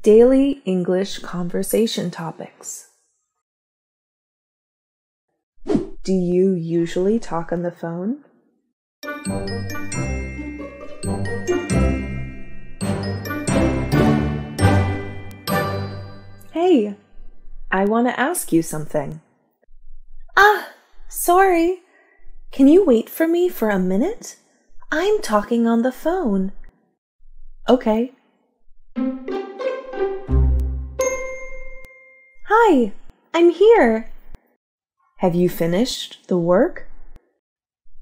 Daily English Conversation Topics. Do you usually talk on the phone? Hey, I want to ask you something. Sorry. Can you wait for me for a minute? I'm talking on the phone. Okay. Hi, I'm here. Have you finished the work?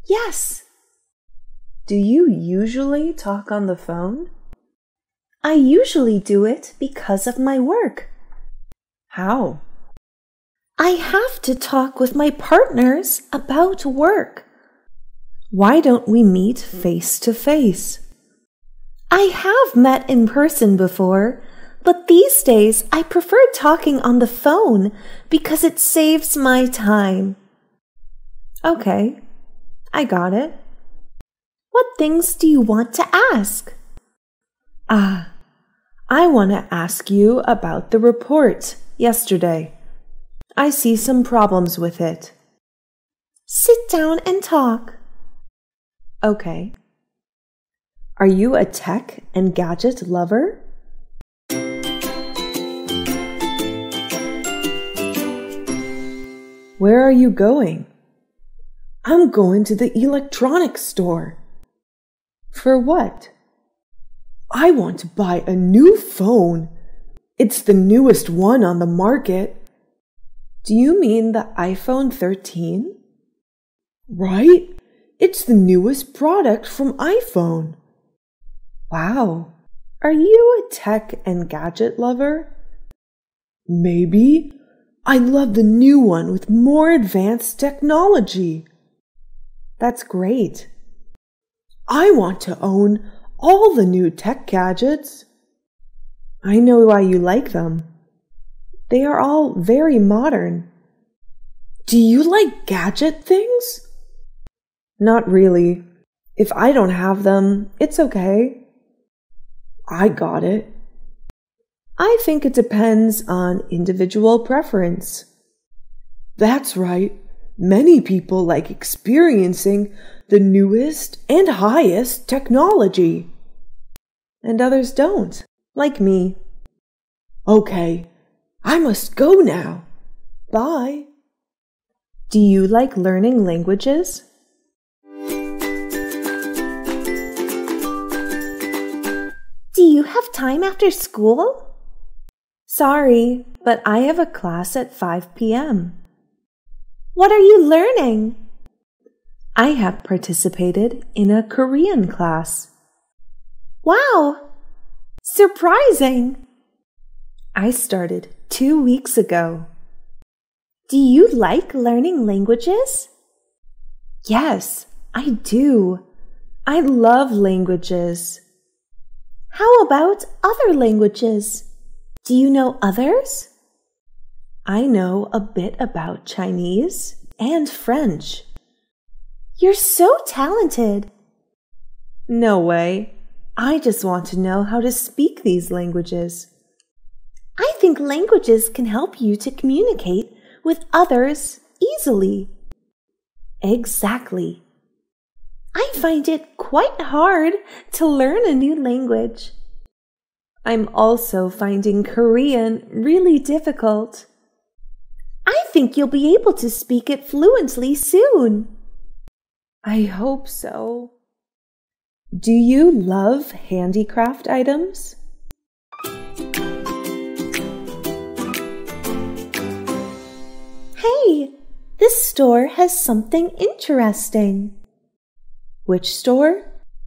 Yes. Do you usually talk on the phone? I usually do it because of my work. How? I have to talk with my partners about work. Why don't we meet face to face? I have met in person before, but these days I prefer talking on the phone because it saves my time. Okay, I got it. What things do you want to ask? I want to ask you about the report yesterday. I see some problems with it. Sit down and talk. Okay. Are you a tech and gadget lover? Where are you going? I'm going to the electronics store. For what? I want to buy a new phone. It's the newest one on the market. Do you mean the iPhone 13? Right? It's the newest product from iPhone. Wow. Are you a tech and gadget lover? Maybe. I love the new one with more advanced technology. That's great. I want to own all the new tech gadgets. I know why you like them. They are all very modern. Do you like gadget things? Not really. If I don't have them, it's okay. I got it. I think it depends on individual preference. That's right. Many people like experiencing the newest and highest technology. And others don't, like me. Okay, I must go now. Bye. Do you like learning languages? Do you have time after school? Sorry, but I have a class at 5 p.m. What are you learning? I have participated in a Korean class. Wow! Surprising! I started 2 weeks ago. Do you like learning languages? Yes, I do. I love languages. How about other languages? Do you know others? I know a bit about Chinese and French. You're so talented. No way. I just want to know how to speak these languages. I think languages can help you to communicate with others easily. Exactly. I find it quite hard to learn a new language. I'm also finding Korean really difficult. I think you'll be able to speak it fluently soon. I hope so. Do you love handicraft items? Hey, this store has something interesting. Which store?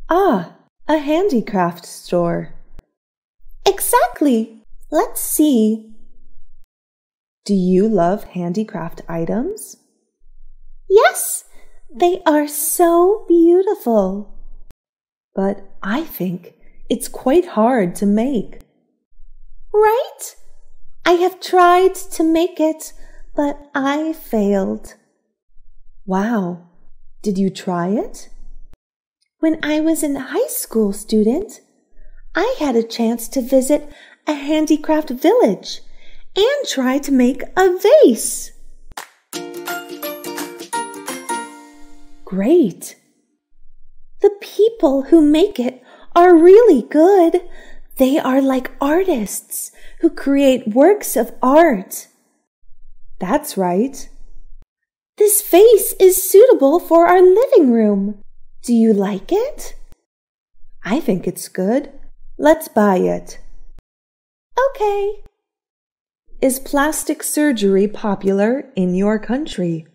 A handicraft store. Exactly. Let's see. Do you love handicraft items? Yes, they are so beautiful. But I think it's quite hard to make. Right? I have tried to make it, but I failed. Wow. Did you try it? When I was a high school student, I had a chance to visit a handicraft village and try to make a vase. Great! The people who make it are really good. They are like artists who create works of art. That's right. This vase is suitable for our living room. Do you like it? I think it's good. Let's buy it. Okay. Is plastic surgery popular in your country?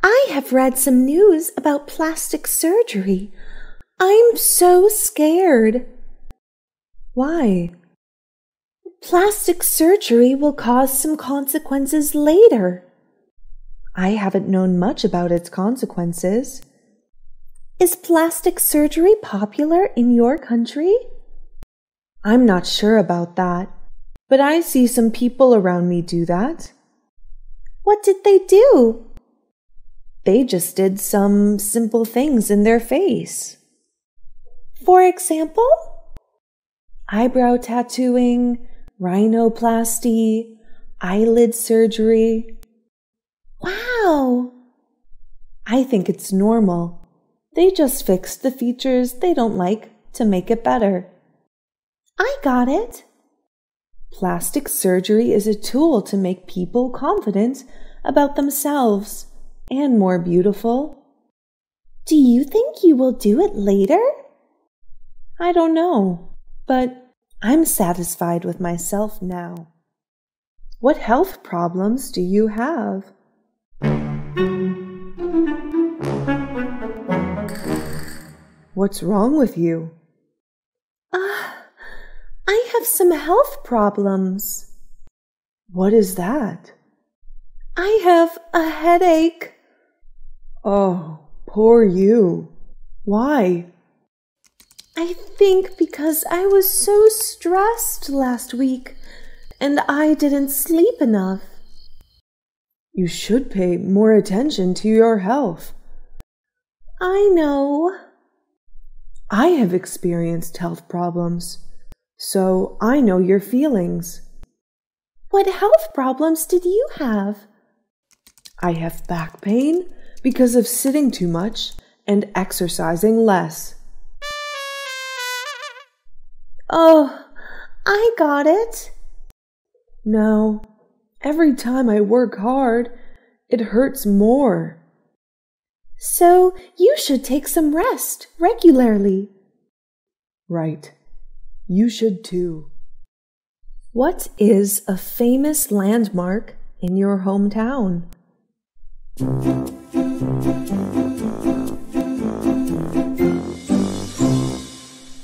I have read some news about plastic surgery. I'm so scared. Why? Plastic surgery will cause some consequences later. I haven't known much about its consequences. Is plastic surgery popular in your country? I'm not sure about that, but I see some people around me do that. What did they do? They just did some simple things in their face. For example? Eyebrow tattooing, rhinoplasty, eyelid surgery. Wow! I think it's normal. They just fixed the features they don't like to make it better. I got it. Plastic surgery is a tool to make people confident about themselves and more beautiful. Do you think you will do it later? I don't know, but I'm satisfied with myself now. What health problems do you have? What's wrong with you? I have some health problems. What is that? I have a headache. Oh, poor you. Why? I think because I was so stressed last week and I didn't sleep enough. You should pay more attention to your health. I know. I have experienced health problems, so I know your feelings. What health problems did you have? I have back pain because of sitting too much and exercising less. Oh, I got it. No, every time I work hard, it hurts more. So you should take some rest regularly. Right. You should too. What is a famous landmark in your hometown?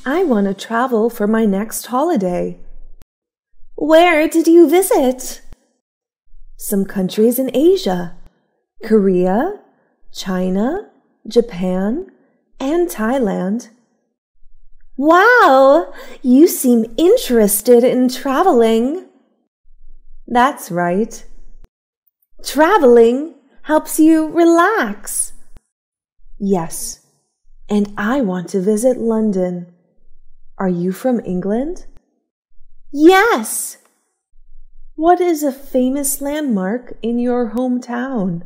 I want to travel for my next holiday. Where did you visit? Some countries in Asia, Korea, China, Japan, and Thailand. Wow! You seem interested in traveling. That's right. Traveling helps you relax. Yes, and I want to visit London. Are you from England? Yes! What is a famous landmark in your hometown?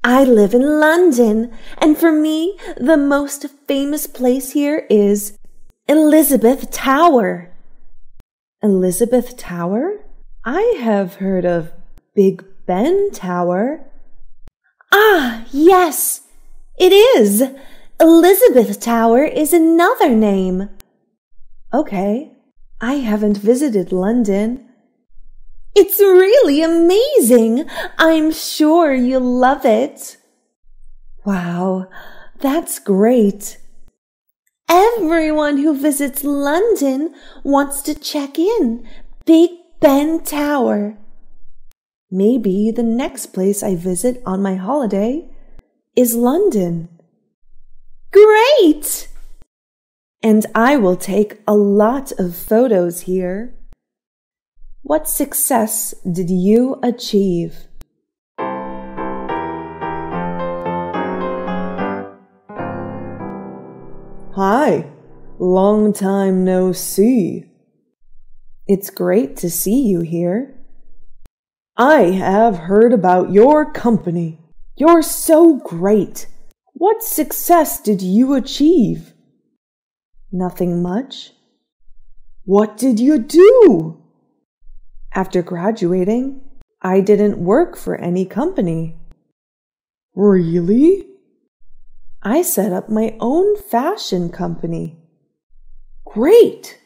I live in London, and for me, the most famous place here is Elizabeth Tower. Elizabeth Tower? I have heard of Big Ben Tower. Ah, yes, it is. Elizabeth Tower is another name. Okay, I haven't visited London. It's really amazing. I'm sure you'll love it. Wow, that's great. Everyone who visits London wants to check in Big Ben Tower. Maybe the next place I visit on my holiday is London. Great! And I will take a lot of photos here. What success did you achieve? Hi, long time no see. It's great to see you here. I have heard about your company. You're so great. What success did you achieve? Nothing much. What did you do? After graduating, I didn't work for any company. Really? I set up my own fashion company. Great!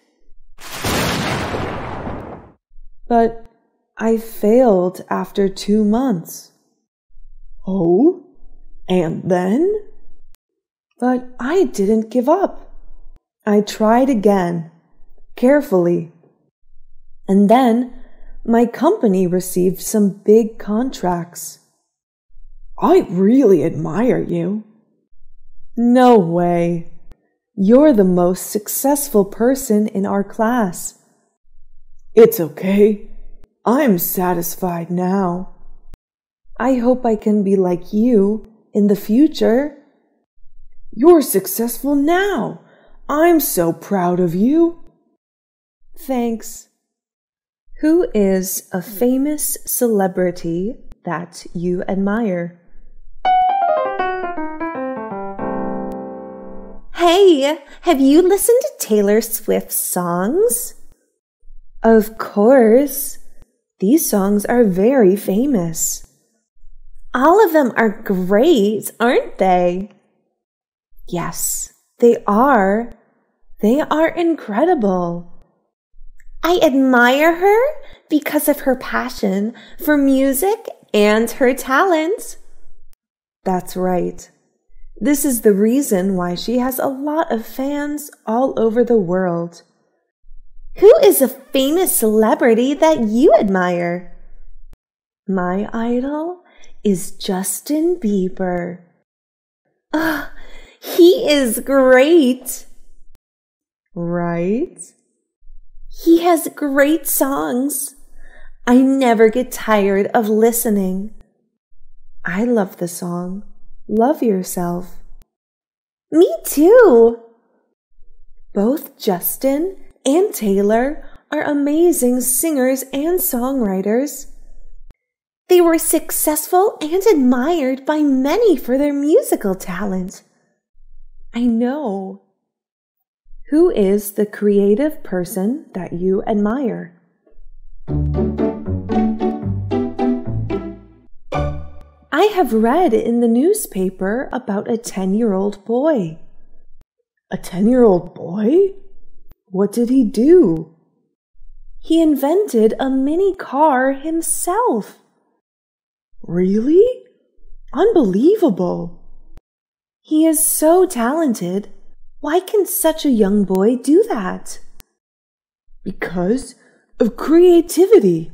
But I failed after 2 months. Oh? And then? But I didn't give up. I tried again, carefully. And then my company received some big contracts. I really admire you. No way. You're the most successful person in our class. It's okay. I'm satisfied now. I hope I can be like you in the future. You're successful now. I'm so proud of you. Thanks. Who is a famous celebrity that you admire? Hey, have you listened to Taylor Swift's songs? Of course. These songs are very famous. All of them are great, aren't they? Yes, they are. They are incredible. I admire her because of her passion for music and her talent. That's right. This is the reason why she has a lot of fans all over the world. Who is a famous celebrity that you admire? My idol is Justin Bieber. Oh, he is great. Right? He has great songs. I never get tired of listening. I love the song, Love Yourself. Me too. Both Justin and Taylor are amazing singers and songwriters. They were successful and admired by many for their musical talent. I know. Who is the creative person that you admire? I have read in the newspaper about a 10-year-old boy. A 10-year-old boy? What did he do? He invented a mini car himself. Really? Unbelievable. He is so talented. Why can such a young boy do that? Because of creativity.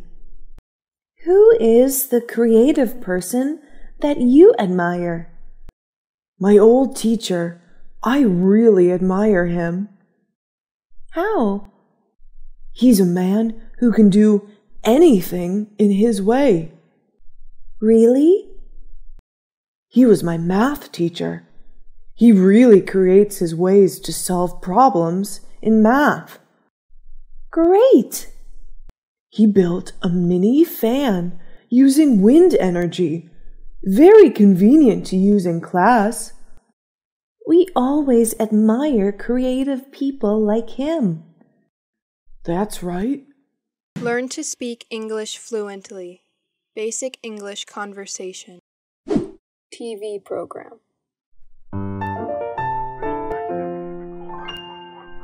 Who is the creative person that you admire? My old teacher. I really admire him. How? He's a man who can do anything in his way. Really? He was my math teacher. He really creates his ways to solve problems in math. Great! He built a mini fan using wind energy. Very convenient to use in class. We always admire creative people like him. That's right. Learn to speak English fluently. Basic English conversation. TV program.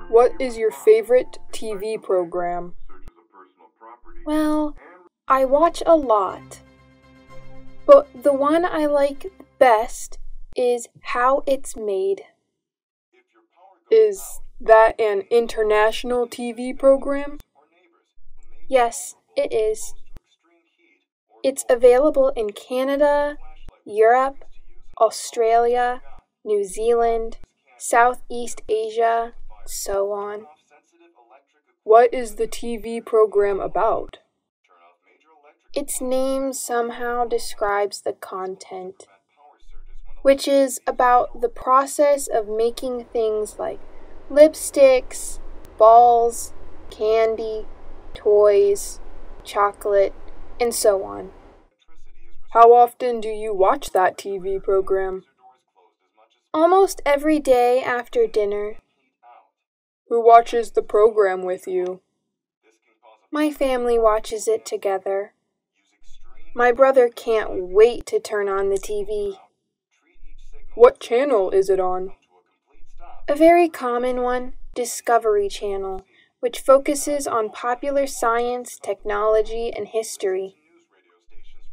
What is your favorite TV program? Well, I watch a lot. But the one I like best is How It's Made. Is that an international TV program? Yes, it is. It's available in Canada, Europe, Australia, New Zealand, Southeast Asia, so on. What is the TV program about? Its name somehow describes the content. which is about the process of making things like lipsticks, balls, candy, toys, chocolate, and so on. How often do you watch that TV program? Almost every day after dinner. Who watches the program with you? My family watches it together. My brother can't wait to turn on the TV. What channel is it on? A very common one, Discovery Channel, which focuses on popular science, technology, and history.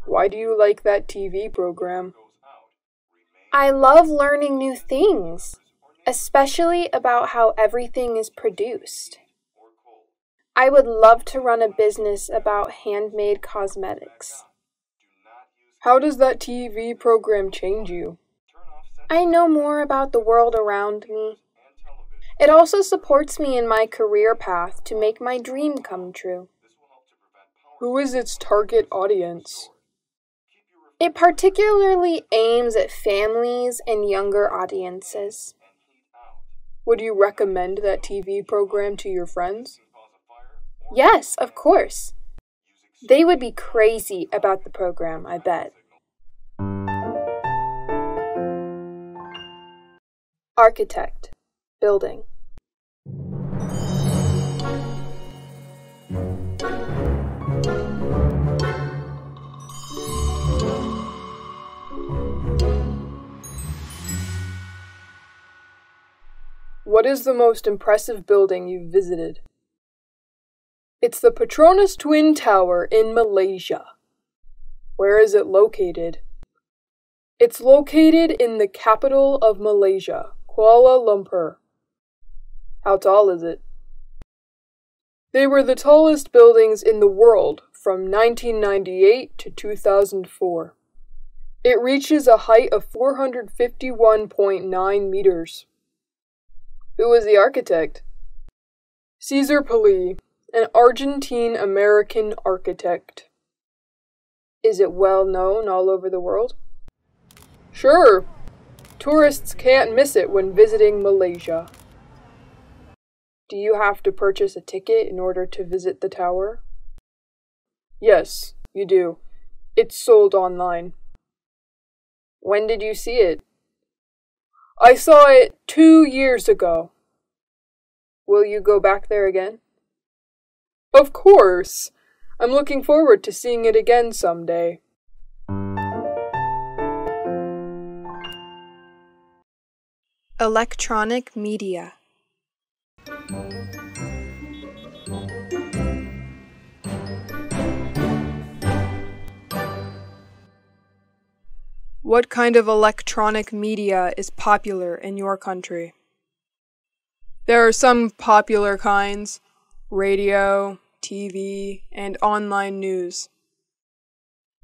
Why do you like that TV program? I love learning new things, especially about how everything is produced. I would love to run a business about handmade cosmetics. How does that TV program change you? I know more about the world around me. It also supports me in my career path to make my dream come true. Who is its target audience? It particularly aims at families and younger audiences. Would you recommend that TV program to your friends? Yes, of course. They would be crazy about the program, I bet. Architect, building. What is the most impressive building you've visited? It's the Petronas Twin Tower in Malaysia. Where is it located? It's located in the capital of Malaysia, Kuala Lumpur. How tall is it? They were the tallest buildings in the world from 1998 to 2004. It reaches a height of 451.9 meters. Who was the architect? Cesar Pelli, an Argentine-American architect. Is it well known all over the world? Sure. Tourists can't miss it when visiting Malaysia. Do you have to purchase a ticket in order to visit the tower? Yes, you do. It's sold online. When did you see it? I saw it 2 years ago. Will you go back there again? Of course! I'm looking forward to seeing it again someday. Electronic media. What kind of electronic media is popular in your country? There are some popular kinds: radio, TV, and online news.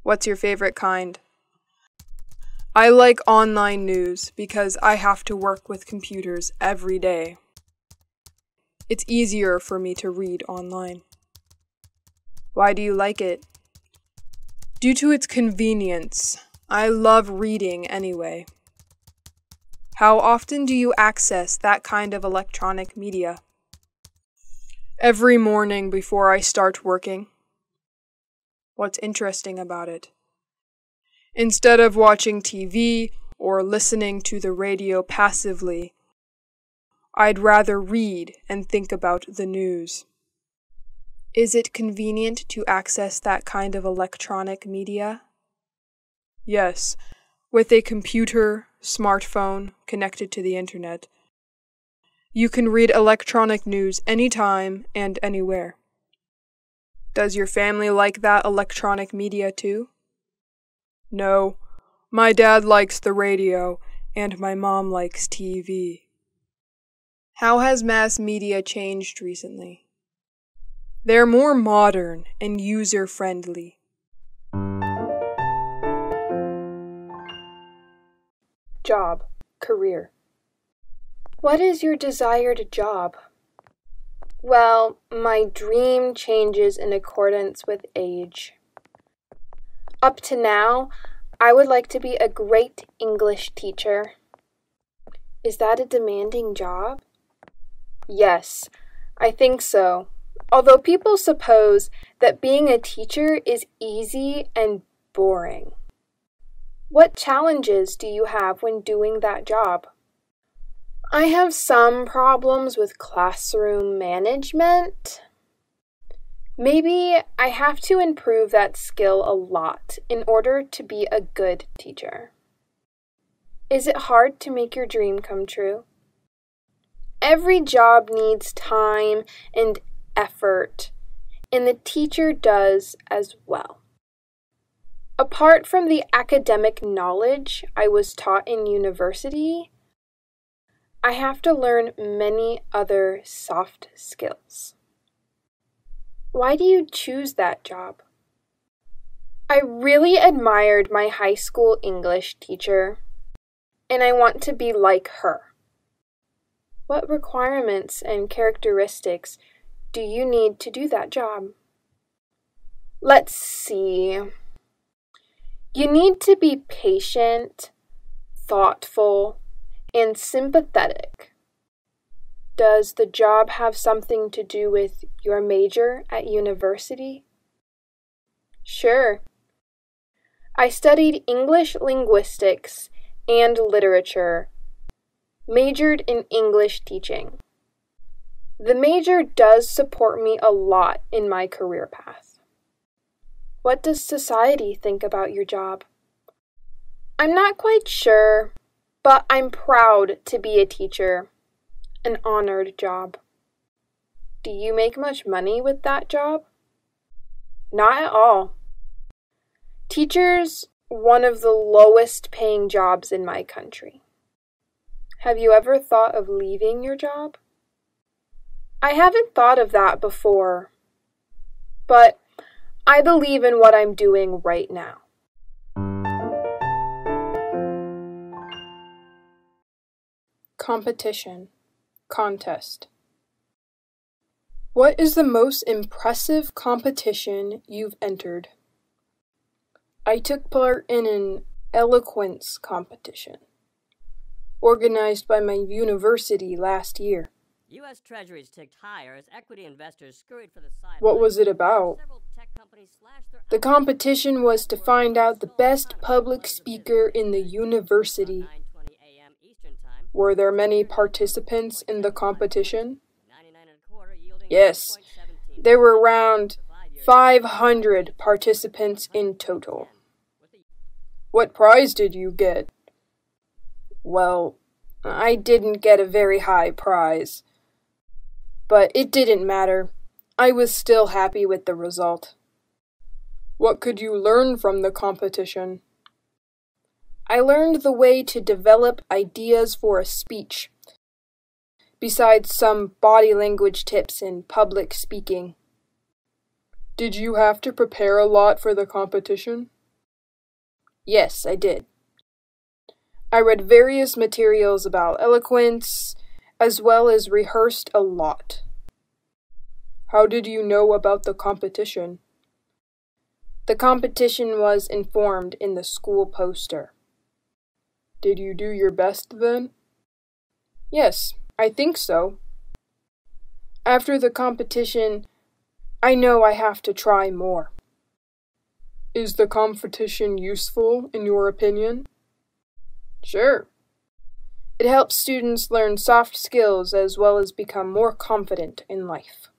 What's your favorite kind? I like online news because I have to work with computers every day. It's easier for me to read online. Why do you like it? Due to its convenience. I love reading anyway. How often do you access that kind of electronic media? Every morning before I start working. What's interesting about it? Instead of watching TV or listening to the radio passively, I'd rather read and think about the news. Is it convenient to access that kind of electronic media? Yes, with a computer, smartphone connected to the internet. You can read electronic news anytime and anywhere. Does your family like that electronic media too? No, my dad likes the radio and my mom likes TV. How has mass media changed recently? They're more modern and user-friendly. Job, career. What is your desired job? Well, my dream changes in accordance with age. Up to now, I would like to be a great English teacher. Is that a demanding job? Yes, I think so. Although people suppose that being a teacher is easy and boring. What challenges do you have when doing that job? I have some problems with classroom management. Maybe I have to improve that skill a lot in order to be a good teacher. Is it hard to make your dream come true? Every job needs time and effort, and the teacher does as well. Apart from the academic knowledge I was taught in university, I have to learn many other soft skills. Why do you choose that job? I really admired my high school English teacher, and I want to be like her. What requirements and characteristics do you need to do that job? Let's see. You need to be patient, thoughtful, and sympathetic. Does the job have something to do with your major at university? Sure. I studied English linguistics and literature, majored in English teaching. The major does support me a lot in my career path. What does society think about your job? I'm not quite sure, but I'm proud to be a teacher. An honored job. Do you make much money with that job? Not at all. Teachers, one of the lowest paying jobs in my country. Have you ever thought of leaving your job? I haven't thought of that before, but I believe in what I'm doing right now. Competition. Contest. What is the most impressive competition you've entered? I took part in an eloquence competition organized by my university last year. U.S. Treasuries ticked higher as equity investors scurried for the sidelines. What was it about? The competition was to find out the best public speaker in the university. Were there many participants in the competition? Yes, there were around 500 participants in total. What prize did you get? Well, I didn't get a very high prize, but it didn't matter. I was still happy with the result. What could you learn from the competition? I learned the way to develop ideas for a speech, besides some body language tips in public speaking. Did you have to prepare a lot for the competition? Yes, I did. I read various materials about eloquence, as well as rehearsed a lot. How did you know about the competition? The competition was informed in the school poster. Did you do your best then? Yes, I think so. After the competition, I know I have to try more. Is the competition useful, in your opinion? Sure. It helps students learn soft skills as well as become more confident in life.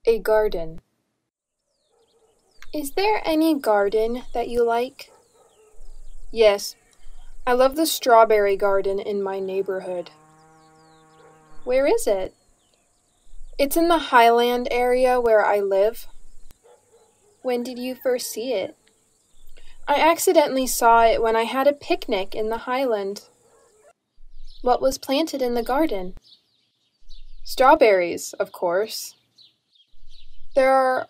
A garden. Is there any garden that you like? Yes, I love the strawberry garden in my neighborhood. Where is it? It's in the Highland area where I live. When did you first see it? I accidentally saw it when I had a picnic in the Highland. What was planted in the garden? Strawberries, of course. There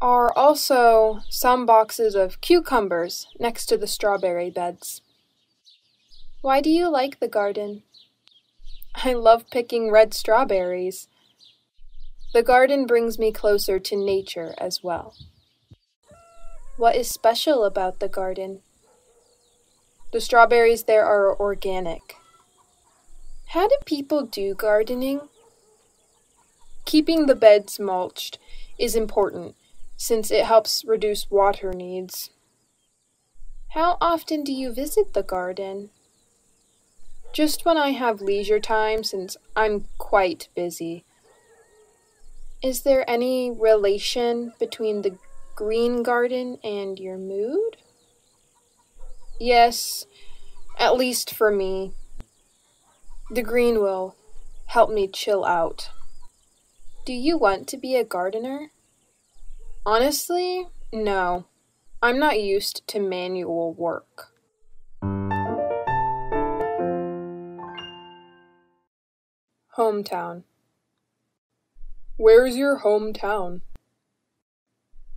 are also some boxes of cucumbers next to the strawberry beds. Why do you like the garden? I love picking red strawberries. The garden brings me closer to nature as well. What is special about the garden? The strawberries there are organic. How do people do gardening? Keeping the beds mulched is important since it helps reduce water needs. How often do you visit the garden? Just when I have leisure time since I'm quite busy. Is there any relation between the green garden and your mood? Yes, at least for me. The green will help me chill out. Do you want to be a gardener? Honestly, no. I'm not used to manual work. Hometown. Where's your hometown?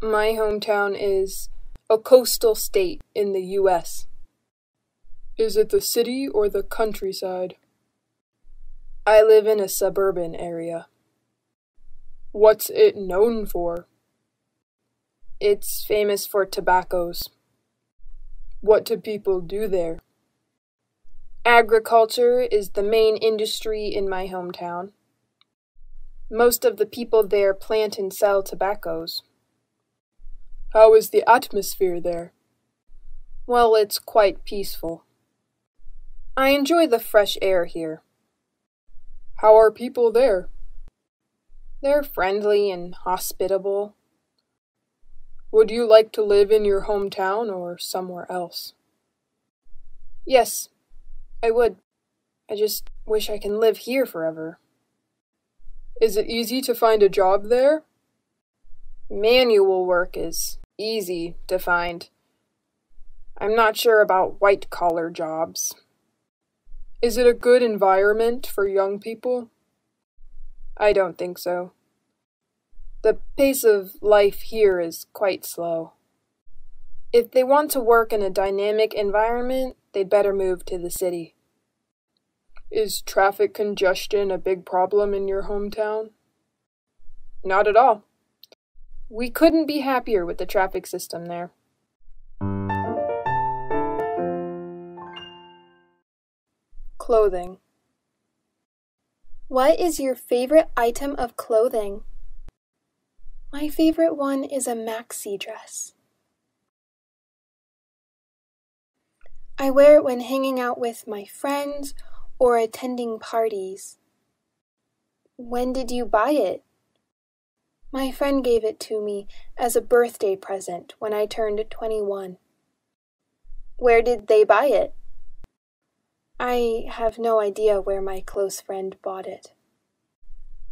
My hometown is a coastal state in the U.S. Is it the city or the countryside? I live in a suburban area. What's it known for? It's famous for tobaccos. What do people do there? Agriculture is the main industry in my hometown. Most of the people there plant and sell tobaccos. How is the atmosphere there? Well, it's quite peaceful. I enjoy the fresh air here. How are people there? They're friendly and hospitable. Would you like to live in your hometown or somewhere else? Yes, I would. I just wish I can live here forever. Is it easy to find a job there? Manual work is easy to find. I'm not sure about white-collar jobs. Is it a good environment for young people? I don't think so. The pace of life here is quite slow. If they want to work in a dynamic environment, they'd better move to the city. Is traffic congestion a big problem in your hometown? Not at all. We couldn't be happier with the traffic system there. Clothing. What is your favorite item of clothing? My favorite one is a maxi dress. I wear it when hanging out with my friends or attending parties. When did you buy it? My friend gave it to me as a birthday present when I turned 21. Where did they buy it? I have no idea where my close friend bought it.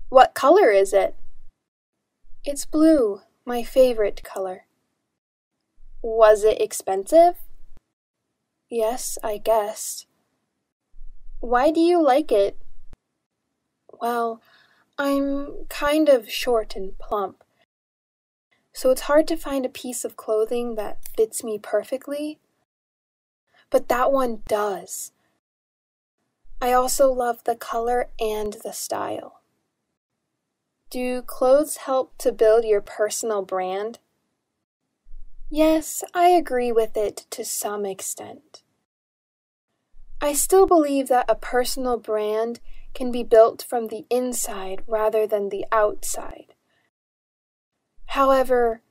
What color is it? It's blue, my favorite color. Was it expensive? Yes, I guess. Why do you like it? Well, I'm kind of short and plump, so it's hard to find a piece of clothing that fits me perfectly. But that one does. I also love the color and the style. Do clothes help to build your personal brand? Yes, I agree with it to some extent. I still believe that a personal brand can be built from the inside rather than the outside. However,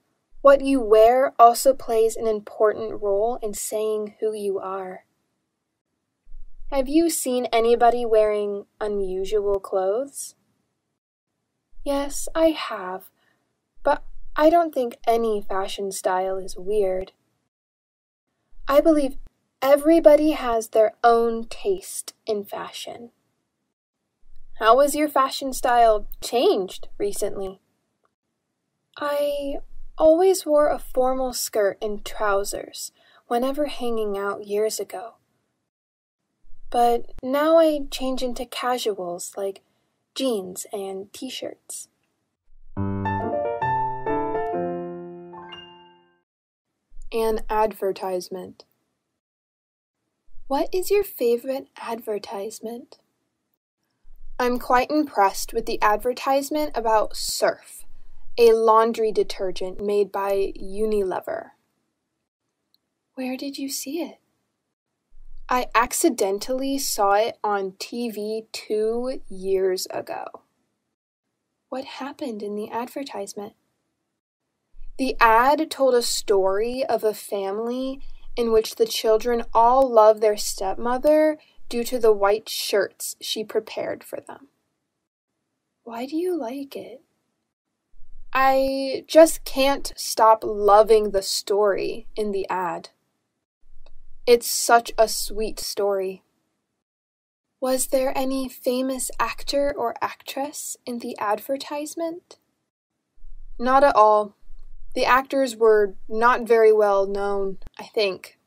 what you wear also plays an important role in saying who you are. Have you seen anybody wearing unusual clothes? Yes, I have, but I don't think any fashion style is weird. I believe everybody has their own taste in fashion. How has your fashion style changed recently? I always wore a formal skirt and trousers whenever hanging out years ago. But now I change into casuals like jeans and t-shirts. An advertisement. What is your favorite advertisement? I'm quite impressed with the advertisement about Surf, a laundry detergent made by Unilever. Where did you see it? I accidentally saw it on TV 2 years ago. What happened in the advertisement? The ad told a story of a family in which the children all love their stepmother due to the white shirts she prepared for them. Why do you like it? I just can't stop loving the story in the ad. It's such a sweet story. Was there any famous actor or actress in the advertisement? Not at all. The actors were not very well known, I think.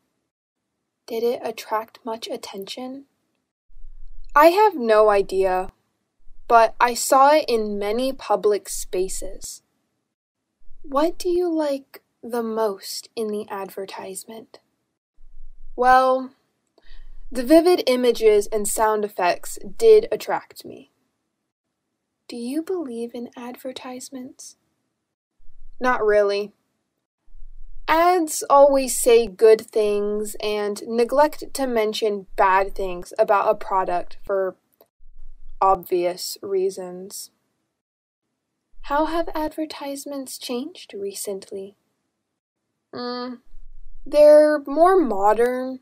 Did it attract much attention? I have no idea, but I saw it in many public spaces. What do you like the most in the advertisement? Well, the vivid images and sound effects did attract me. Do you believe in advertisements? Not really. Ads always say good things and neglect to mention bad things about a product for obvious reasons. How have advertisements changed recently? They're more modern.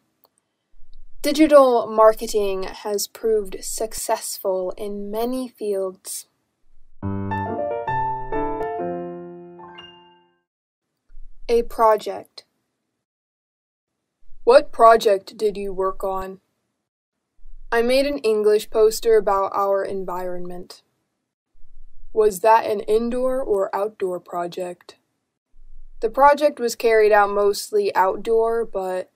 Digital marketing has proved successful in many fields. A project. What project did you work on? I made an English poster about our environment. Was that an indoor or outdoor project? The project was carried out mostly outdoor, but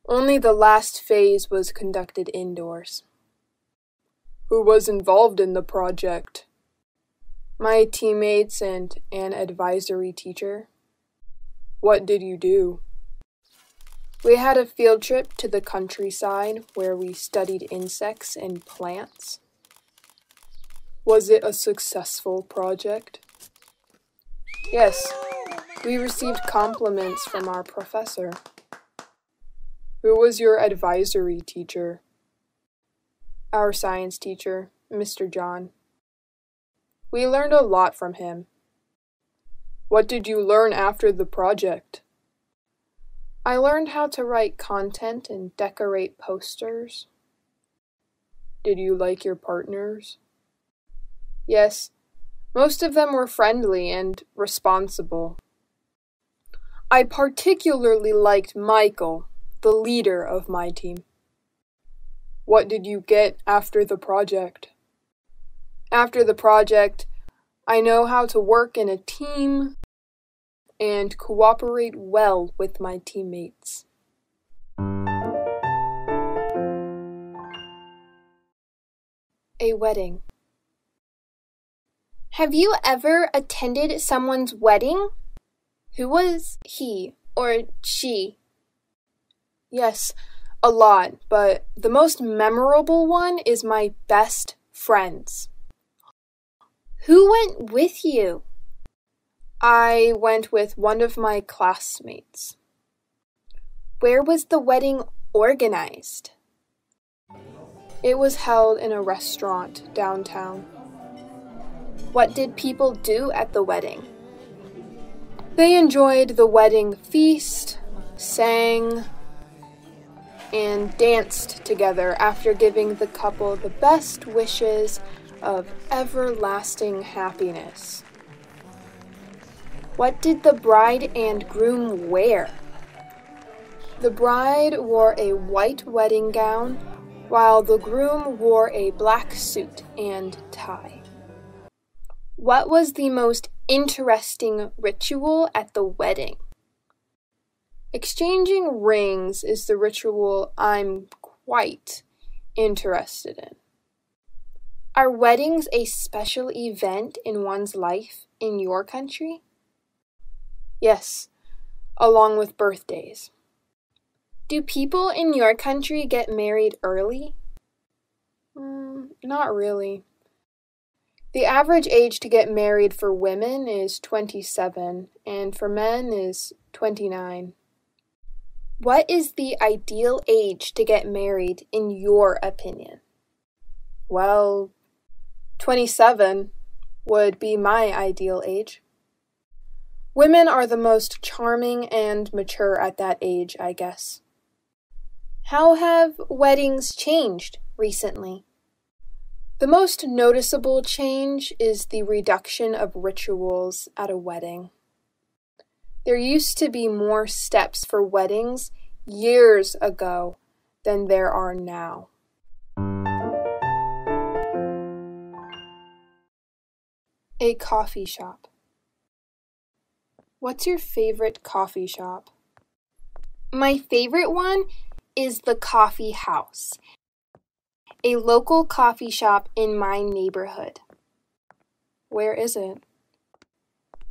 only the last phase was conducted indoors. Who was involved in the project? My teammates and an advisory teacher. What did you do? We had a field trip to the countryside where we studied insects and plants. Was it a successful project? Yes, we received compliments from our professor. Who was your advisory teacher? Our science teacher, Mr. John. We learned a lot from him. What did you learn after the project? I learned how to write content and decorate posters. Did you like your partners? Yes, most of them were friendly and responsible. I particularly liked Michael, the leader of my team. What did you get after the project? After the project, I know how to work in a team and cooperate well with my teammates. A wedding. Have you ever attended someone's wedding? Who was he or she? Yes, a lot, but the most memorable one is my best friend's. Who went with you? I went with one of my classmates. Where was the wedding organized? It was held in a restaurant downtown. What did people do at the wedding? They enjoyed the wedding feast, sang, and danced together after giving the couple the best wishes of everlasting happiness. What did the bride and groom wear? The bride wore a white wedding gown, while the groom wore a black suit and tie. What was the most interesting ritual at the wedding? Exchanging rings is the ritual I'm quite interested in. Are weddings a special event in one's life in your country? Yes, along with birthdays. Do people in your country get married early? Not really. The average age to get married for women is 27, and for men is 29. What is the ideal age to get married, in your opinion? Well, 27 would be my ideal age. Women are the most charming and mature at that age, I guess. How have weddings changed recently? The most noticeable change is the reduction of rituals at a wedding. There used to be more steps for weddings years ago than there are now. A coffee shop. What's your favorite coffee shop? My favorite one is the Coffee House, a local coffee shop in my neighborhood. Where is it?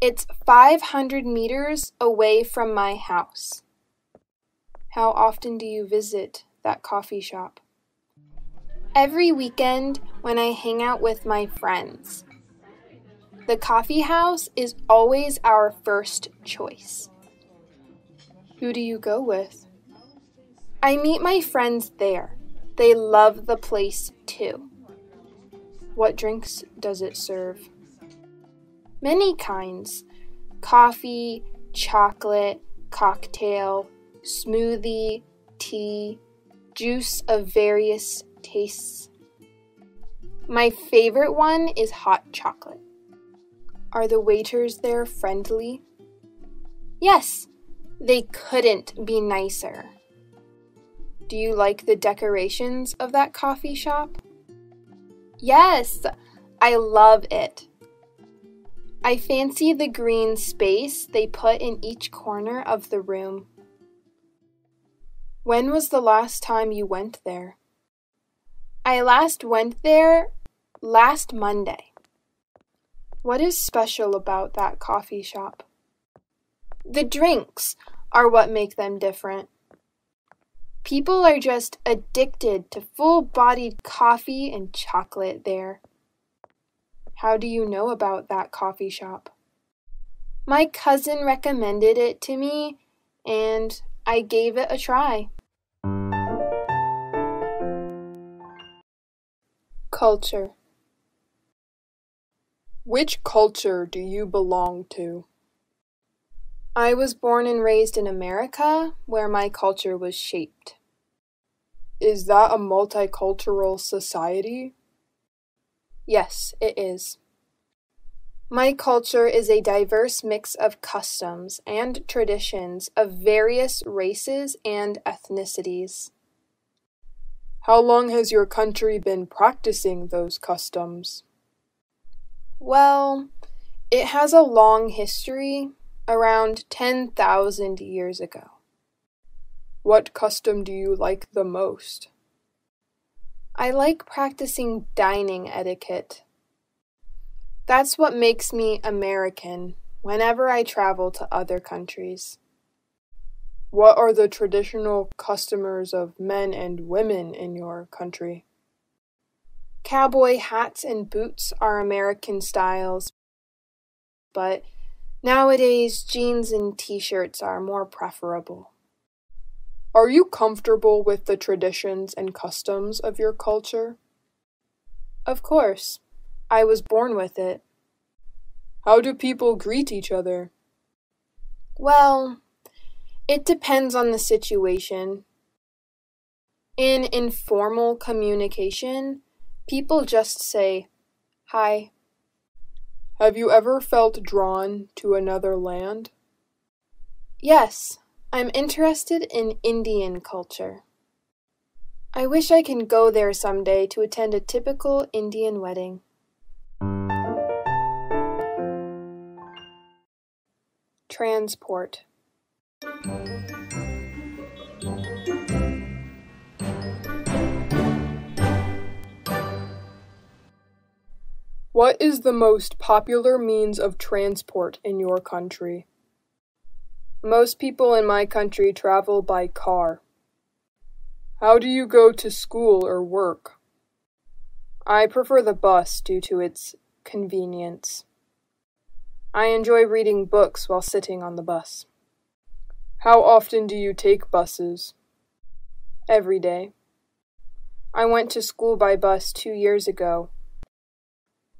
It's 500 meters away from my house. How often do you visit that coffee shop? Every weekend when I hang out with my friends. The coffee house is always our first choice. Who do you go with? I meet my friends there. They love the place too. What drinks does it serve? Many kinds. Coffee, chocolate, cocktail, smoothie, tea, juice of various tastes. My favorite one is hot chocolate. Are the waiters there friendly? Yes, they couldn't be nicer. Do you like the decorations of that coffee shop? Yes, I love it. I fancy the green space they put in each corner of the room. When was the last time you went there? I last went there last Monday. What is special about that coffee shop? The drinks are what make them different. People are just addicted to full-bodied coffee and chocolate there. How do you know about that coffee shop? My cousin recommended it to me, and I gave it a try. Culture. Which culture do you belong to? I was born and raised in America, where my culture was shaped. Is that a multicultural society? Yes, it is. My culture is a diverse mix of customs and traditions of various races and ethnicities. How long has your country been practicing those customs? Well, it has a long history, around 10,000 years ago. What custom do you like the most? I like practicing dining etiquette. That's what makes me American whenever I travel to other countries. What are the traditional customs of men and women in your country? Cowboy hats and boots are American styles, but nowadays jeans and t-shirts are more preferable. Are you comfortable with the traditions and customs of your culture? Of course. I was born with it. How do people greet each other? Well, it depends on the situation. In informal communication, people just say, "Hi." Have you ever felt drawn to another land? Yes, I'm interested in Indian culture. I wish I can go there someday to attend a typical Indian wedding. Transport. What is the most popular means of transport in your country? Most people in my country travel by car. How do you go to school or work? I prefer the bus due to its convenience. I enjoy reading books while sitting on the bus. How often do you take buses? Every day. I went to school by bus 2 years ago,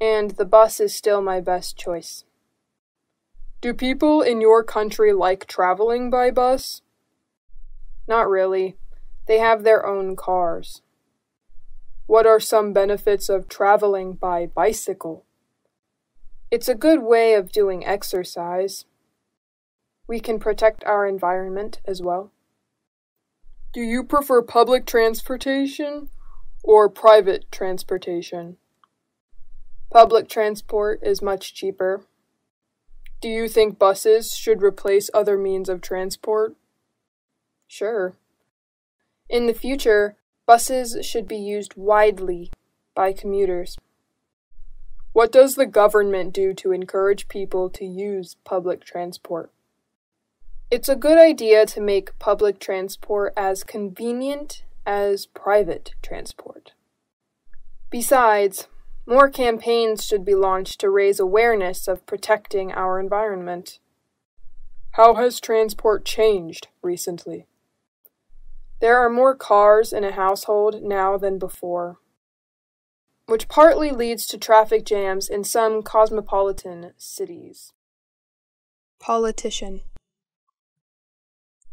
and the bus is still my best choice. Do people in your country like traveling by bus? Not really. They have their own cars. What are some benefits of traveling by bicycle? It's a good way of doing exercise. We can protect our environment as well. Do you prefer public transportation or private transportation? Public transport is much cheaper. Do you think buses should replace other means of transport? Sure. In the future, buses should be used widely by commuters. What does the government do to encourage people to use public transport? It's a good idea to make public transport as convenient as private transport. Besides, more campaigns should be launched to raise awareness of protecting our environment. How has transport changed recently? There are more cars in a household now than before, which partly leads to traffic jams in some cosmopolitan cities. Politician.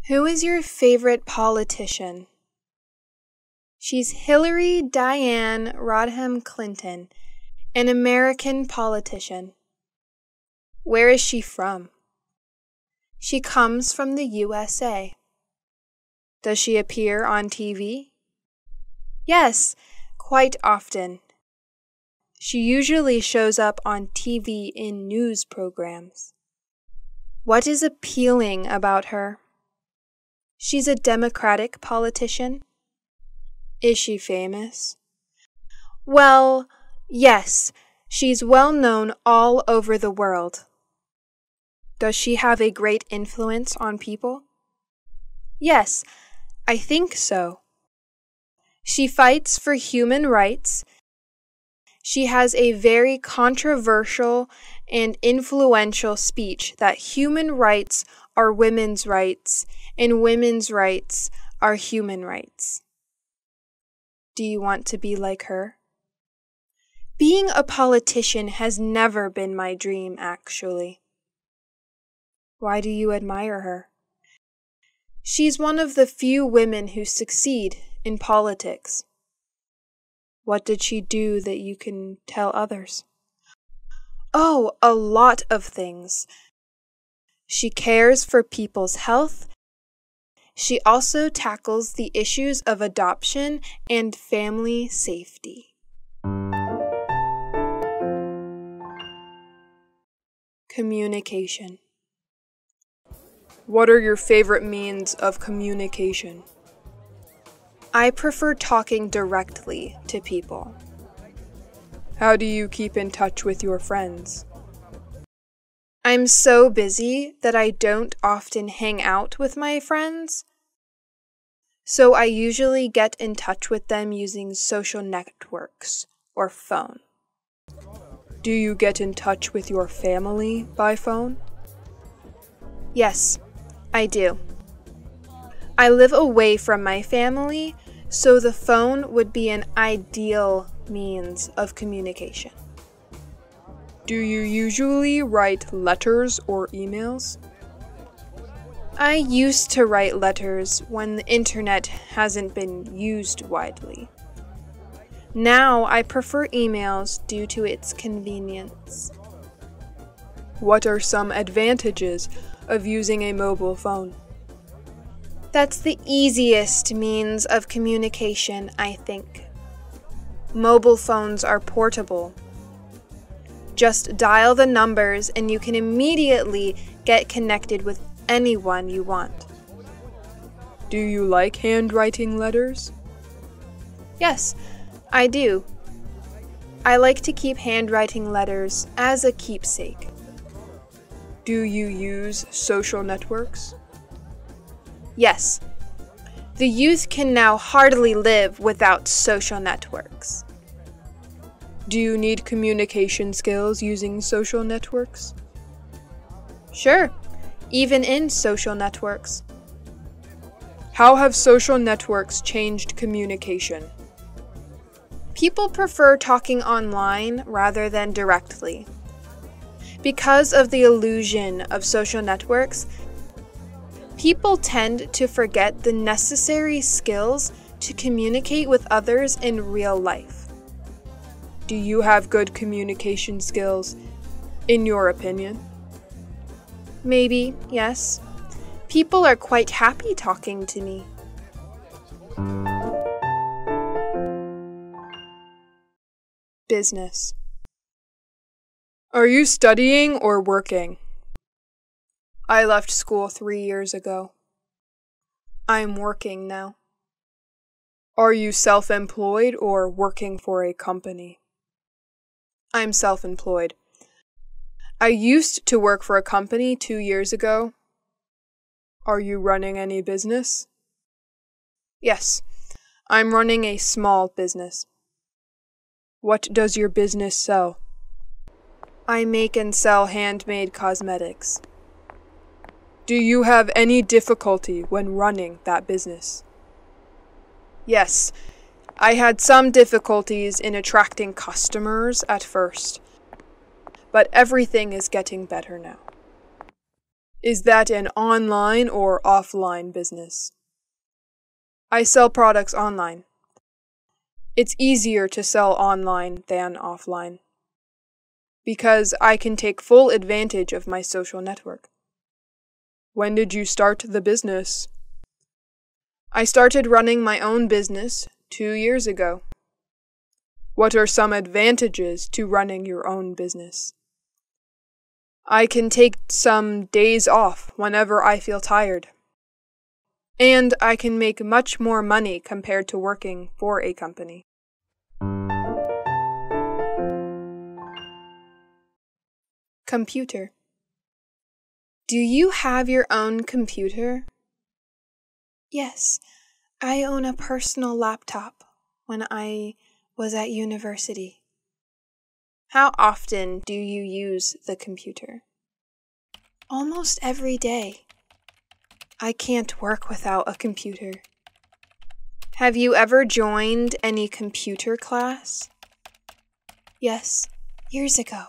Who is your favorite politician? She's Hillary Diane Rodham Clinton, an American politician. Where is she from? She comes from the USA. Does she appear on TV? Yes, quite often. She usually shows up on TV in news programs. What is appealing about her? She's a Democratic politician. Is she famous? Well, yes, she's well known all over the world. Does she have a great influence on people? Yes, I think so. She fights for human rights. She has a very controversial and influential speech that human rights are women's rights and women's rights are human rights. Do you want to be like her? Being a politician has never been my dream, actually. Why do you admire her? She's one of the few women who succeed in politics. What did she do that you can tell others? Oh, a lot of things. She cares for people's health. She also tackles the issues of adoption and family safety. Communication. What are your favorite means of communication? I prefer talking directly to people. How do you keep in touch with your friends? I'm so busy that I don't often hang out with my friends, so I usually get in touch with them using social networks or phone. Do you get in touch with your family by phone? Yes, I do. I live away from my family, so the phone would be an ideal means of communication. Do you usually write letters or emails? I used to write letters when the internet hasn't been used widely. Now I prefer emails due to its convenience. What are some advantages of using a mobile phone? That's the easiest means of communication, I think. Mobile phones are portable. Just dial the numbers and you can immediately get connected with anyone you want. Do you like handwriting letters? Yes, I do. I like to keep handwriting letters as a keepsake. Do you use social networks? Yes. The youth can now hardly live without social networks. Do you need communication skills using social networks? Sure, even in social networks. How have social networks changed communication? People prefer talking online rather than directly. Because of the illusion of social networks, people tend to forget the necessary skills to communicate with others in real life. Do you have good communication skills, in your opinion? Maybe, yes. People are quite happy talking to me. Business. Are you studying or working? I left school 3 years ago. I'm working now. Are you self-employed or working for a company? I'm self-employed. I used to work for a company 2 years ago. Are you running any business? Yes, I'm running a small business. What does your business sell? I make and sell handmade cosmetics. Do you have any difficulty when running that business? Yes, I had some difficulties in attracting customers at first, but everything is getting better now. Is that an online or offline business? I sell products online. It's easier to sell online than offline, because I can take full advantage of my social network. When did you start the business? I started running my own business 2 years ago. What are some advantages to running your own business? I can take some days off whenever I feel tired. And I can make much more money compared to working for a company. Computer. Do you have your own computer? Yes, I own a personal laptop when I was at university. How often do you use the computer? Almost every day. I can't work without a computer. Have you ever joined any computer class? Yes, years ago.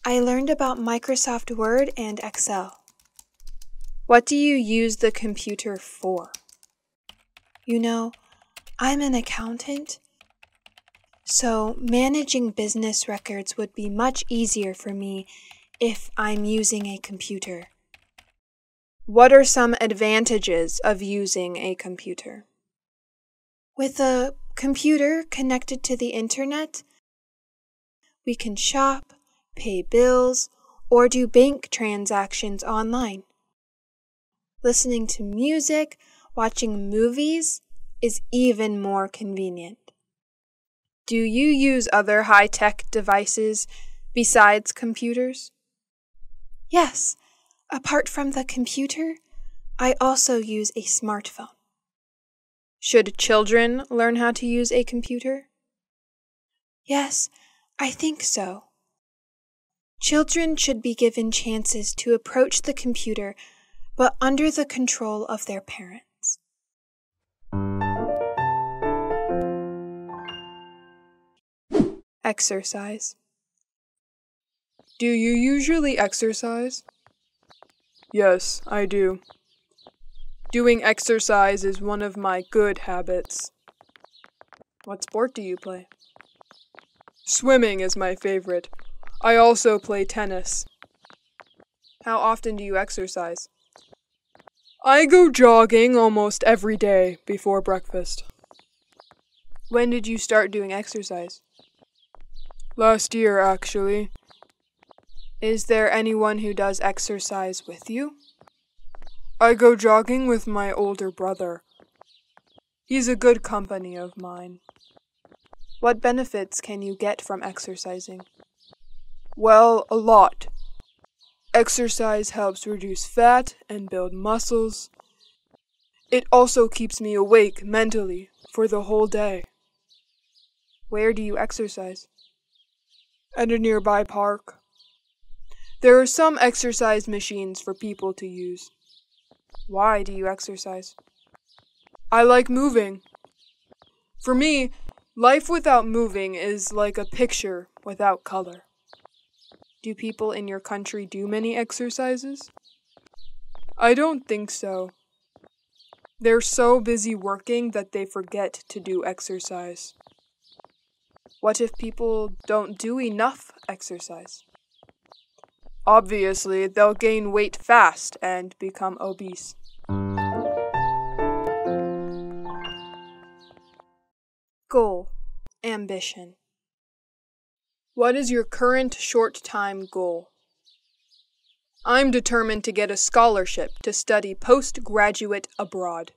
I learned about Microsoft Word and Excel. What do you use the computer for? You know, I'm an accountant, so managing business records would be much easier for me if I'm using a computer. What are some advantages of using a computer? With a computer connected to the internet, we can shop, pay bills, or do bank transactions online. Listening to music, watching movies is even more convenient. Do you use other high-tech devices besides computers? Yes, apart from the computer, I also use a smartphone. Should children learn how to use a computer? Yes, I think so. Children should be given chances to approach the computer, but under the control of their parents. Exercise. Do you usually exercise? Yes, I do. Doing exercise is one of my good habits. What sport do you play? Swimming is my favorite. I also play tennis. How often do you exercise? I go jogging almost every day before breakfast. When did you start doing exercise? Last year, actually. Is there anyone who does exercise with you? I go jogging with my older brother. He's a good company of mine. What benefits can you get from exercising? Well, a lot. Exercise helps reduce fat and build muscles. It also keeps me awake mentally for the whole day. Where do you exercise? At a nearby park. There are some exercise machines for people to use. Why do you exercise? I like moving. For me, life without moving is like a picture without color. Do people in your country do many exercises? I don't think so. They're so busy working that they forget to do exercise. What if people don't do enough exercise? Obviously, they'll gain weight fast and become obese. Goal. Ambition. What is your current short-time goal? I'm determined to get a scholarship to study postgraduate abroad.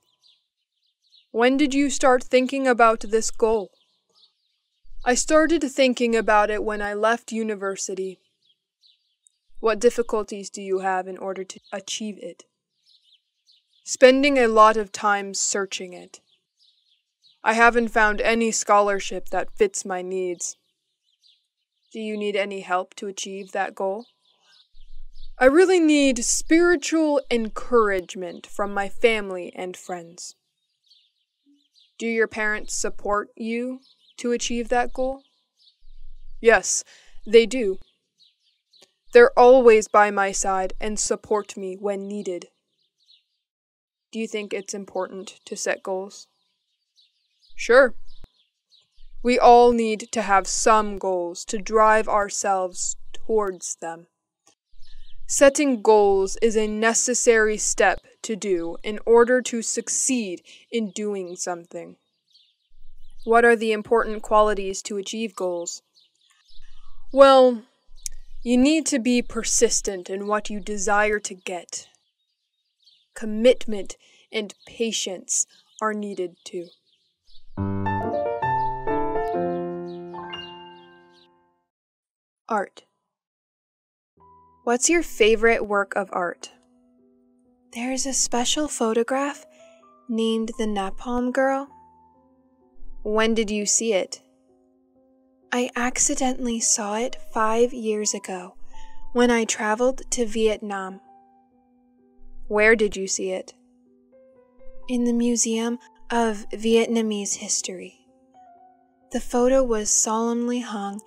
When did you start thinking about this goal? I started thinking about it when I left university. What difficulties do you have in order to achieve it? Spending a lot of time searching it. I haven't found any scholarship that fits my needs. Do you need any help to achieve that goal? I really need spiritual encouragement from my family and friends. Do your parents support you to achieve that goal? Yes, they do. They're always by my side and support me when needed. Do you think it's important to set goals? Sure. We all need to have some goals to drive ourselves towards them. Setting goals is a necessary step to do in order to succeed in doing something. What are the important qualities to achieve goals? Well, you need to be persistent in what you desire to get. Commitment and patience are needed too. Art. What's your favorite work of art? There's a special photograph named The Napalm Girl. When did you see it? I accidentally saw it 5 years ago when I traveled to Vietnam. Where did you see it? In the Museum of Vietnamese History. The photo was solemnly hung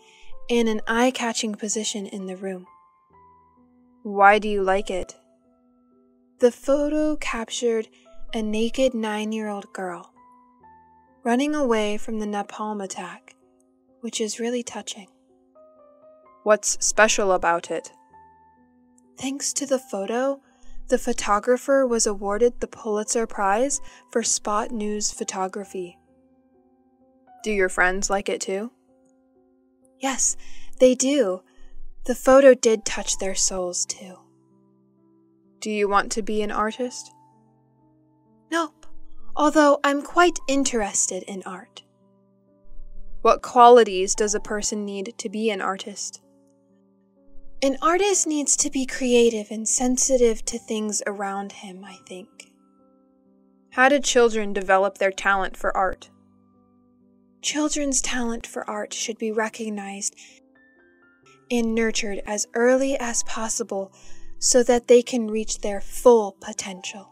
in an eye-catching position in the room. Why do you like it? The photo captured a naked 9-year-old girl running away from the napalm attack, which is really touching. What's special about it? Thanks to the photo, the photographer was awarded the Pulitzer Prize for spot news photography. Do your friends like it too? Yes, they do. The photo did touch their souls too. Do you want to be an artist? Nope, although I'm quite interested in art. What qualities does a person need to be an artist? An artist needs to be creative and sensitive to things around him, I think. How do children develop their talent for art? Children's talent for art should be recognized and nurtured as early as possible so that they can reach their full potential.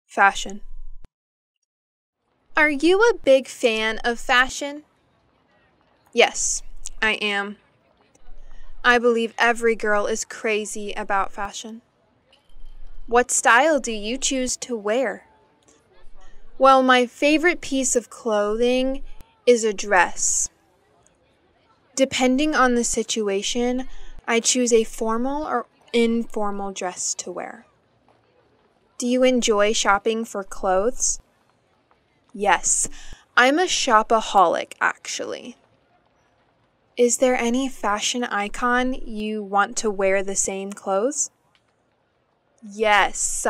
Fashion. Are you a big fan of fashion? Yes, I am. I believe every girl is crazy about fashion. What style do you choose to wear? Well, my favorite piece of clothing is a dress. Depending on the situation, I choose a formal or informal dress to wear. Do you enjoy shopping for clothes? Yes, I'm a shopaholic, actually. Is there any fashion icon you want to wear the same clothes? Yes,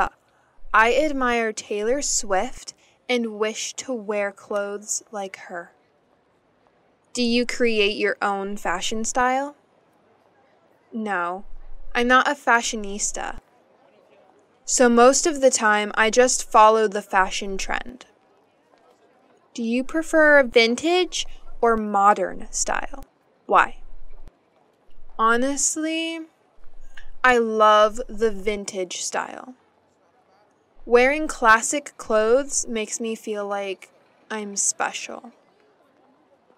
I admire Taylor Swift and wish to wear clothes like her. Do you create your own fashion style? No, I'm not a fashionista. So most of the time, I just follow the fashion trend. Do you prefer vintage or modern style? Why? Honestly, I love the vintage style. Wearing classic clothes makes me feel like I'm special.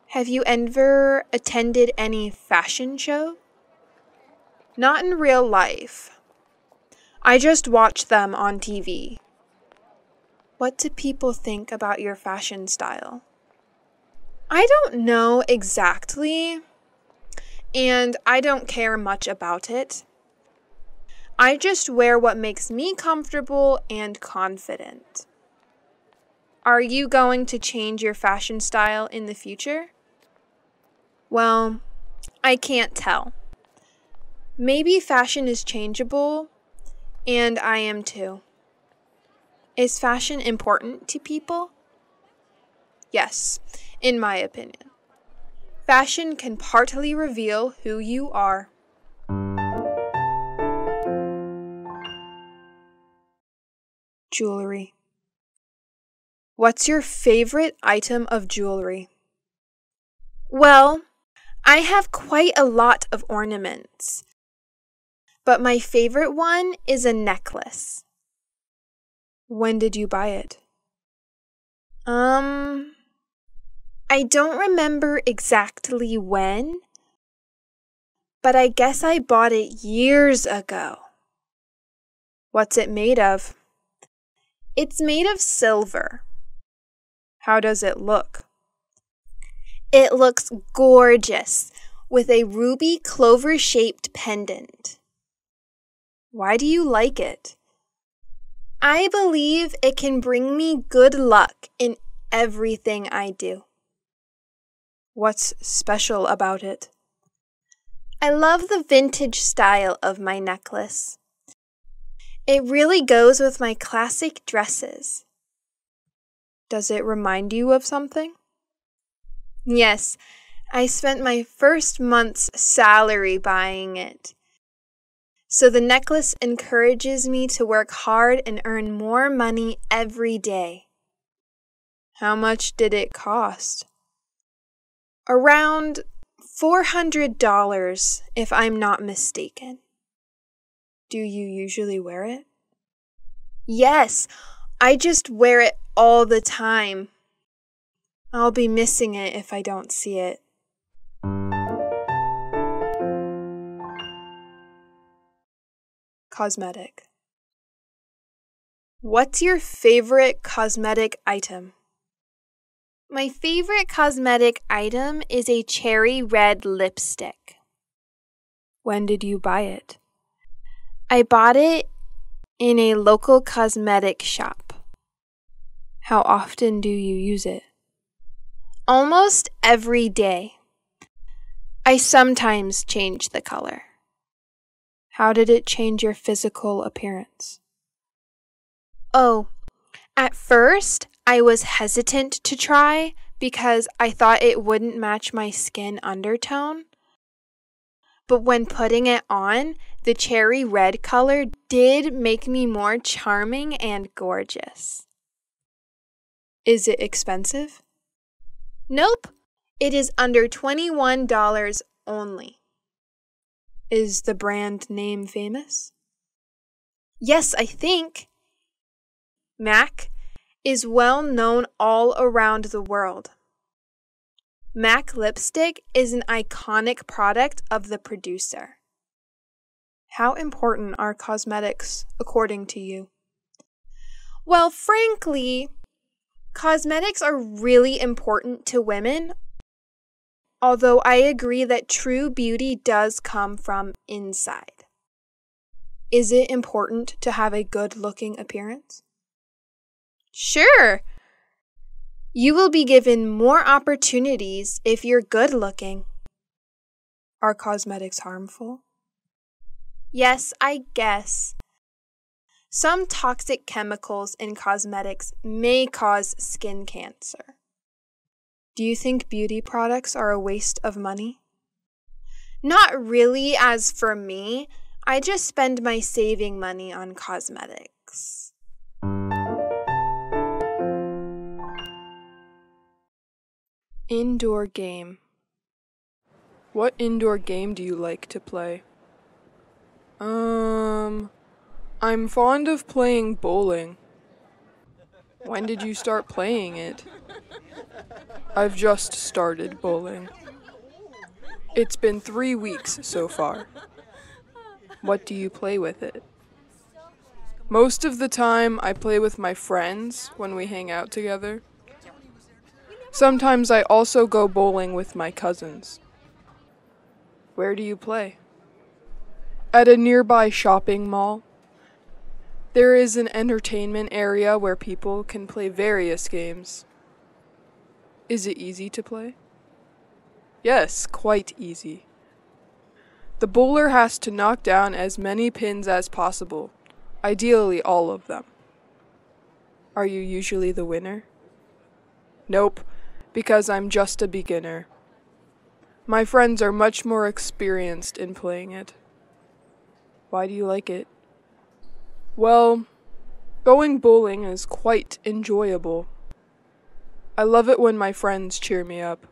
Have you ever attended any fashion show? Not in real life. I just watch them on TV. What do people think about your fashion style? I don't know exactly, and I don't care much about it. I just wear what makes me comfortable and confident. Are you going to change your fashion style in the future? Well, I can't tell. Maybe fashion is changeable, and I am too. Is fashion important to people? Yes, in my opinion. Fashion can partly reveal who you are. Jewelry. What's your favorite item of jewelry? Well, I have quite a lot of ornaments, but my favorite one is a necklace. When did you buy it? I don't remember exactly when, but I guess I bought it years ago. What's it made of? It's made of silver. How does it look? It looks gorgeous, with a ruby clover-shaped pendant. Why do you like it? I believe it can bring me good luck in everything I do. What's special about it? I love the vintage style of my necklace. It really goes with my classic dresses. Does it remind you of something? Yes, I spent my first month's salary buying it. So the necklace encourages me to work hard and earn more money every day. How much did it cost? Around $400, if I'm not mistaken. Do you usually wear it? Yes, I just wear it all the time. I'll be missing it if I don't see it. Cosmetic. What's your favorite cosmetic item? My favorite cosmetic item is a cherry red lipstick. When did you buy it? I bought it in a local cosmetic shop. How often do you use it? Almost every day. I sometimes change the color. How did it change your physical appearance? Oh, at first I was hesitant to try because I thought it wouldn't match my skin undertone. But when putting it on, the cherry red color did make me more charming and gorgeous. Is it expensive? Nope, it is under $21 only. Is the brand name famous? Yes, I think. MAC is well known all around the world. MAC lipstick is an iconic product of the producer. How important are cosmetics according to you? Well, frankly, cosmetics are really important to women, although I agree that true beauty does come from inside. Is it important to have a good-looking appearance? Sure. You will be given more opportunities if you're good-looking. Are cosmetics harmful? Yes, I guess. Some toxic chemicals in cosmetics may cause skin cancer. Do you think beauty products are a waste of money? Not really, as for me. I just spend my saving money on cosmetics. relax. Indoor game. What indoor game do you like to play? I'm fond of playing bowling. When did you start playing it? I've just started bowling. It's been 3 weeks so far. What do you play with it? Most of the time, I play with my friends when we hang out together. Sometimes I also go bowling with my cousins. Where do you play? At a nearby shopping mall. There is an entertainment area where people can play various games. Is it easy to play? Yes, quite easy. The bowler has to knock down as many pins as possible, ideally all of them. Are you usually the winner? Nope, because I'm just a beginner. My friends are much more experienced in playing it. Why do you like it? Well, going bowling is quite enjoyable. I love it when my friends cheer me up.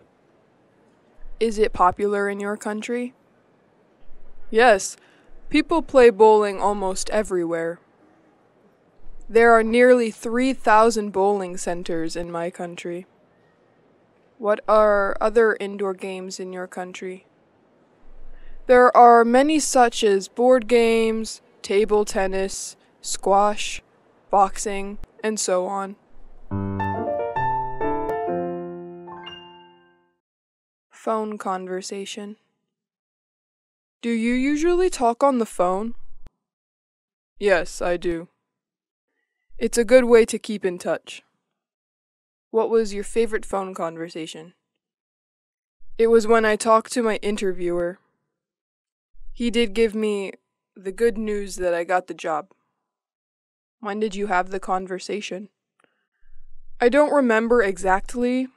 Is it popular in your country? Yes, people play bowling almost everywhere. There are nearly 3,000 bowling centers in my country. What are other indoor games in your country? There are many such as board games, table tennis, squash, boxing, and so on. Phone conversation. Do you usually talk on the phone? Yes, I do. It's a good way to keep in touch. What was your favorite phone conversation? It was when I talked to my interviewer. He did give me the good news that I got the job. When did you have the conversation? I don't remember exactly,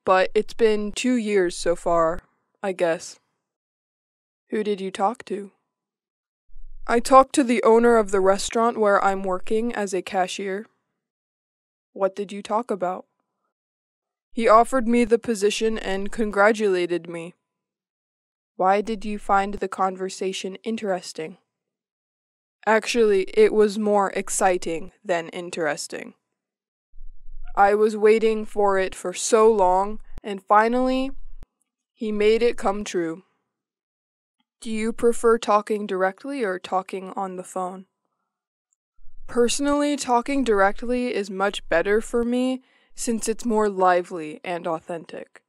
but it's been 2 years so far, I guess. Who did you talk to? I talked to the owner of the restaurant where I'm working as a cashier. What did you talk about? He offered me the position and congratulated me. Why did you find the conversation interesting? Actually, it was more exciting than interesting. I was waiting for it for so long, and finally, he made it come true. Do you prefer talking directly or talking on the phone? Personally, talking directly is much better for me since it's more lively and authentic.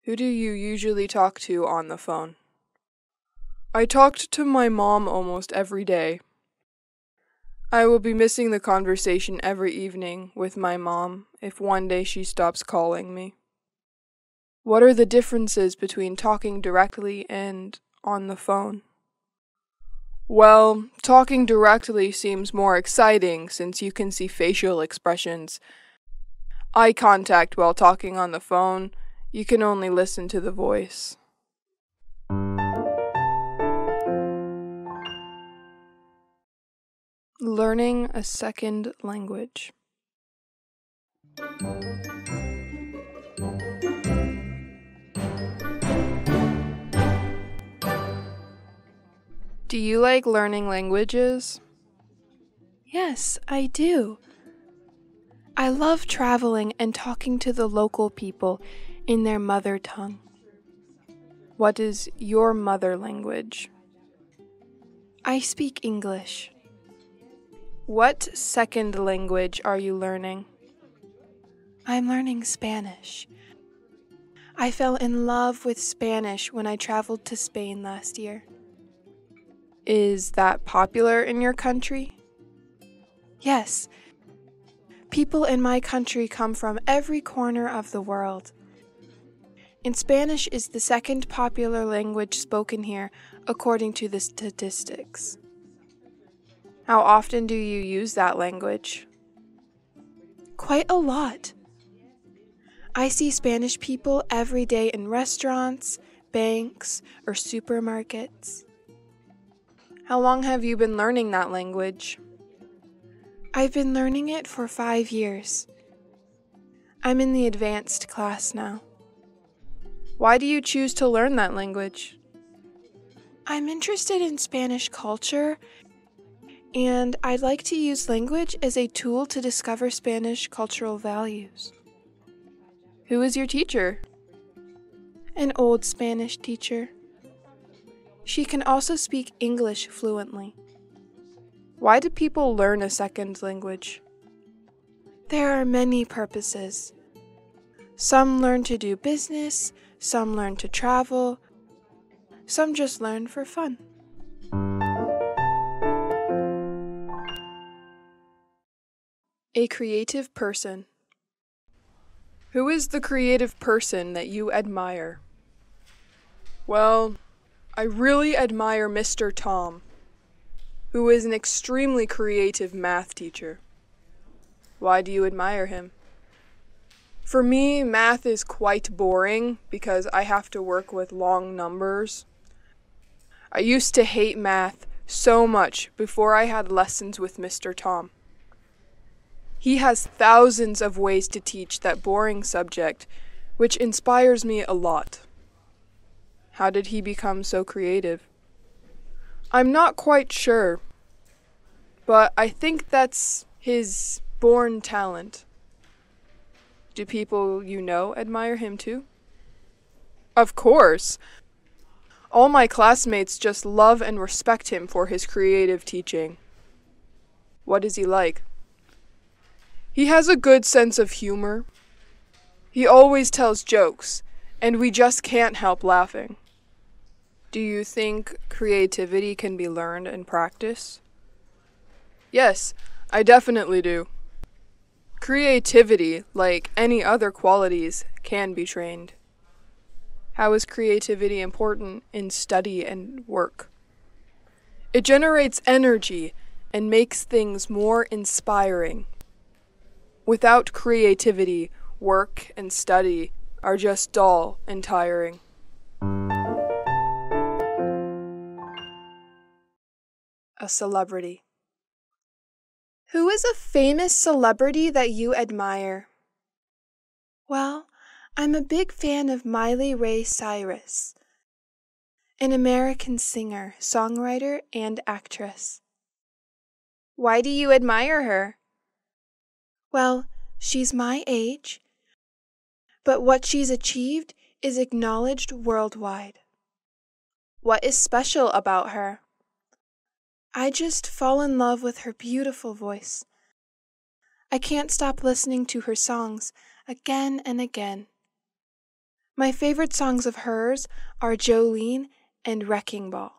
Who do you usually talk to on the phone? I talked to my mom almost every day. I will be missing the conversation every evening with my mom if one day she stops calling me. What are the differences between talking directly and on the phone? Well, talking directly seems more exciting since you can see facial expressions. Eye contact while talking on the phone, you can only listen to the voice. Learning a second language. Do you like learning languages? Yes, I do. I love traveling and talking to the local people in their mother tongue. What is your mother language? I speak English. What second language are you learning? I'm learning Spanish. I fell in love with Spanish when I traveled to Spain last year. Is that popular in your country? Yes. People in my country come from every corner of the world. And Spanish is the second popular language spoken here, according to the statistics. How often do you use that language? Quite a lot. I see Spanish people every day in restaurants, banks, or supermarkets. How long have you been learning that language? I've been learning it for 5 years. I'm in the advanced class now. Why do you choose to learn that language? I'm interested in Spanish culture, and I'd like to use language as a tool to discover Spanish cultural values. Who is your teacher? An old Spanish teacher. She can also speak English fluently. Why do people learn a second language? There are many purposes. Some learn to do business, some learn to travel, some just learn for fun. A creative person. Who is the creative person that you admire? Well, I really admire Mr. Tom, who is an extremely creative math teacher. Why do you admire him? For me, math is quite boring because I have to work with long numbers. I used to hate math so much before I had lessons with Mr. Tom. He has thousands of ways to teach that boring subject, which inspires me a lot. How did he become so creative? I'm not quite sure, but I think that's his born talent. Do people you know admire him too? Of course. All my classmates just love and respect him for his creative teaching. What is he like? He has a good sense of humor. He always tells jokes, and we just can't help laughing. Do you think creativity can be learned and practiced? Yes, I definitely do. Creativity, like any other qualities, can be trained. How is creativity important in study and work? It generates energy and makes things more inspiring. Without creativity, work and study are just dull and tiring. A celebrity. Who is a famous celebrity that you admire? Well, I'm a big fan of Miley Ray Cyrus, an American singer, songwriter, and actress. Why do you admire her? Well, she's my age, but what she's achieved is acknowledged worldwide. What is special about her? I just fall in love with her beautiful voice. I can't stop listening to her songs again and again. My favorite songs of hers are Jolene and Wrecking Ball.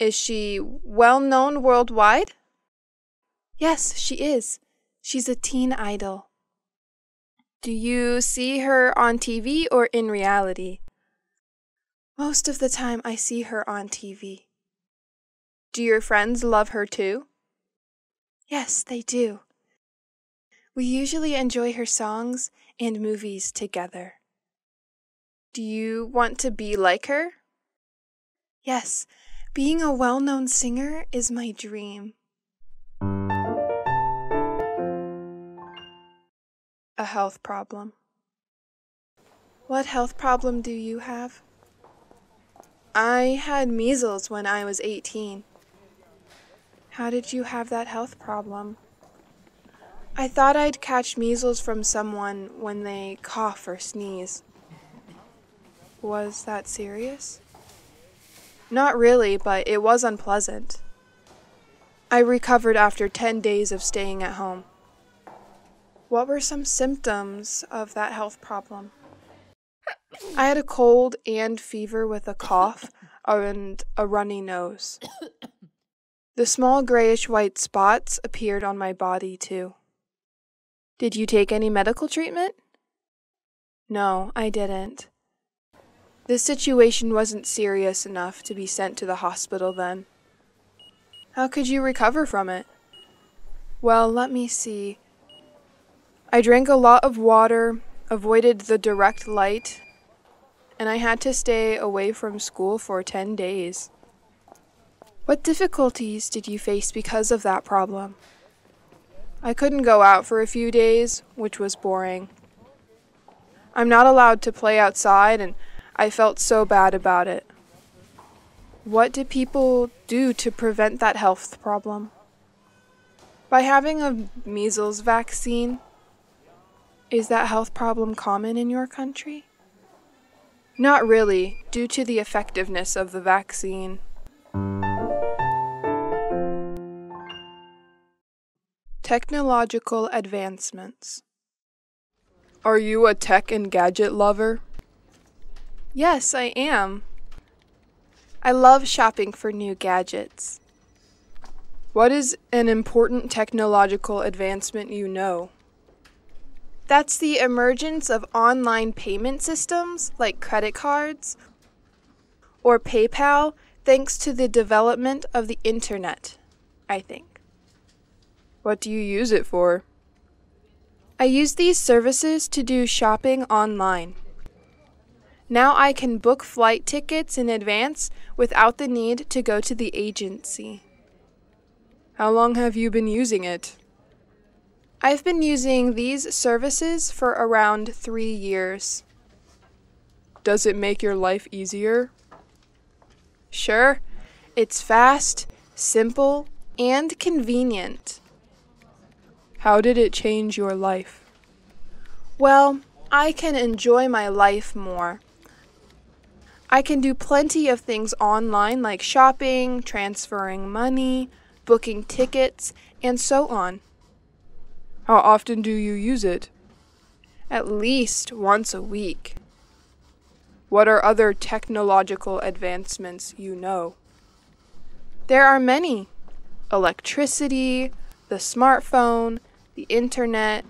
Is she well known worldwide? Yes, she is. She's a teen idol. Do you see her on TV or in reality? Most of the time I see her on TV. Do your friends love her too? Yes, they do. We usually enjoy her songs and movies together. Do you want to be like her? Yes, being a well-known singer is my dream. A health problem. What health problem do you have? I had measles when I was 18. How did you have that health problem? I thought I'd catch measles from someone when they cough or sneeze. Was that serious? Not really, but it was unpleasant. I recovered after 10 days of staying at home. What were some symptoms of that health problem? I had a cold and fever with a cough and a runny nose. The small grayish-white spots appeared on my body, too. Did you take any medical treatment? No, I didn't. This situation wasn't serious enough to be sent to the hospital then. How could you recover from it? Well, let me see. I drank a lot of water, avoided the direct light, and I had to stay away from school for 10 days. What difficulties did you face because of that problem? I couldn't go out for a few days, which was boring. I'm not allowed to play outside, and I felt so bad about it. What do people do to prevent that health problem? By having a measles vaccine, is that health problem common in your country? Not really, due to the effectiveness of the vaccine. Technological advancements. Are you a tech and gadget lover? Yes, I am. I love shopping for new gadgets. What is an important technological advancement you know? That's the emergence of online payment systems like credit cards or PayPal thanks to the development of the internet, I think. What do you use it for? I use these services to do shopping online. Now I can book flight tickets in advance without the need to go to the agency. How long have you been using it? I've been using these services for around 3 years. Does it make your life easier? Sure. It's fast, simple, and convenient. How did it change your life? Well, I can enjoy my life more. I can do plenty of things online like shopping, transferring money, booking tickets, and so on. How often do you use it? At least once a week. What are other technological advancements you know? There are many. Electricity, the smartphone, the internet,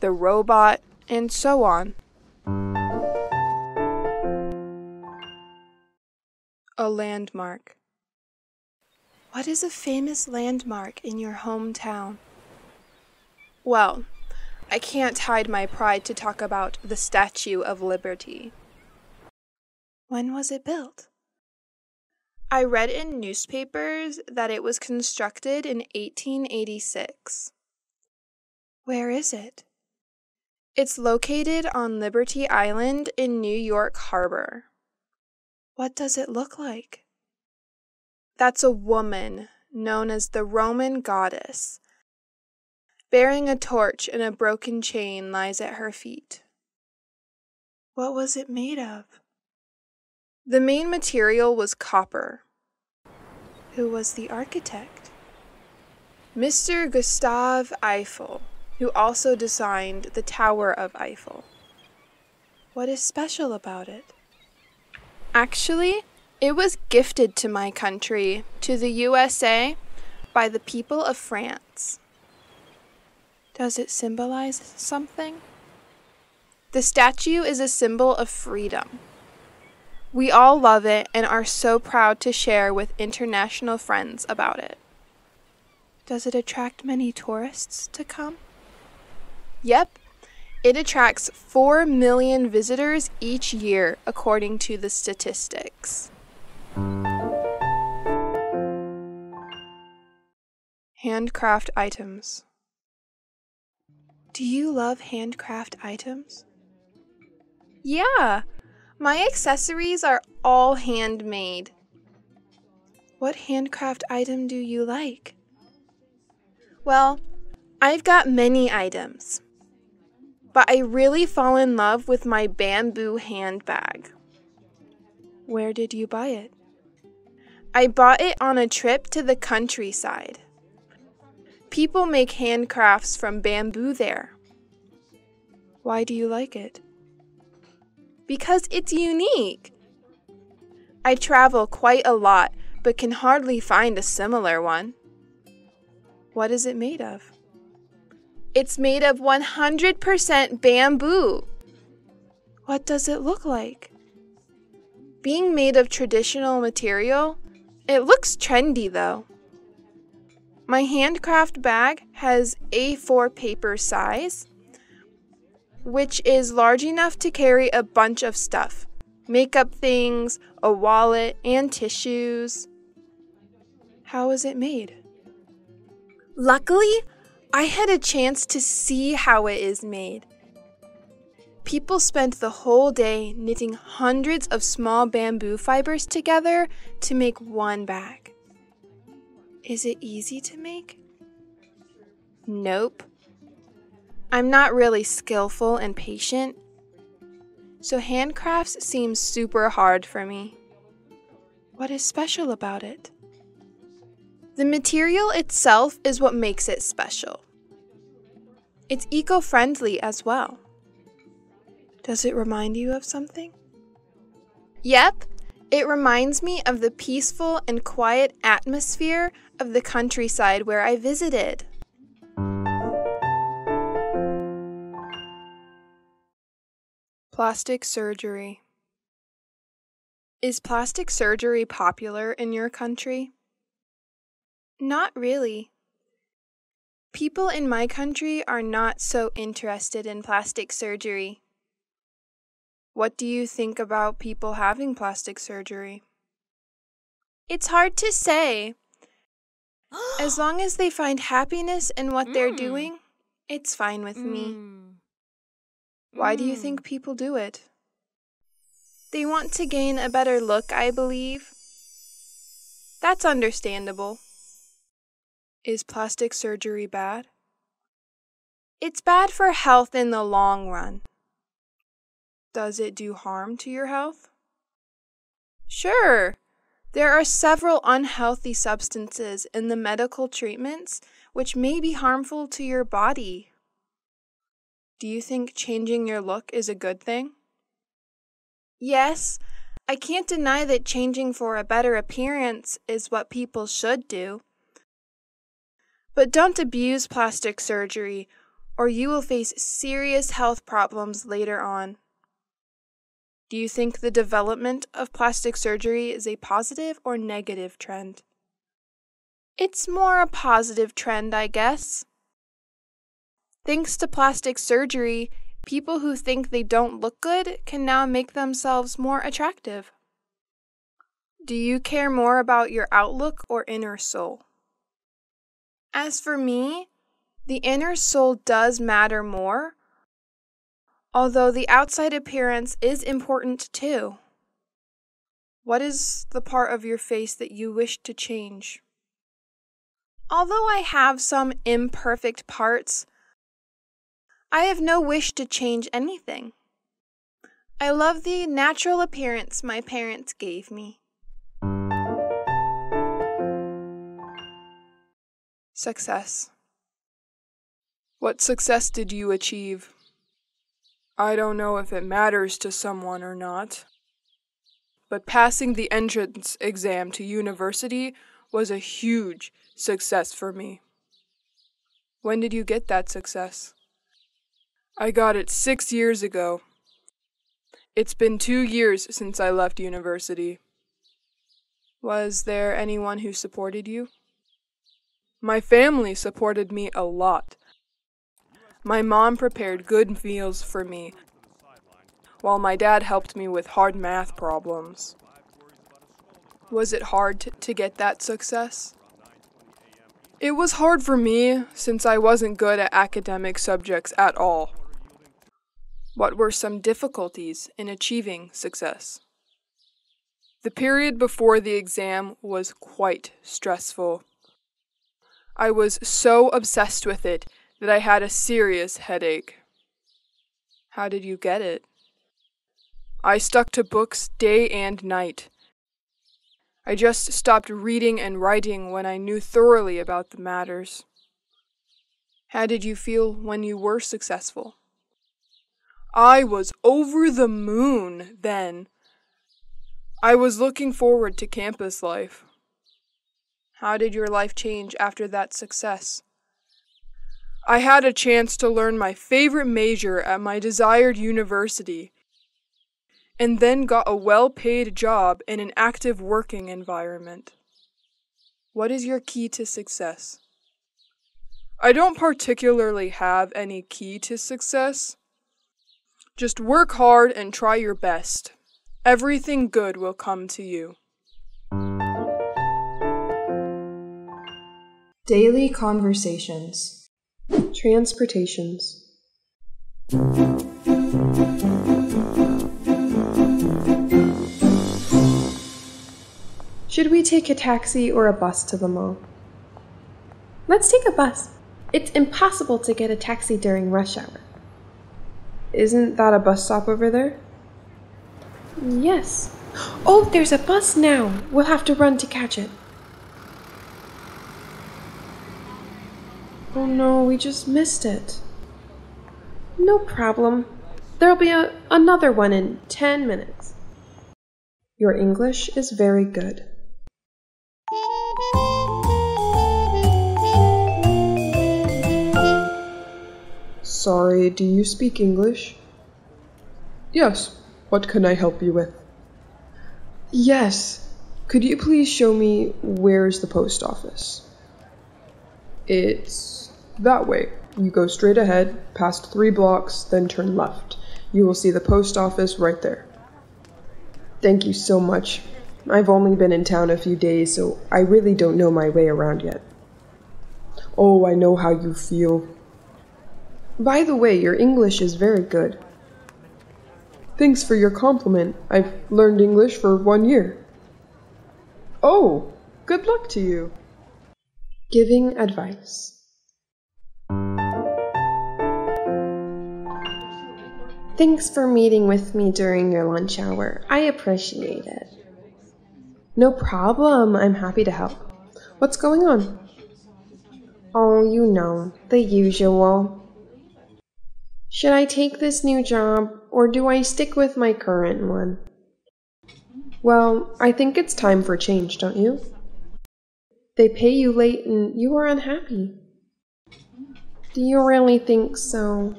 the robot, and so on. A landmark. What is a famous landmark in your hometown? Well, I can't hide my pride to talk about the Statue of Liberty. When was it built? I read in newspapers that it was constructed in 1886. Where is it? It's located on Liberty Island in New York Harbor. What does it look like? That's a woman known as the Roman goddess. Bearing a torch and a broken chain lies at her feet. What was it made of? The main material was copper. Who was the architect? Mr. Gustave Eiffel, who also designed the Tower of Eiffel. What is special about it? Actually, it was gifted to my country, to the USA, by the people of France. Does it symbolize something? The statue is a symbol of freedom. We all love it and are so proud to share with international friends about it. Does it attract many tourists to come? Yep, it attracts 4 million visitors each year, according to the statistics. Handcraft items. Do you love handcraft items? Yeah, my accessories are all handmade. What handcraft item do you like? Well, I've got many items, but I really fall in love with my bamboo handbag. Where did you buy it? I bought it on a trip to the countryside. People make handcrafts from bamboo there. Why do you like it? Because it's unique. I travel quite a lot, but can hardly find a similar one. What is it made of? It's made of 100% bamboo. What does it look like? Being made of traditional material, it looks trendy though. My handcraft bag has A4 paper size, which is large enough to carry a bunch of stuff. Makeup things, a wallet, and tissues. How is it made? Luckily, I had a chance to see how it is made. People spent the whole day knitting hundreds of small bamboo fibers together to make one bag. Is it easy to make? Nope. I'm not really skillful and patient, so handcrafts seems super hard for me. What is special about it? The material itself is what makes it special. It's eco-friendly as well. Does it remind you of something? Yep, it reminds me of the peaceful and quiet atmosphere of the countryside where I visited. Plastic surgery. Is plastic surgery popular in your country? Not really. People in my country are not so interested in plastic surgery. What do you think about people having plastic surgery? It's hard to say. As long as they find happiness in what they're doing, it's fine with me. Why do you think people do it? They want to gain a better look, I believe. That's understandable. Is plastic surgery bad? It's bad for health in the long run. Does it do harm to your health? Sure. There are several unhealthy substances in the medical treatments which may be harmful to your body. Do you think changing your look is a good thing? Yes, I can't deny that changing for a better appearance is what people should do. But don't abuse plastic surgery, or you will face serious health problems later on. Do you think the development of plastic surgery is a positive or negative trend? It's more a positive trend, I guess. Thanks to plastic surgery, people who think they don't look good can now make themselves more attractive. Do you care more about your outlook or inner soul? As for me, the inner soul does matter more, although the outside appearance is important too. What is the part of your face that you wish to change? Although I have some imperfect parts, I have no wish to change anything. I love the natural appearance my parents gave me. Success. What success did you achieve? I don't know if it matters to someone or not, but passing the entrance exam to university was a huge success for me. When did you get that success? I got it 6 years ago. It's been 2 years since I left university. Was there anyone who supported you? My family supported me a lot. My mom prepared good meals for me, while my dad helped me with hard math problems. Was it hard to get that success? It was hard for me since I wasn't good at academic subjects at all. What were some difficulties in achieving success? The period before the exam was quite stressful. I was so obsessed with it that I had a serious headache. How did you get it? I stuck to books day and night. I just stopped reading and writing when I knew thoroughly about the matters. How did you feel when you were successful? I was over the moon then. I was looking forward to campus life. How did your life change after that success? I had a chance to learn my favorite major at my desired university, and then got a well-paid job in an active working environment. What is your key to success? I don't particularly have any key to success. Just work hard and try your best. Everything good will come to you. Daily conversations. Transportations. Should we take a taxi or a bus to the mall? Let's take a bus. It's impossible to get a taxi during rush hour. Isn't that a bus stop over there? Yes. Oh, there's a bus now. We'll have to run to catch it. Oh no, we just missed it. No problem. There'll be another one in 10 minutes. Your English is very good. Sorry, do you speak English? Yes. What can I help you with? Yes. Could you please show me where's the post office? It's that way. You go straight ahead, past 3 blocks, then turn left. You will see the post office right there. Thank you so much. I've only been in town a few days, so I really don't know my way around yet. Oh, I know how you feel. By the way, your English is very good. Thanks for your compliment. I've learned English for 1 year. Oh, good luck to you. Giving advice. Thanks for meeting with me during your lunch hour. I appreciate it. No problem. I'm happy to help. What's going on? Oh, you know, the usual. Should I take this new job, or do I stick with my current one? Well, I think it's time for change, don't you? They pay you late and you are unhappy. Do you really think so?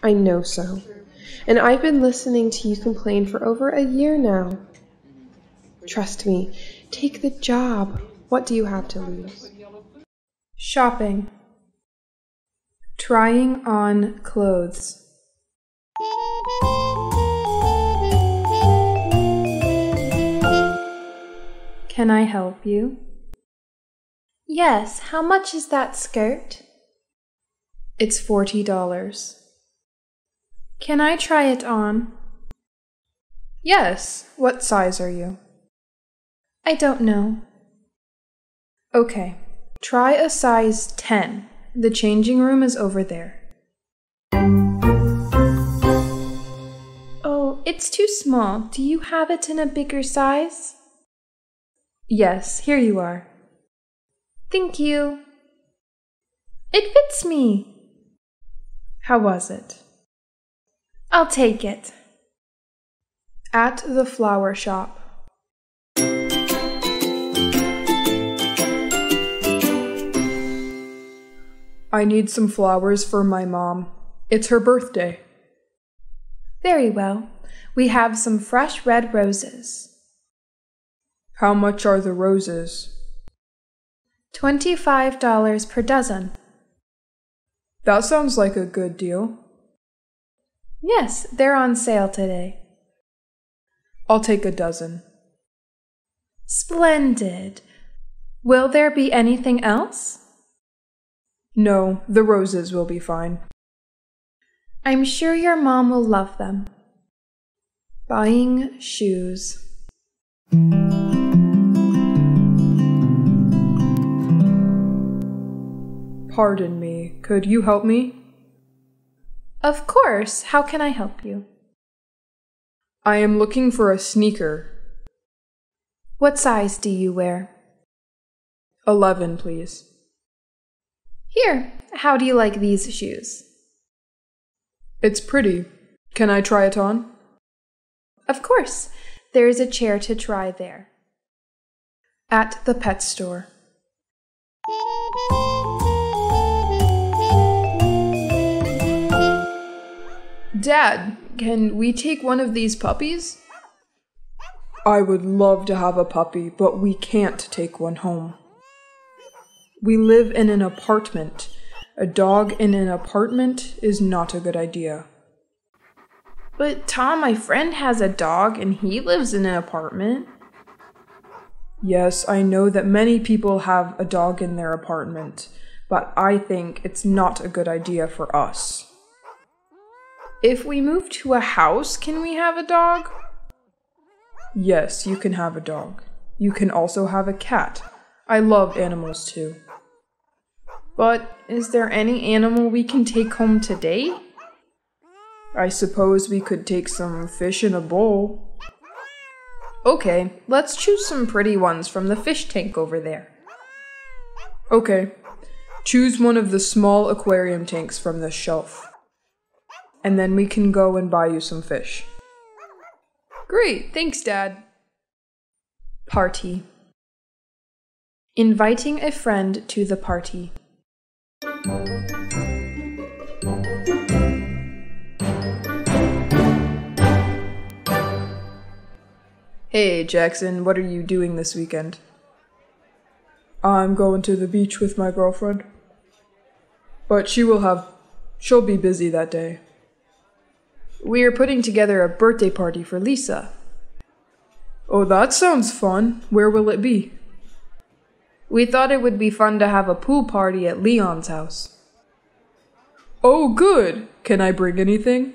I know so. And I've been listening to you complain for over a year now. Trust me, take the job. What do you have to lose? Shopping. Trying on clothes. Can I help you? Yes, how much is that skirt? It's $40. Can I try it on? Yes. What size are you? I don't know. Okay. Try a size 10. The changing room is over there. Oh, it's too small. Do you have it in a bigger size? Yes, here you are. Thank you. It fits me. How was it? I'll take it. At the flower shop. I need some flowers for my mom. It's her birthday. Very well. We have some fresh red roses. How much are the roses? $25 per dozen. That sounds like a good deal. Yes, they're on sale today. I'll take a dozen. Splendid. Will there be anything else? No, the roses will be fine. I'm sure your mom will love them. Buying shoes. Pardon me, could you help me? Of course. How can I help you? I am looking for a sneaker. What size do you wear? 11, please. Here, how do you like these shoes? It's pretty. Can I try it on? Of course. There is a chair to try there. At the pet store. Dad, can we take one of these puppies? I would love to have a puppy, but we can't take one home. We live in an apartment. A dog in an apartment is not a good idea. But Tom, my friend, has a dog and he lives in an apartment. Yes, I know that many people have a dog in their apartment, but I think it's not a good idea for us. If we move to a house, can we have a dog? Yes, you can have a dog. You can also have a cat. I love animals too. But is there any animal we can take home today? I suppose we could take some fish in a bowl. Okay, let's choose some pretty ones from the fish tank over there. Okay, choose one of the small aquarium tanks from this shelf. And then we can go and buy you some fish. Great, thanks, Dad. Party. Inviting a friend to the party. Hey, Jackson, what are you doing this weekend? I'm going to the beach with my girlfriend. But she'll be busy that day. We're putting together a birthday party for Lisa. Oh, that sounds fun. Where will it be? We thought it would be fun to have a pool party at Leon's house. Oh, good! Can I bring anything?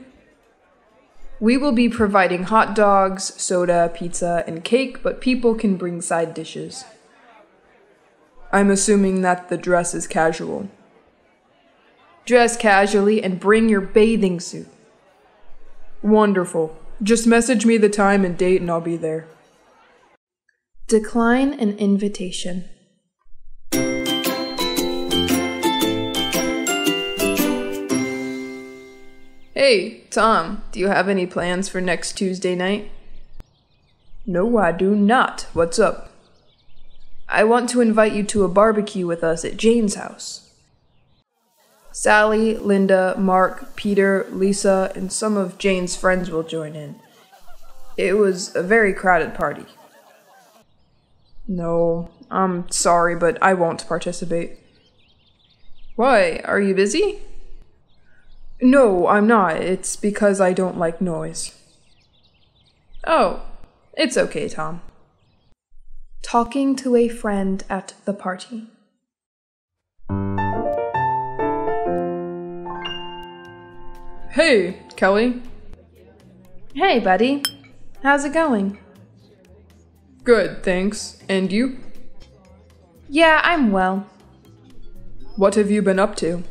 We will be providing hot dogs, soda, pizza, and cake, but people can bring side dishes. I'm assuming that the dress is casual. Dress casually and bring your bathing suit. Wonderful. Just message me the time and date and I'll be there. Decline an invitation. Hey, Tom, do you have any plans for next Tuesday night? No, I do not. What's up? I want to invite you to a barbecue with us at Jane's house. Sally, Linda, Mark, Peter, Lisa, and some of Jane's friends will join in. It was a very crowded party. No, I'm sorry, but I won't participate. Why? Are you busy? No, I'm not. It's because I don't like noise. Oh, it's okay, Tom. Talking to a friend at the party. Hey, Kelly. Hey, buddy. How's it going? Good, thanks. And you? Yeah, I'm well. What have you been up to?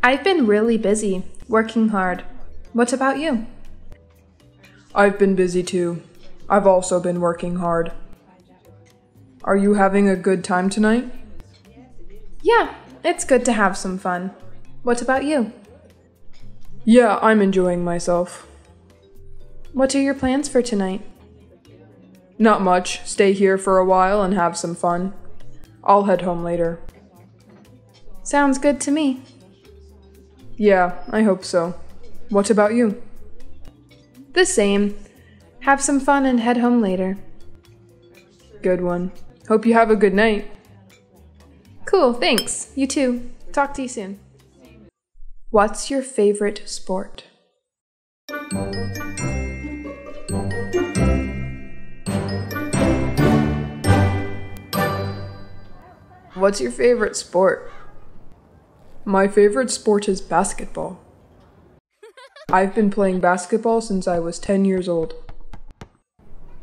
I've been really busy, working hard. What about you? I've been busy too. I've also been working hard. Are you having a good time tonight? Yeah, it's good to have some fun. What about you? Yeah, I'm enjoying myself. What are your plans for tonight? Not much. Stay here for a while and have some fun. I'll head home later. Sounds good to me. Yeah, I hope so. What about you? The same. Have some fun and head home later. Good one. Hope you have a good night. Cool, thanks. You too. Talk to you soon. What's your favorite sport? What's your favorite sport? My favorite sport is basketball. I've been playing basketball since I was 10 years old.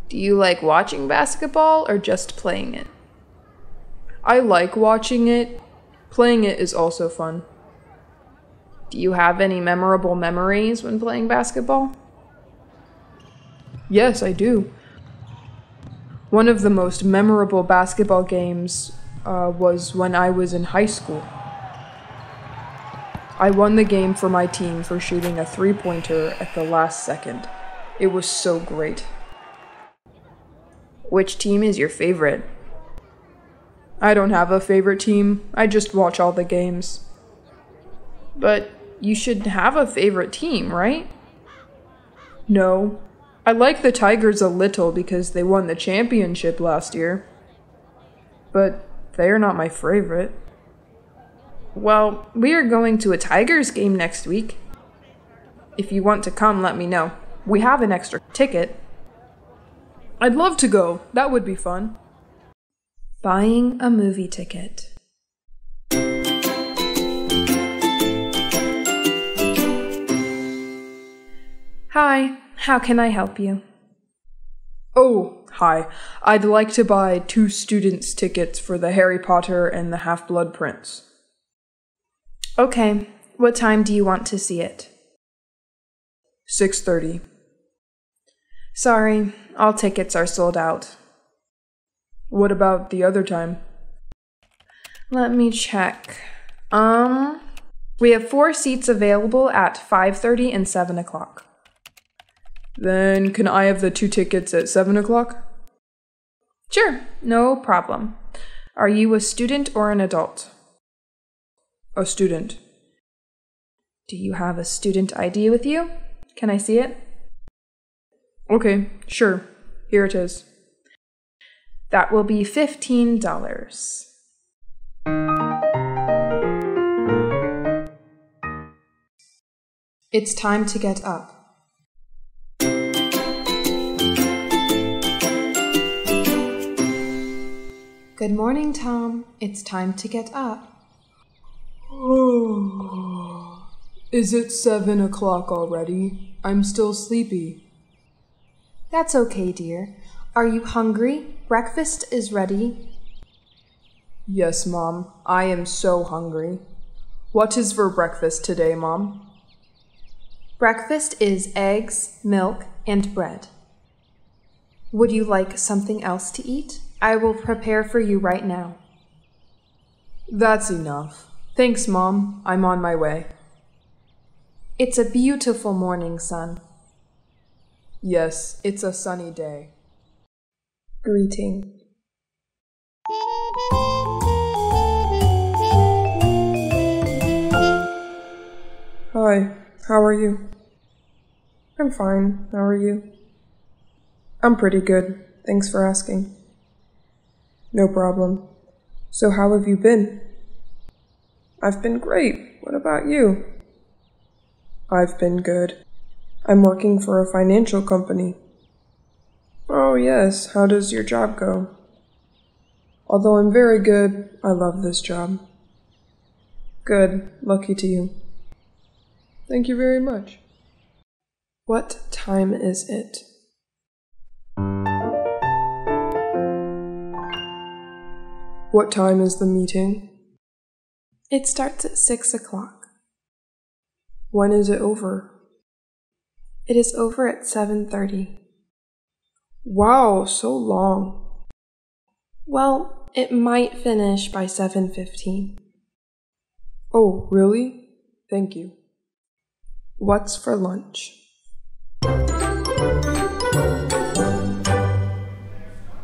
Do you like watching basketball or just playing it? I like watching it. Playing it is also fun. Do you have any memorable memories when playing basketball? Yes, I do. One of the most memorable basketball games was when I was in high school. I won the game for my team for shooting a three-pointer at the last second. It was so great. Which team is your favorite? I don't have a favorite team. I just watch all the games. But you should have a favorite team, right? No. I like the Tigers a little because they won the championship last year. But they're not my favorite. Well, we are going to a Tigers game next week. If you want to come, let me know. We have an extra ticket. I'd love to go. That would be fun. Buying a movie ticket. Hi, how can I help you? Oh, hi. I'd like to buy 2 students' tickets for the Harry Potter and the Half-Blood Prince. Okay, what time do you want to see it? 6:30. Sorry, all tickets are sold out. What about the other time? Let me check. We have 4 seats available at 5:30 and 7 o'clock. Then can I have the 2 tickets at 7 o'clock? Sure, no problem. Are you a student or an adult? A student. Do you have a student ID with you? Can I see it? Okay, sure. Here it is. That will be $15. It's time to get up. Good morning, Tom. It's time to get up. Oh, is it 7 o'clock already? I'm still sleepy. That's okay, dear. Are you hungry? Breakfast is ready. Yes, Mom. I am so hungry. What is for breakfast today, Mom? Breakfast is eggs, milk, and bread. Would you like something else to eat? I will prepare for you right now. That's enough. Thanks, Mom. I'm on my way. It's a beautiful morning, son. Yes, it's a sunny day. Greeting. Hi, how are you? I'm fine. How are you? I'm pretty good. Thanks for asking. No problem. So how have you been? I've been great. What about you? I've been good. I'm working for a financial company. Oh yes, how does your job go? Although I'm very good, I love this job. Good. Lucky to you. Thank you very much. What time is it? What time is the meeting? It starts at 6 o'clock. When is it over? It is over at 7:30. Wow, so long. Well, it might finish by 7:15. Oh, really? Thank you. What's for lunch?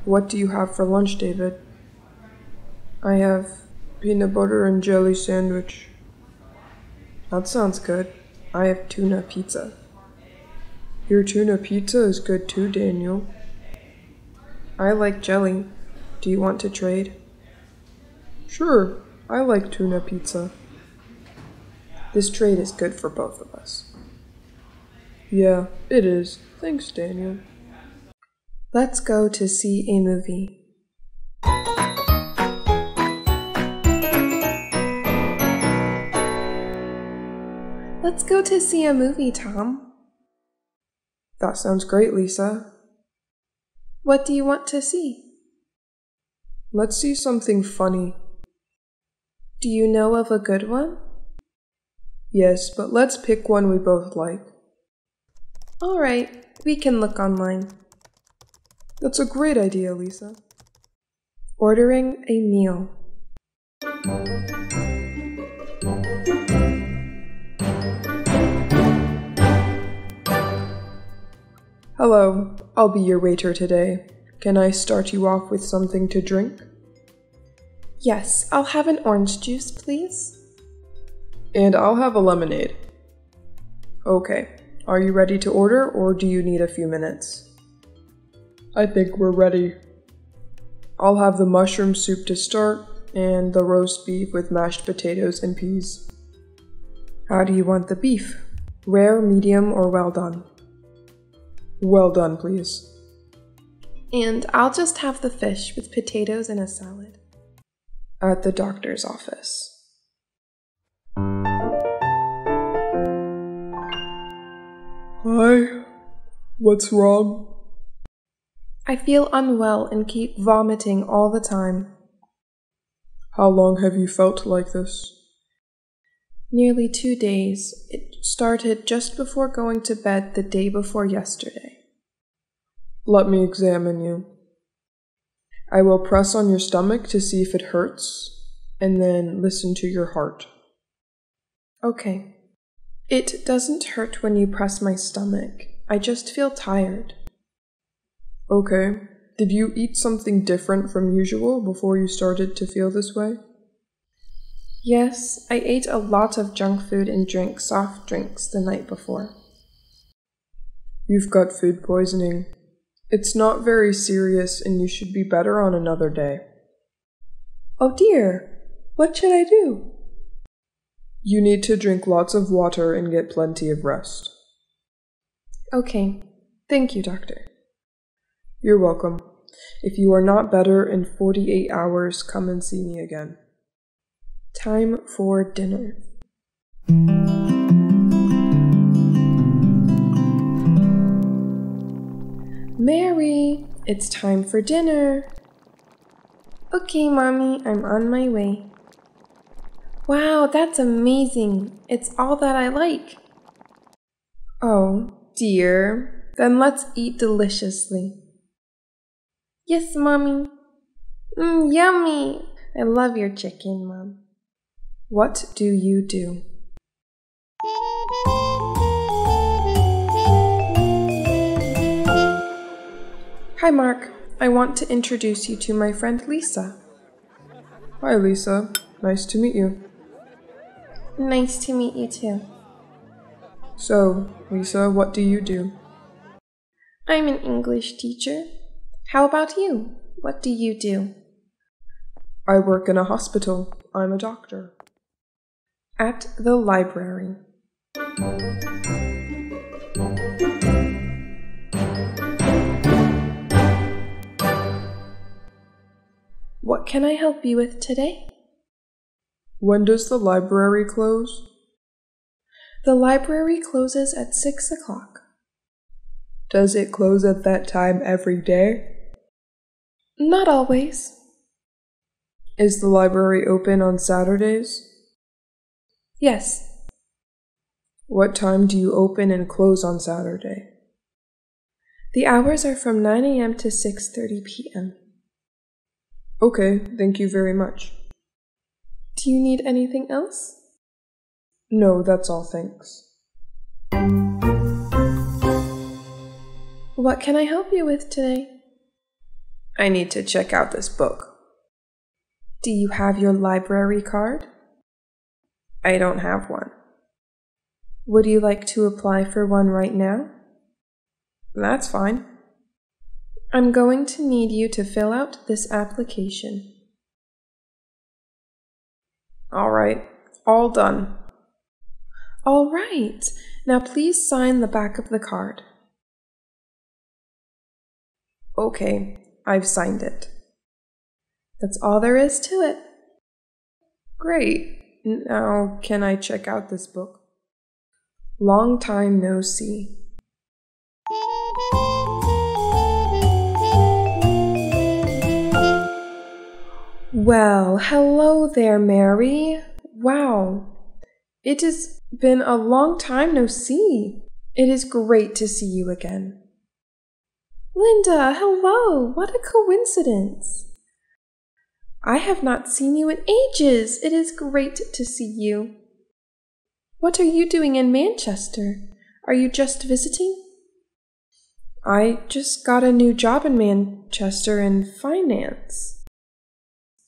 What do you have for lunch, David? I have peanut butter and jelly sandwich. That sounds good. I have tuna pizza. Your tuna pizza is good too, Daniel. I like jelly. Do you want to trade? Sure, I like tuna pizza. This trade is good for both of us. Yeah, it is. Thanks, Daniel. Let's go to see a movie. Let's go to see a movie, Tom. That sounds great, Lisa. What do you want to see? Let's see something funny. Do you know of a good one? Yes, but let's pick one we both like. All right, we can look online. That's a great idea, Lisa. Ordering a meal. Hello, I'll be your waiter today. Can I start you off with something to drink? Yes, I'll have an orange juice, please. And I'll have a lemonade. Okay, are you ready to order or do you need a few minutes? I think we're ready. I'll have the mushroom soup to start and the roast beef with mashed potatoes and peas. How do you want the beef? Rare, medium, or well done? Well done, please. And I'll just have the fish with potatoes and a salad. At the doctor's office. Hi. What's wrong? I feel unwell and keep vomiting all the time. How long have you felt like this? Nearly 2 days. It started just before going to bed the day before yesterday. Let me examine you. I will press on your stomach to see if it hurts, and then listen to your heart. Okay. It doesn't hurt when you press my stomach. I just feel tired. Okay. Did you eat something different from usual before you started to feel this way? Yes, I ate a lot of junk food and drank soft drinks the night before. You've got food poisoning. It's not very serious and you should be better on another day. Oh dear, what should I do? You need to drink lots of water and get plenty of rest. Okay, thank you, doctor. You're welcome. If you are not better in 48 hours, come and see me again. Time for dinner. Mary, it's time for dinner. Okay, Mommy, I'm on my way. Wow, that's amazing. It's all that I like. Oh, dear. Then let's eat deliciously. Yes, Mommy. Yummy. I love your chicken, Mom. What do you do? Hi, Mark. I want to introduce you to my friend Lisa. Hi, Lisa. Nice to meet you. Nice to meet you too. So, Lisa, what do you do? I'm an English teacher. How about you? What do you do? I work in a hospital. I'm a doctor. At the library. What can I help you with today? When does the library close? The library closes at 6 o'clock. Does it close at that time every day? Not always. Is the library open on Saturdays? Yes. What time do you open and close on Saturday? The hours are from 9 a.m. to 6:30 p.m. Okay, thank you very much. Do you need anything else? No, that's all, thanks. What can I help you with today? I need to check out this book. Do you have your library card? I don't have one. Would you like to apply for one right now? That's fine. I'm going to need you to fill out this application. All right, all done. All right. Now please sign the back of the card. Okay, I've signed it. That's all there is to it. Great. Now, can I check out this book? Long time no see. Well, hello there, Mary. Wow. It has been a long time no see. It is great to see you again. Linda, hello. What a coincidence. I have not seen you in ages. It is great to see you. What are you doing in Manchester? Are you just visiting? I just got a new job in Manchester in finance.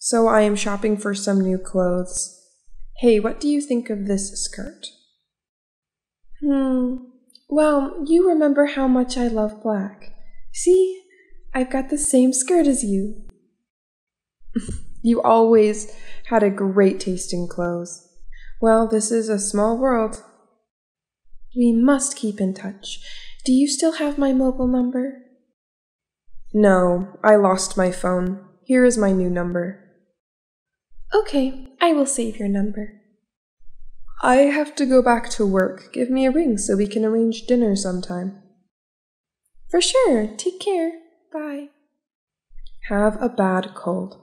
So I am shopping for some new clothes. Hey, what do you think of this skirt? Well, you remember how much I love black. See, I've got the same skirt as you. You always had a great taste in clothes. Well, this is a small world. We must keep in touch. Do you still have my mobile number? No, I lost my phone. Here is my new number. Okay, I will save your number. I have to go back to work. Give me a ring so we can arrange dinner sometime. For sure. Take care. Bye. Have a bad cold.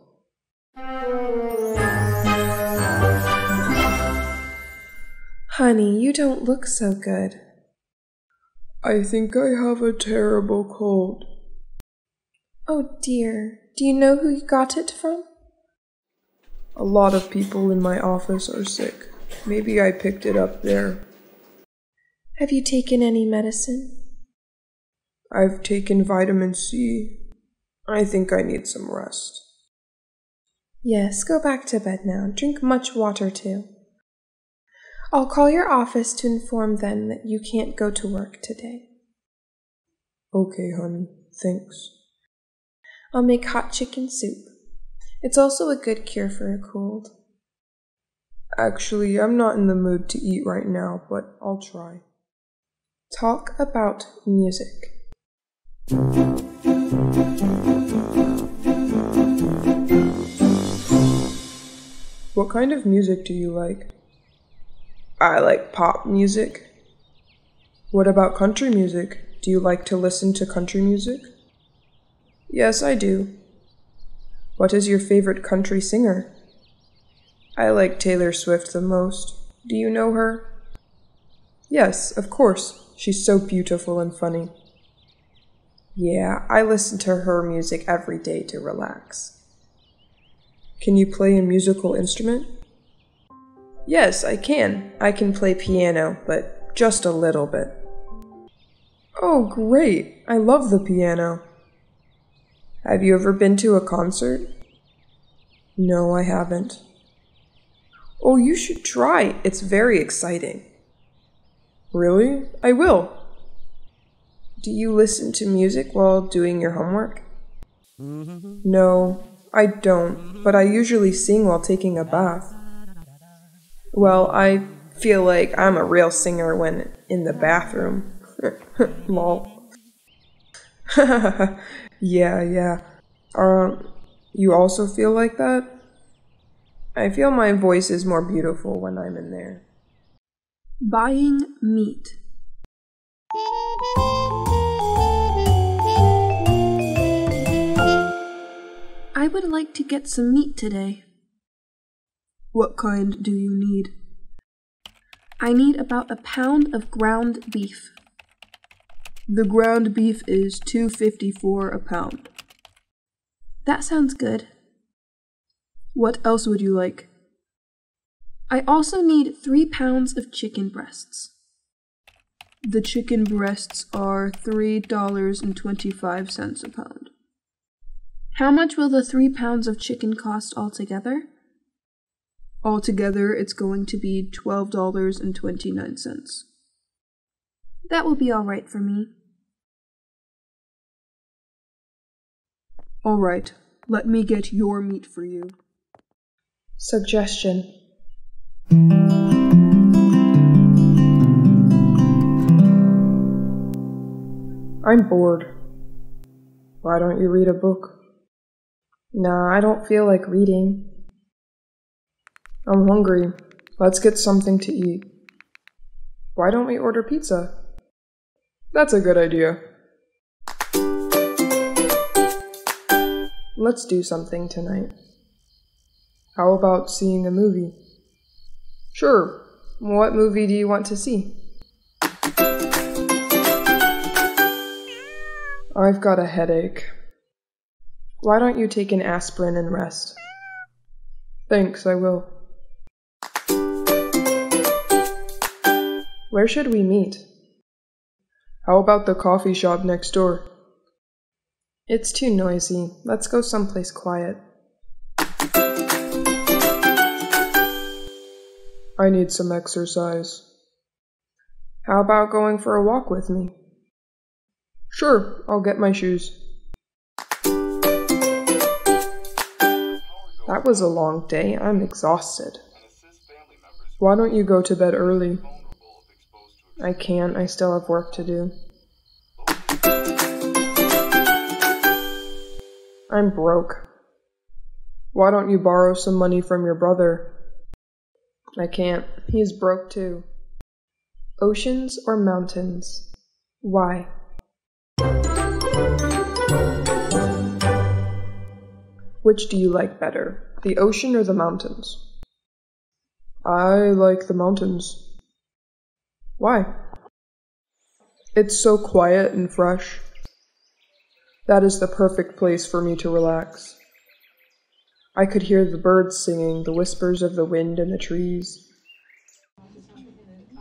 Honey, you don't look so good. I think I have a terrible cold. Oh dear. Do you know who you got it from? A lot of people in my office are sick. Maybe I picked it up there. Have you taken any medicine? I've taken vitamin C. I think I need some rest. Yes, go back to bed now. Drink much water too. I'll call your office to inform them that you can't go to work today. Okay, honey. Thanks. I'll make hot chicken soup. It's also a good cure for a cold. Actually, I'm not in the mood to eat right now, but I'll try. Talk about music. What kind of music do you like? I like pop music. What about country music? Do you like to listen to country music? Yes, I do. What is your favorite country singer? I like Taylor Swift the most. Do you know her? Yes, of course. She's so beautiful and funny. Yeah, I listen to her music every day to relax. Can you play a musical instrument? Yes, I can. I can play piano, but just a little bit. Oh, great. I love the piano. Have you ever been to a concert? No, I haven't. Oh, you should try. It's very exciting. Really? I will. Do you listen to music while doing your homework? No, I don't, but I usually sing while taking a bath. Well, I feel like I'm a real singer when in the bathroom. Lol. Yeah. You also feel like that? I feel my voice is more beautiful when I'm in there. Buying meat. I would like to get some meat today. What kind do you need? I need about a pound of ground beef. The ground beef is $2.54 a pound. That sounds good. What else would you like? I also need 3 pounds of chicken breasts. The chicken breasts are $3.25 a pound. How much will the 3 pounds of chicken cost altogether? Altogether, it's going to be $12.29. That will be all right for me. All right, let me get your meat for you. Suggestion. I'm bored. Why don't you read a book? Nah, I don't feel like reading. I'm hungry. Let's get something to eat. Why don't we order pizza? That's a good idea. Let's do something tonight. How about seeing a movie? Sure. What movie do you want to see? I've got a headache. Why don't you take an aspirin and rest? Thanks, I will. Where should we meet? How about the coffee shop next door? It's too noisy. Let's go someplace quiet. I need some exercise. How about going for a walk with me? Sure, I'll get my shoes. That was a long day. I'm exhausted. Why don't you go to bed early? I can't. I still have work to do. I'm broke. Why don't you borrow some money from your brother? I can't. He's broke too. Oceans or mountains? Why? Which do you like better, the ocean or the mountains? I like the mountains. Why? It's so quiet and fresh. That is the perfect place for me to relax. I could hear the birds singing, the whispers of the wind in the trees.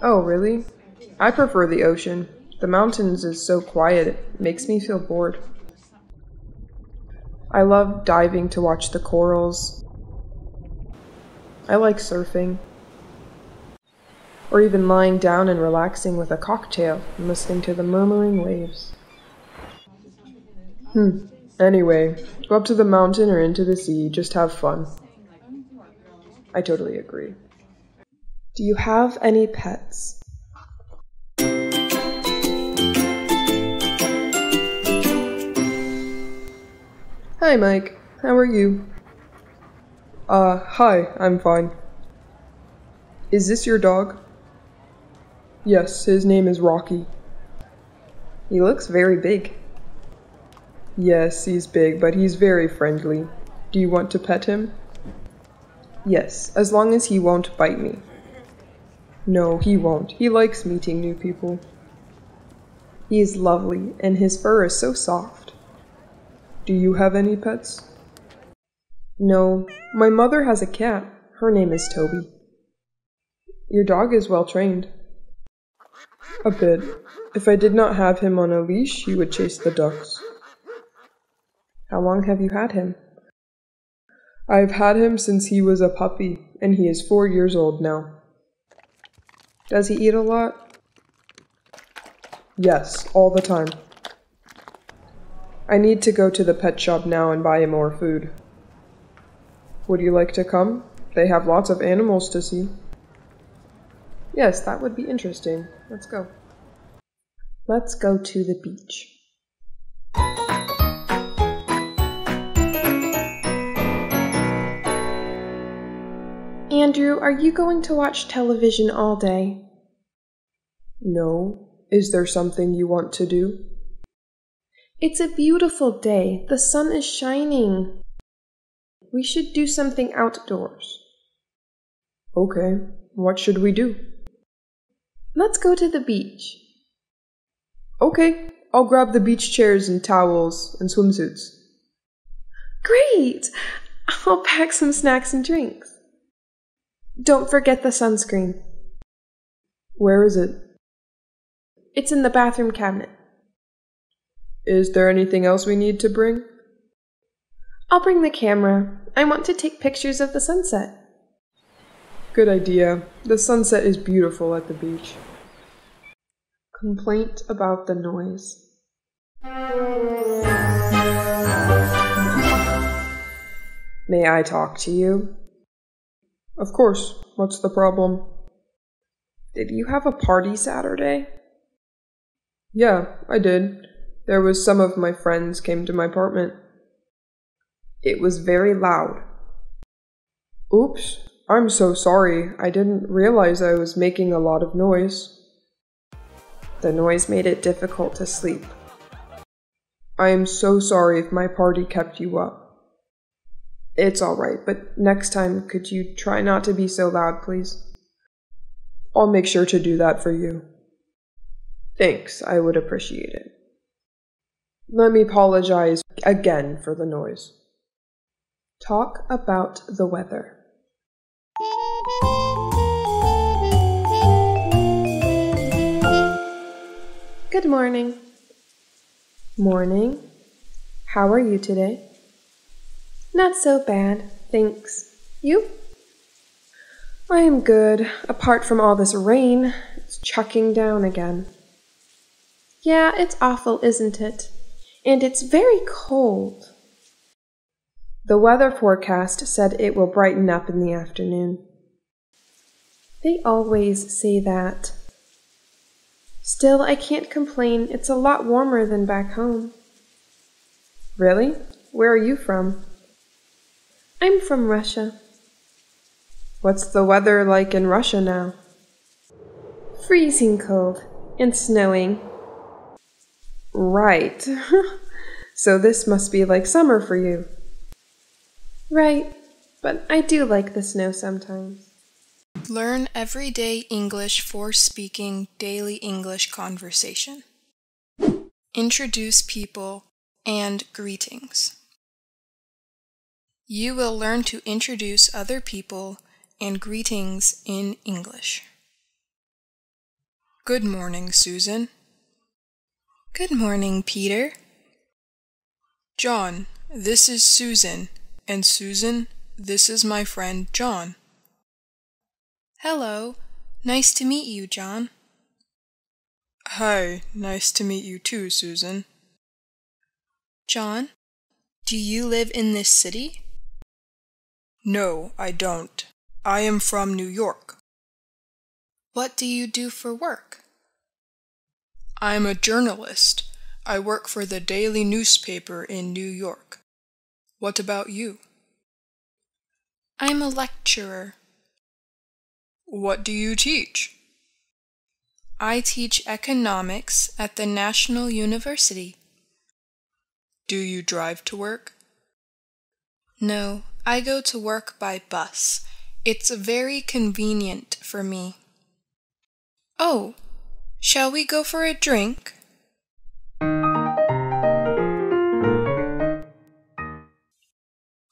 Oh, really? I prefer the ocean. The mountains is so quiet, it makes me feel bored. I love diving to watch the corals. I like surfing. Or even lying down and relaxing with a cocktail and listening to the murmuring waves. Anyway, go up to the mountain or into the sea, just have fun. I totally agree. Do you have any pets? Hi, Mike. How are you? Hi, I'm fine. Is this your dog? Yes, his name is Rocky. He looks very big. Yes, he's big, but he's very friendly. Do you want to pet him? Yes, as long as he won't bite me. No, he won't. He likes meeting new people. He is lovely, and his fur is so soft. Do you have any pets? No, my mother has a cat. Her name is Toby. Your dog is well trained. A bit. If I did not have him on a leash, he would chase the ducks. How long have you had him? I've had him since he was a puppy, and he is 4 years old now. Does he eat a lot? Yes, all the time. I need to go to the pet shop now and buy him more food. Would you like to come? They have lots of animals to see. Yes, that would be interesting. Let's go. Let's go to the beach. Andrew, are you going to watch television all day? No. Is there something you want to do? It's a beautiful day. The sun is shining. We should do something outdoors. Okay. What should we do? Let's go to the beach. Okay. I'll grab the beach chairs and towels and swimsuits. Great! I'll pack some snacks and drinks. Don't forget the sunscreen. Where is it? It's in the bathroom cabinet. Is there anything else we need to bring? I'll bring the camera. I want to take pictures of the sunset. Good idea. The sunset is beautiful at the beach. Complaint about the noise. May I talk to you? Of course. What's the problem? Did you have a party Saturday? Yeah, I did. There was some of my friends came to my apartment. It was very loud. Oops, I'm so sorry. I didn't realize I was making a lot of noise. The noise made it difficult to sleep. I am so sorry if my party kept you up. It's alright, but next time could you try not to be so loud, please? I'll make sure to do that for you. Thanks, I would appreciate it. Let me apologize again for the noise. Talk about the weather. Good morning. Morning. How are you today? Not so bad, thanks. You? I am good, apart from all this rain. It's chucking down again. Yeah, it's awful, isn't it? And it's very cold. The weather forecast said it will brighten up in the afternoon. They always say that. Still, I can't complain. It's a lot warmer than back home. Really? Where are you from? I'm from Russia. What's the weather like in Russia now? Freezing cold and snowing. Right. So this must be like summer for you. Right, but I do like the snow sometimes. Learn everyday English for speaking daily English conversation. Introduce people and greetings. You will learn to introduce other people and greetings in English. Good morning, Susan. Good morning, Peter. John, this is Susan, and Susan, this is my friend John. Hello, nice to meet you, John. Hi, nice to meet you too, Susan. John, do you live in this city? No, I don't. I am from New York. What do you do for work? I'm a journalist. I work for the daily newspaper in New York. What about you? I'm a lecturer. What do you teach? I teach economics at the National University. Do you drive to work? No, I go to work by bus. It's very convenient for me. Oh, shall we go for a drink?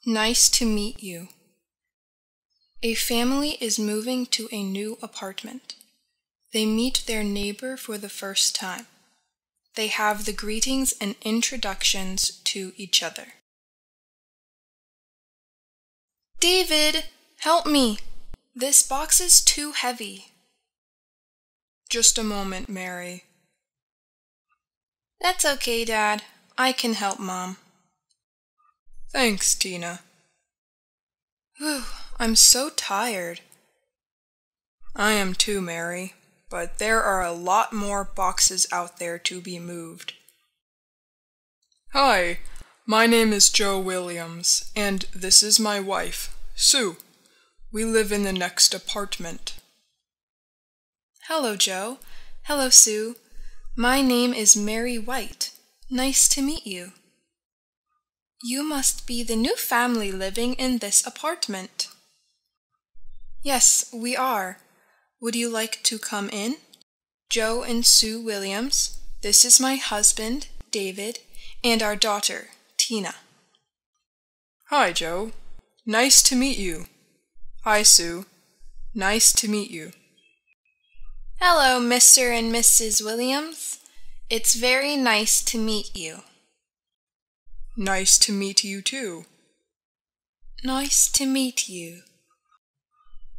Nice to meet you. A family is moving to a new apartment. They meet their neighbor for the first time. They have the greetings and introductions to each other. David, help me! This box is too heavy. Just a moment, Mary. That's okay, Dad. I can help Mom. Thanks, Tina. Whew, I'm so tired. I am too, Mary, but there are a lot more boxes out there to be moved. Hi, my name is Joe Williams, and this is my wife, Sue. We live in the next apartment. Hello, Joe. Hello, Sue. My name is Mary White. Nice to meet you. You must be the new family living in this apartment. Yes, we are. Would you like to come in? Joe and Sue Williams. This is my husband, David, and our daughter, Tina. Hi, Joe. Nice to meet you. Hi, Sue. Nice to meet you. Hello, Mr. and Mrs. Williams. It's very nice to meet you. Nice to meet you too. Nice to meet you.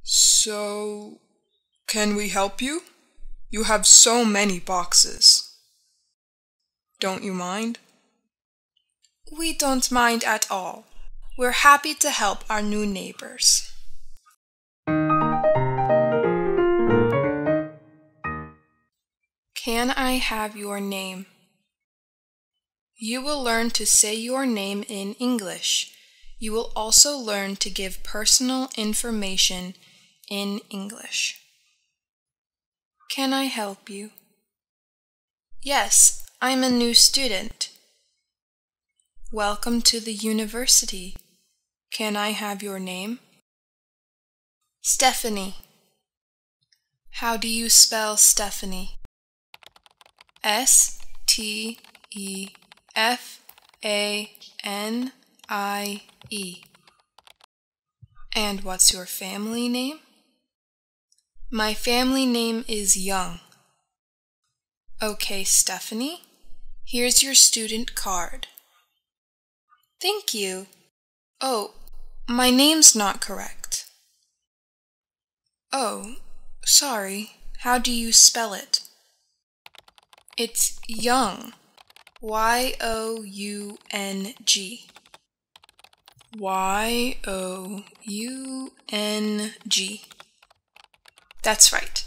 So, can we help you? You have so many boxes. Don't you mind? We don't mind at all. We're happy to help our new neighbors. Can I have your name? You will learn to say your name in English. You will also learn to give personal information in English. Can I help you? Yes, I'm a new student. Welcome to the university. Can I have your name? Stephanie. How do you spell Stephanie? S-T-E-F-A-N-I-E. And what's your family name? My family name is Young. Okay, Stephanie. Here's your student card. Thank you. Oh, my name's not correct. Oh, sorry. How do you spell it? It's Young. Y-O-U-N-G. Y-O-U-N-G. That's right.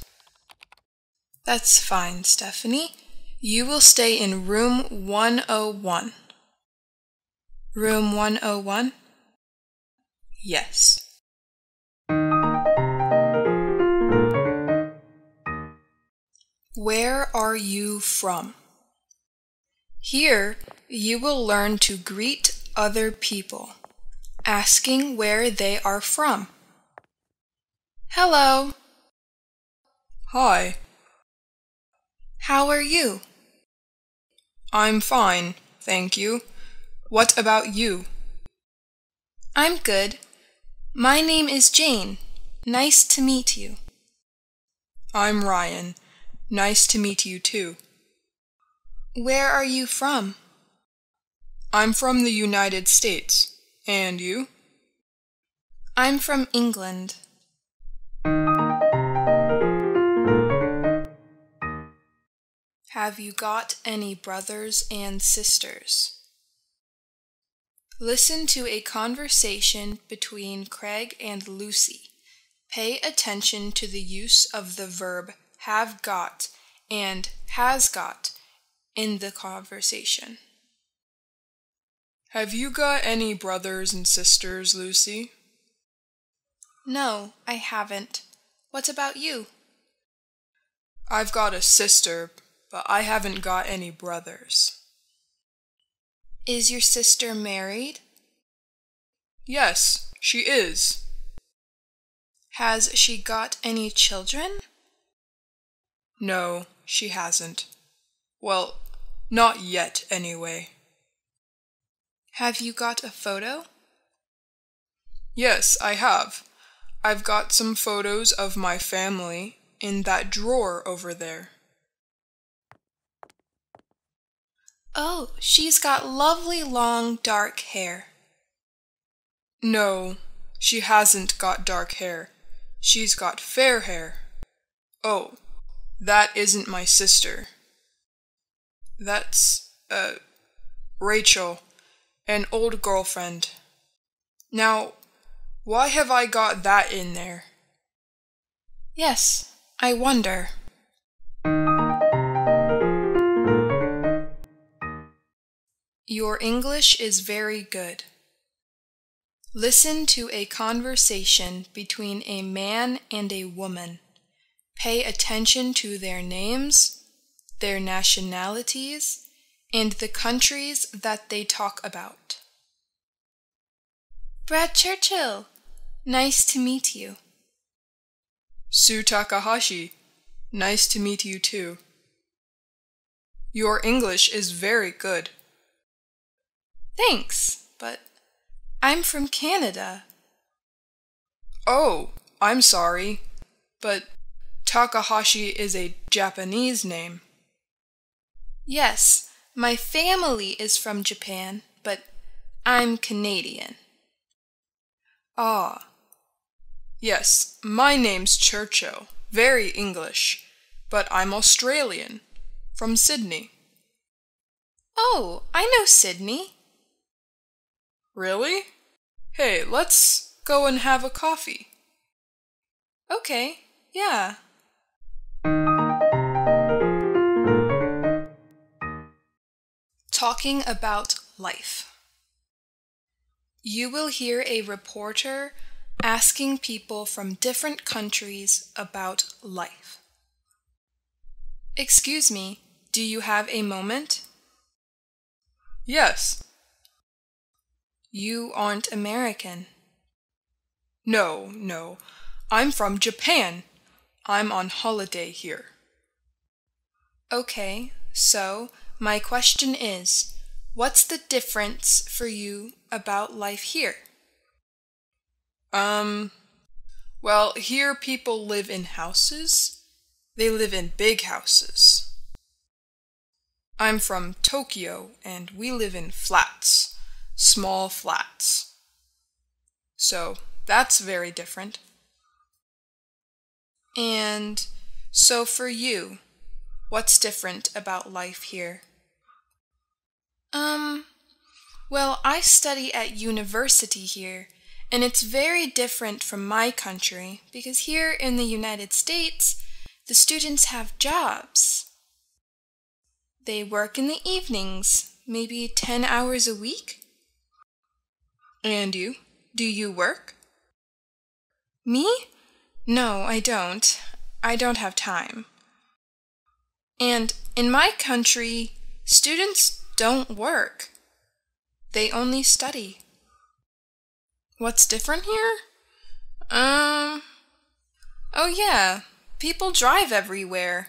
That's fine, Stephanie. You will stay in room 101. Room 101? Yes. Where are you from? Here, you will learn to greet other people, asking where they are from. Hello. Hi. How are you? I'm fine, thank you. What about you? I'm good. My name is Jane. Nice to meet you. I'm Ryan. Nice to meet you too. Where are you from? I'm from the United States. And you? I'm from England. Have you got any brothers and sisters? Listen to a conversation between Craig and Lucy. Pay attention to the use of the verb have got and has got in the conversation. Have you got any brothers and sisters, Lucy? No, I haven't. What about you? I've got a sister, but I haven't got any brothers. Is your sister married? Yes, she is. Has she got any children? No, she hasn't. Well, not yet anyway. Have you got a photo? Yes, I have. I've got some photos of my family in that drawer over there. Oh, she's got lovely long dark hair. No, she hasn't got dark hair. She's got fair hair. Oh, that isn't my sister. That's, Rachel, an old girlfriend. Now, why have I got that in there? Yes, I wonder. Your English is very good. Listen to a conversation between a man and a woman. Pay attention to their names, their nationalities, and the countries that they talk about. Brad Churchill, nice to meet you. Sue Takahashi, nice to meet you too. Your English is very good. Thanks, but I'm from Canada. Oh, I'm sorry, but Takahashi is a Japanese name. Yes, my family is from Japan, but I'm Canadian. Ah. Yes, my name's Churchill, very English, but I'm Australian, from Sydney. Oh, I know Sydney. Really? Hey, let's go and have a coffee. Okay, yeah. Talking about life. You will hear a reporter asking people from different countries about life. Excuse me, do you have a moment? Yes. You aren't American. No, I'm from Japan. I'm on holiday here. Okay, so my question is, what's the difference for you about life here? Well, here people live in houses. They live in big houses. I'm from Tokyo, and we live in flats, small flats. So, that's very different. And so for you, what's different about life here? Well, I study at university here, and it's very different from my country because here in the United States, the students have jobs. They work in the evenings, maybe 10 hours a week. And you? Do you work? Me? No, I don't. I don't have time. And in my country, students don't work. They only study. What's different here? Oh yeah, people drive everywhere.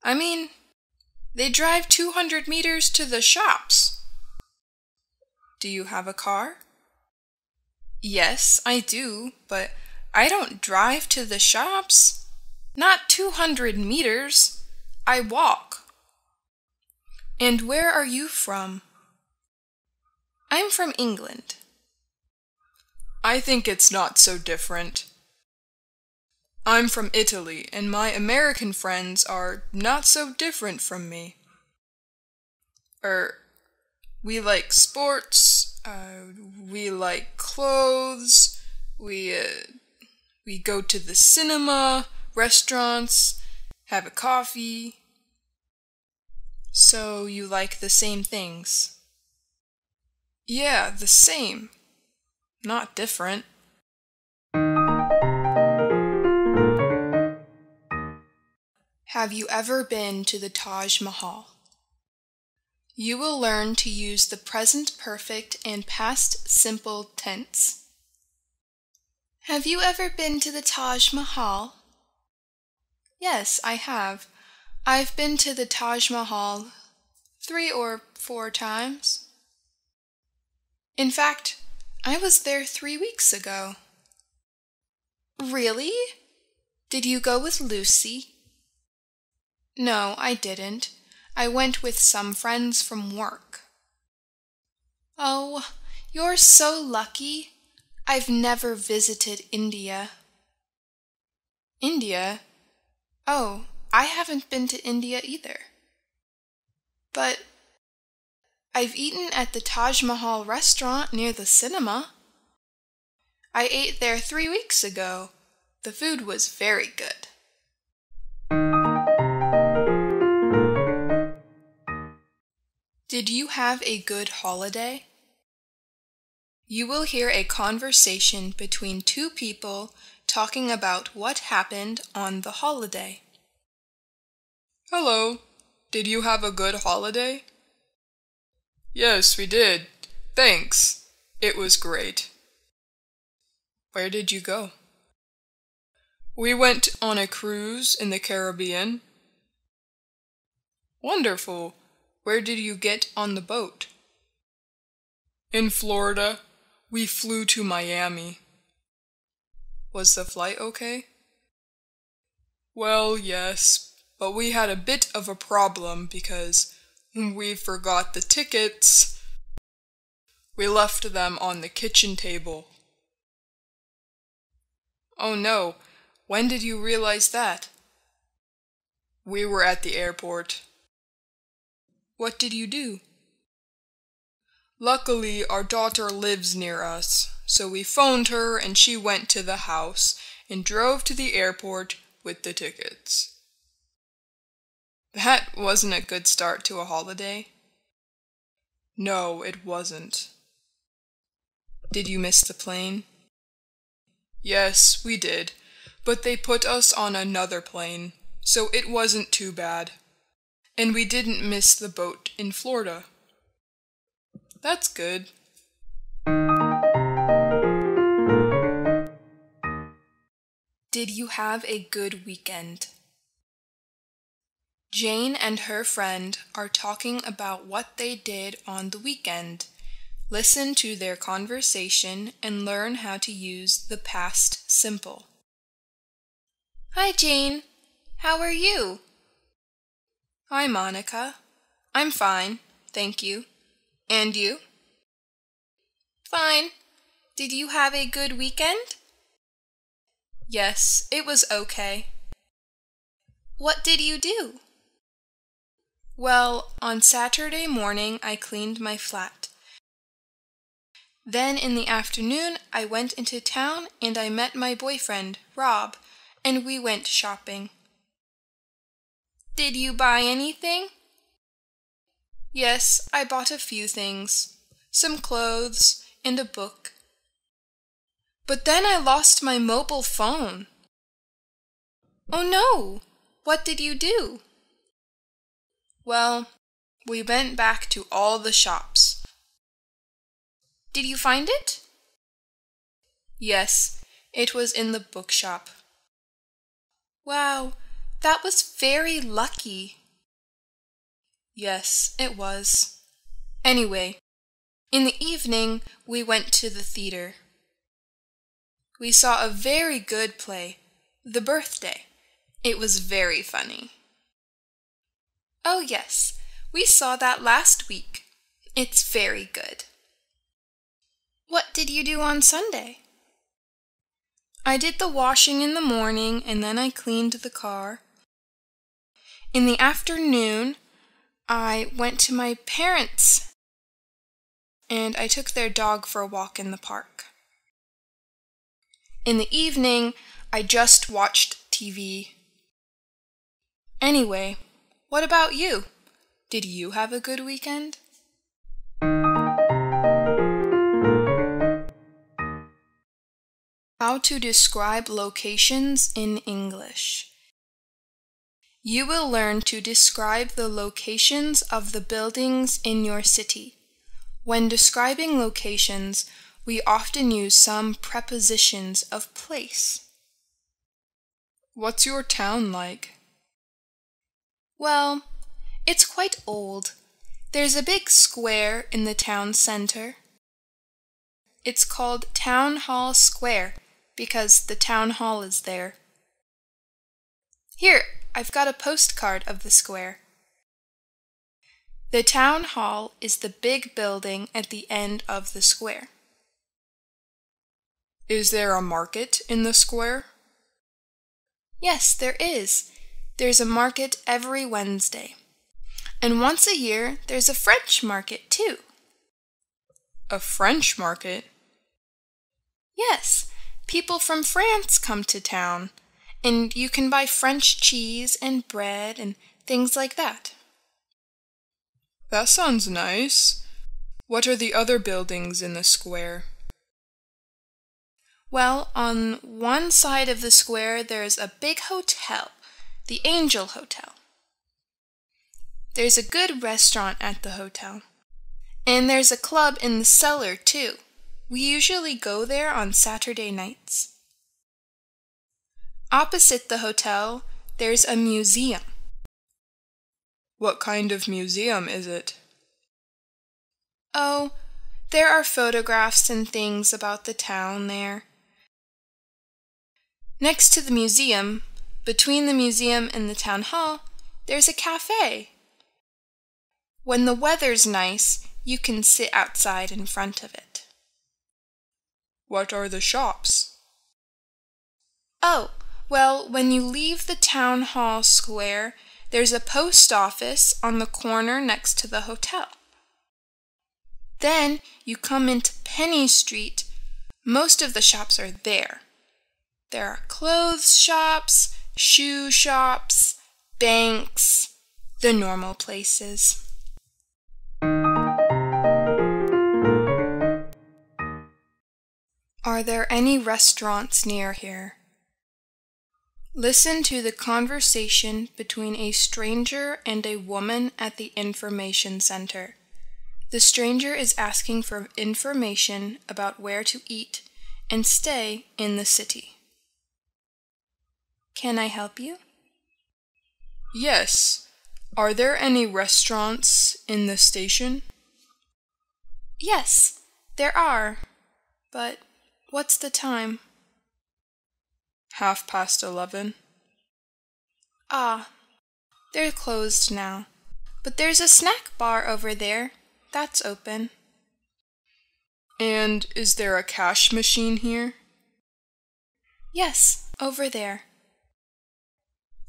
I mean, they drive 200 meters to the shops. Do you have a car? Yes, I do, but I don't drive to the shops. Not 200 meters. I walk. And where are you from? I'm from England. I think it's not so different. I'm from Italy, and my American friends are not so different from me. We like sports, we like clothes, we go to the cinema, restaurants, have a coffee. So you like the same things? Yeah, the same. Not different. Have you ever been to the Taj Mahal? You will learn to use the present perfect and past simple tense. Have you ever been to the Taj Mahal? Yes, I have. I've been to the Taj Mahal 3 or 4 times. In fact, I was there 3 weeks ago. Really? Did you go with Lucy? No, I didn't. I went with some friends from work. Oh, you're so lucky. I've never visited India. India? Oh, I haven't been to India either. But I've eaten at the Taj Mahal restaurant near the cinema. I ate there 3 weeks ago. The food was very good. Did you have a good holiday? You will hear a conversation between 2 people talking about what happened on the holiday. Hello. Did you have a good holiday? Yes, we did. Thanks. It was great. Where did you go? We went on a cruise in the Caribbean. Wonderful. Where did you get on the boat? In Florida. We flew to Miami. Was the flight okay? Well, yes, but we had a bit of a problem because we forgot the tickets. We left them on the kitchen table. Oh no, when did you realize that? We were at the airport. What did you do? Luckily, our daughter lives near us, so we phoned her and she went to the house and drove to the airport with the tickets. That wasn't a good start to a holiday. No, it wasn't. Did you miss the plane? Yes, we did, but they put us on another plane, so it wasn't too bad. And we didn't miss the boat in Florida. That's good. Did you have a good weekend? Jane and her friend are talking about what they did on the weekend. Listen to their conversation and learn how to use the past simple. Hi, Jane. How are you? Hi, Monica. I'm fine, thank you. And you? Fine. Did you have a good weekend? Yes, it was okay. What did you do? Well, on Saturday morning I cleaned my flat. Then in the afternoon I went into town and I met my boyfriend, Rob, and we went shopping. Did you buy anything? Yes, I bought a few things, some clothes and a book. But then I lost my mobile phone. Oh no! What did you do? Well, we went back to all the shops. Did you find it? Yes, it was in the bookshop. Wow, that was very lucky. Yes, it was. Anyway, in the evening, we went to the theater. We saw a very good play, The Birthday. It was very funny. Oh yes, we saw that last week. It's very good. What did you do on Sunday? I did the washing in the morning and then I cleaned the car. In the afternoon, I went to my parents' and I took their dog for a walk in the park. In the evening, I just watched TV. Anyway, what about you? Did you have a good weekend? How to describe locations in English. You will learn to describe the locations of the buildings in your city. When describing locations, we often use some prepositions of place. What's your town like? Well, it's quite old. There's a big square in the town center. It's called Town Hall Square because the town hall is there. Here, I've got a postcard of the square. The town hall is the big building at the end of the square. Is there a market in the square? Yes, there is. There's a market every Wednesday. And once a year, there's a French market too. A French market? Yes, people from France come to town, and you can buy French cheese and bread and things like that. That sounds nice. What are the other buildings in the square? Well, on one side of the square there's a big hotel, the Angel Hotel. There's a good restaurant at the hotel. And there's a club in the cellar too. We usually go there on Saturday nights. Opposite the hotel, there's a museum. What kind of museum is it? Oh, there are photographs and things about the town there. Next to the museum, between the museum and the town hall, there's a cafe. When the weather's nice, you can sit outside in front of it. What are the shops? Oh, well, when you leave the town hall square, there's a post office on the corner next to the hotel. Then you come into Penny Street. Most of the shops are there. There are clothes shops, shoe shops, banks, the normal places. Are there any restaurants near here? Listen to the conversation between a stranger and a woman at the information center. The stranger is asking for information about where to eat and stay in the city. Can I help you? Yes. Are there any restaurants in the station? Yes, there are. But what's the time? 11:30. Ah, they're closed now. But there's a snack bar over there. That's open. And is there a cash machine here? Yes, over there.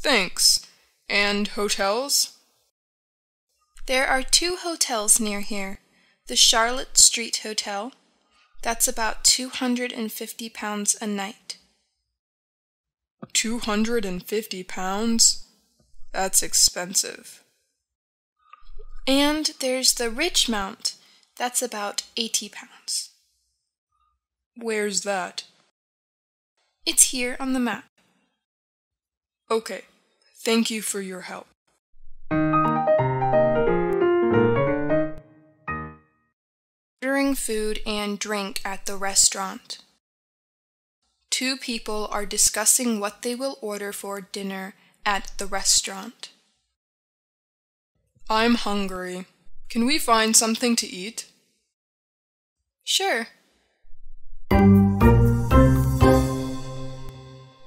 Thanks. And hotels? There are 2 hotels near here. The Charlotte Street Hotel. That's about £250 a night. £250? That's expensive. And there's the Ridgemount. That's about £80. Where's that? It's here on the map. Okay, Thank you for your help. Ordering food and drink at the restaurant. Two people are discussing what they will order for dinner at the restaurant. I'm hungry. Can we find something to eat? Sure.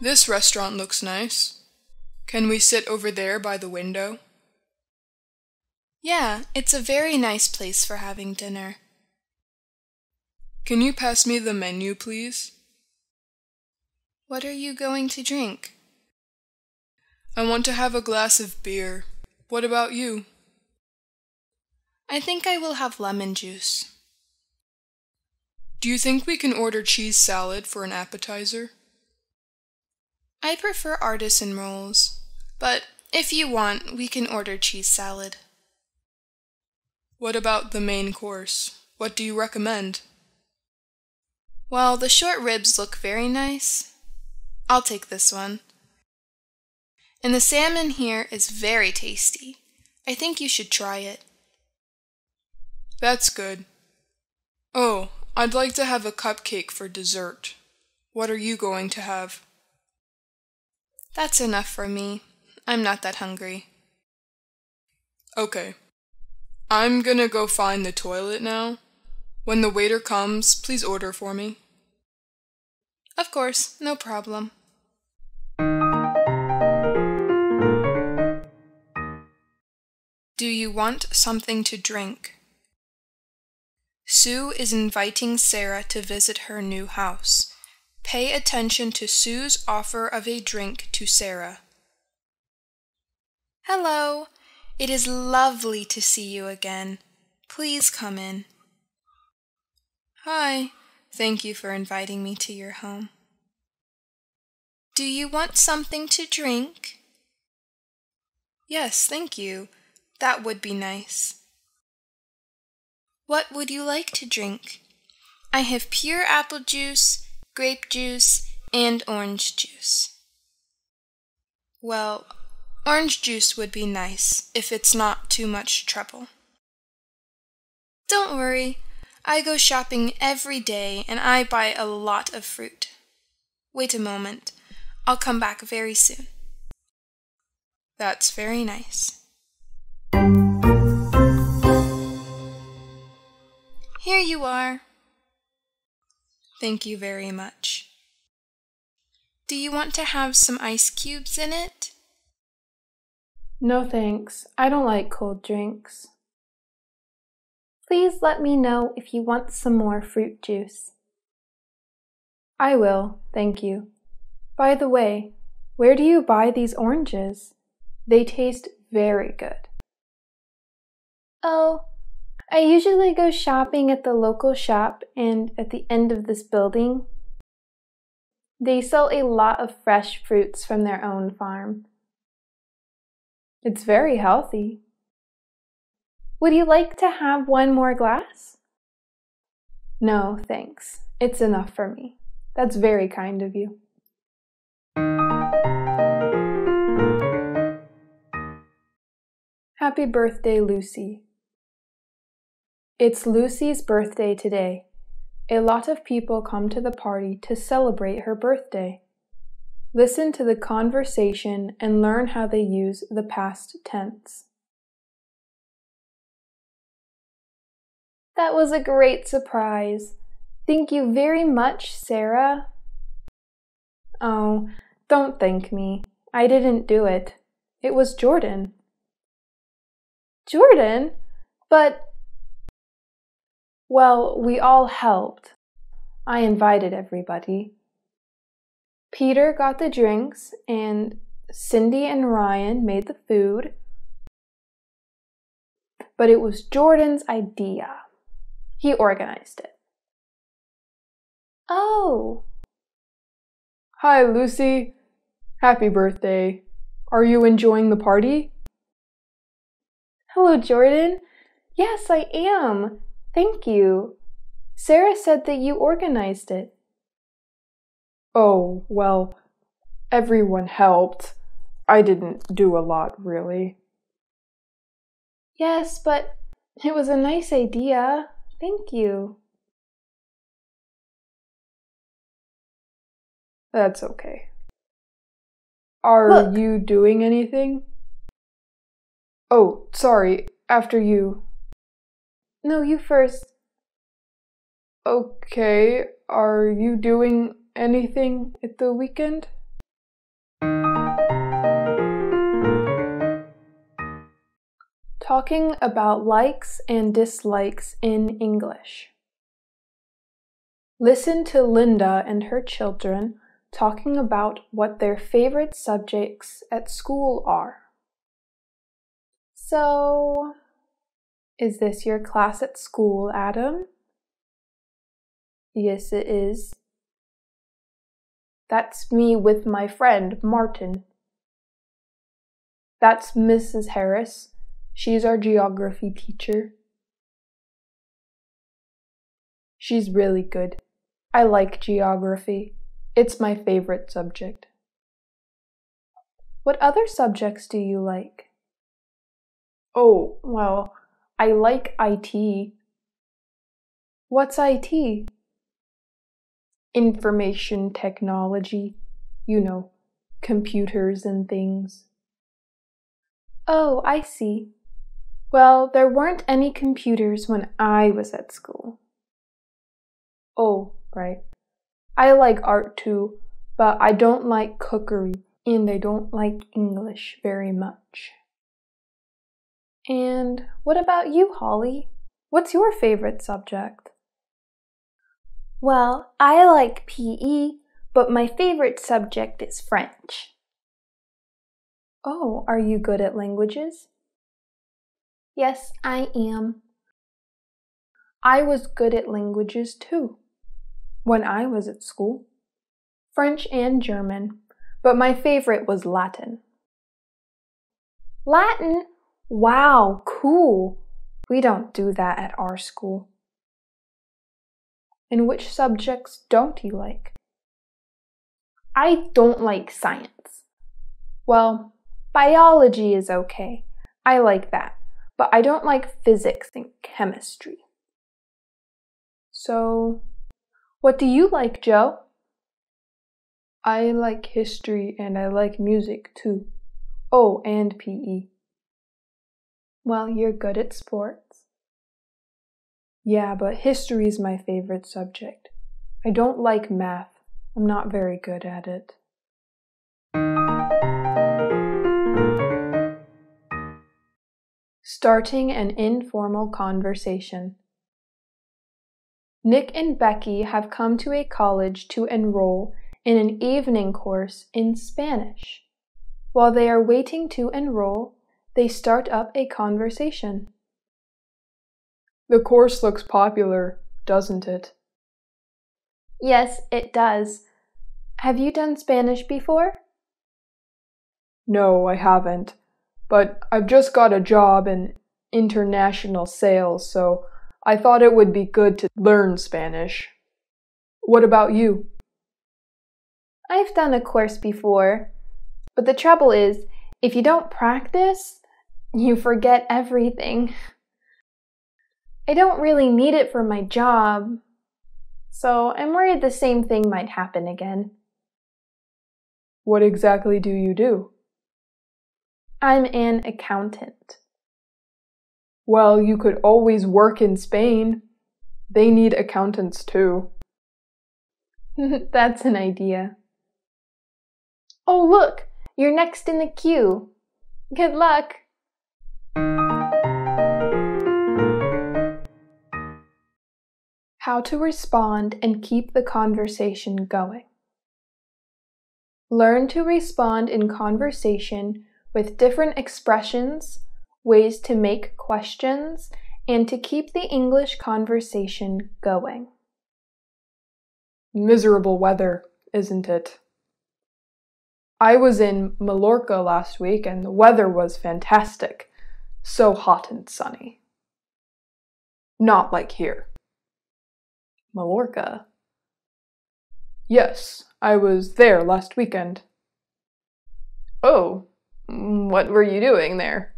This restaurant looks nice. Can we sit over there by the window? Yeah, it's a very nice place for having dinner. Can you pass me the menu, please? What are you going to drink? I want to have a glass of beer. What about you? I think I will have lemon juice. Do you think we can order cheese salad for an appetizer? I prefer artisan rolls, but if you want, we can order cheese salad. What about the main course? What do you recommend? Well, the short ribs look very nice. I'll take this one. And the salmon here is very tasty. I think you should try it. That's good. Oh, I'd like to have a cupcake for dessert. What are you going to have? That's enough for me. I'm not that hungry. Okay. I'm gonna go find the toilet now. When the waiter comes, please order for me. Of course, no problem. Do you want something to drink? Sue is inviting Sarah to visit her new house. Pay attention to Sue's offer of a drink to Sarah. Hello. It is lovely to see you again. Please come in. Hi. Thank you for inviting me to your home. Do you want something to drink? Yes, thank you. That would be nice. What would you like to drink? I have pure apple juice, grape juice, and orange juice. Well, orange juice would be nice if it's not too much trouble. Don't worry. I go shopping every day and I buy a lot of fruit. Wait a moment. I'll come back very soon. That's very nice. Here you are. Thank you very much. Do you want to have some ice cubes in it? No thanks. I don't like cold drinks. Please let me know if you want some more fruit juice. I will, thank you. By the way, where do you buy these oranges? They taste very good. Oh, I usually go shopping at the local shop and at the end of this building. They sell a lot of fresh fruits from their own farm. It's very healthy. Would you like to have one more glass? No, thanks. It's enough for me. That's very kind of you. Happy birthday, Lucy. It's Lucy's birthday today. A lot of people come to the party to celebrate her birthday. Listen to the conversation and learn how they use the past tense. That was a great surprise. Thank you very much, Sarah. Oh, don't thank me. I didn't do it. It was Jordan. Jordan? But... Well, we all helped. I invited everybody. Peter got the drinks, and Cindy and Ryan made the food. But it was Jordan's idea. He organized it. Oh. Hi, Lucy. Happy birthday. Are you enjoying the party? Hello, Jordan. Yes, I am. Thank you. Sarah said that you organized it. Oh, well, everyone helped. I didn't do a lot, really. Yes, but it was a nice idea. Thank you. That's okay. Are you doing anything? Oh, sorry, after you. No, you first. Okay, are you doing anything at the weekend? Talking about likes and dislikes in English. Listen to Linda and her children talking about what their favorite subjects at school are. So, is this your class at school, Adam? Yes, it is. That's me with my friend, Martin. That's Mrs. Harris. She's our geography teacher. She's really good. I like geography. It's my favorite subject. What other subjects do you like? Oh, well, I like IT. What's IT? Information technology. You know, computers and things. Oh, I see. Well, there weren't any computers when I was at school. Oh, right. I like art too, but I don't like cookery, and I don't like English very much. And what about you, Holly? What's your favorite subject? Well, I like PE, but my favorite subject is French. Oh, are you good at languages? Yes, I am. I was good at languages too, when I was at school. French and German, but my favorite was Latin. Latin? Wow, cool. We don't do that at our school. And which subjects don't you like? I don't like science. Well, biology is okay. I like that, but I don't like physics and chemistry. So, what do you like, Joe? I like history and I like music too. Oh, and PE. Well, you're good at sports. Yeah, but history is my favorite subject. I don't like math. I'm not very good at it. Starting an informal conversation. Nick and Becky have come to a college to enroll in an evening course in Spanish. While they are waiting to enroll, they start up a conversation. The course looks popular, doesn't it? Yes, it does. Have you done Spanish before? No, I haven't. But I've just got a job in international sales, so I thought it would be good to learn Spanish. What about you? I've done a course before, but the trouble is, if you don't practice, you forget everything. I don't really need it for my job, so I'm worried the same thing might happen again. What exactly do you do? I'm an accountant. Well, you could always work in Spain. They need accountants too. That's an idea. Oh, look! You're next in the queue. Good luck! How to respond and keep the conversation going. Learn to respond in conversation with different expressions, ways to make questions, and to keep the English conversation going. Miserable weather, isn't it? I was in Mallorca last week and the weather was fantastic. So hot and sunny. Not like here. Mallorca? Yes, I was there last weekend. Oh, What were you doing there?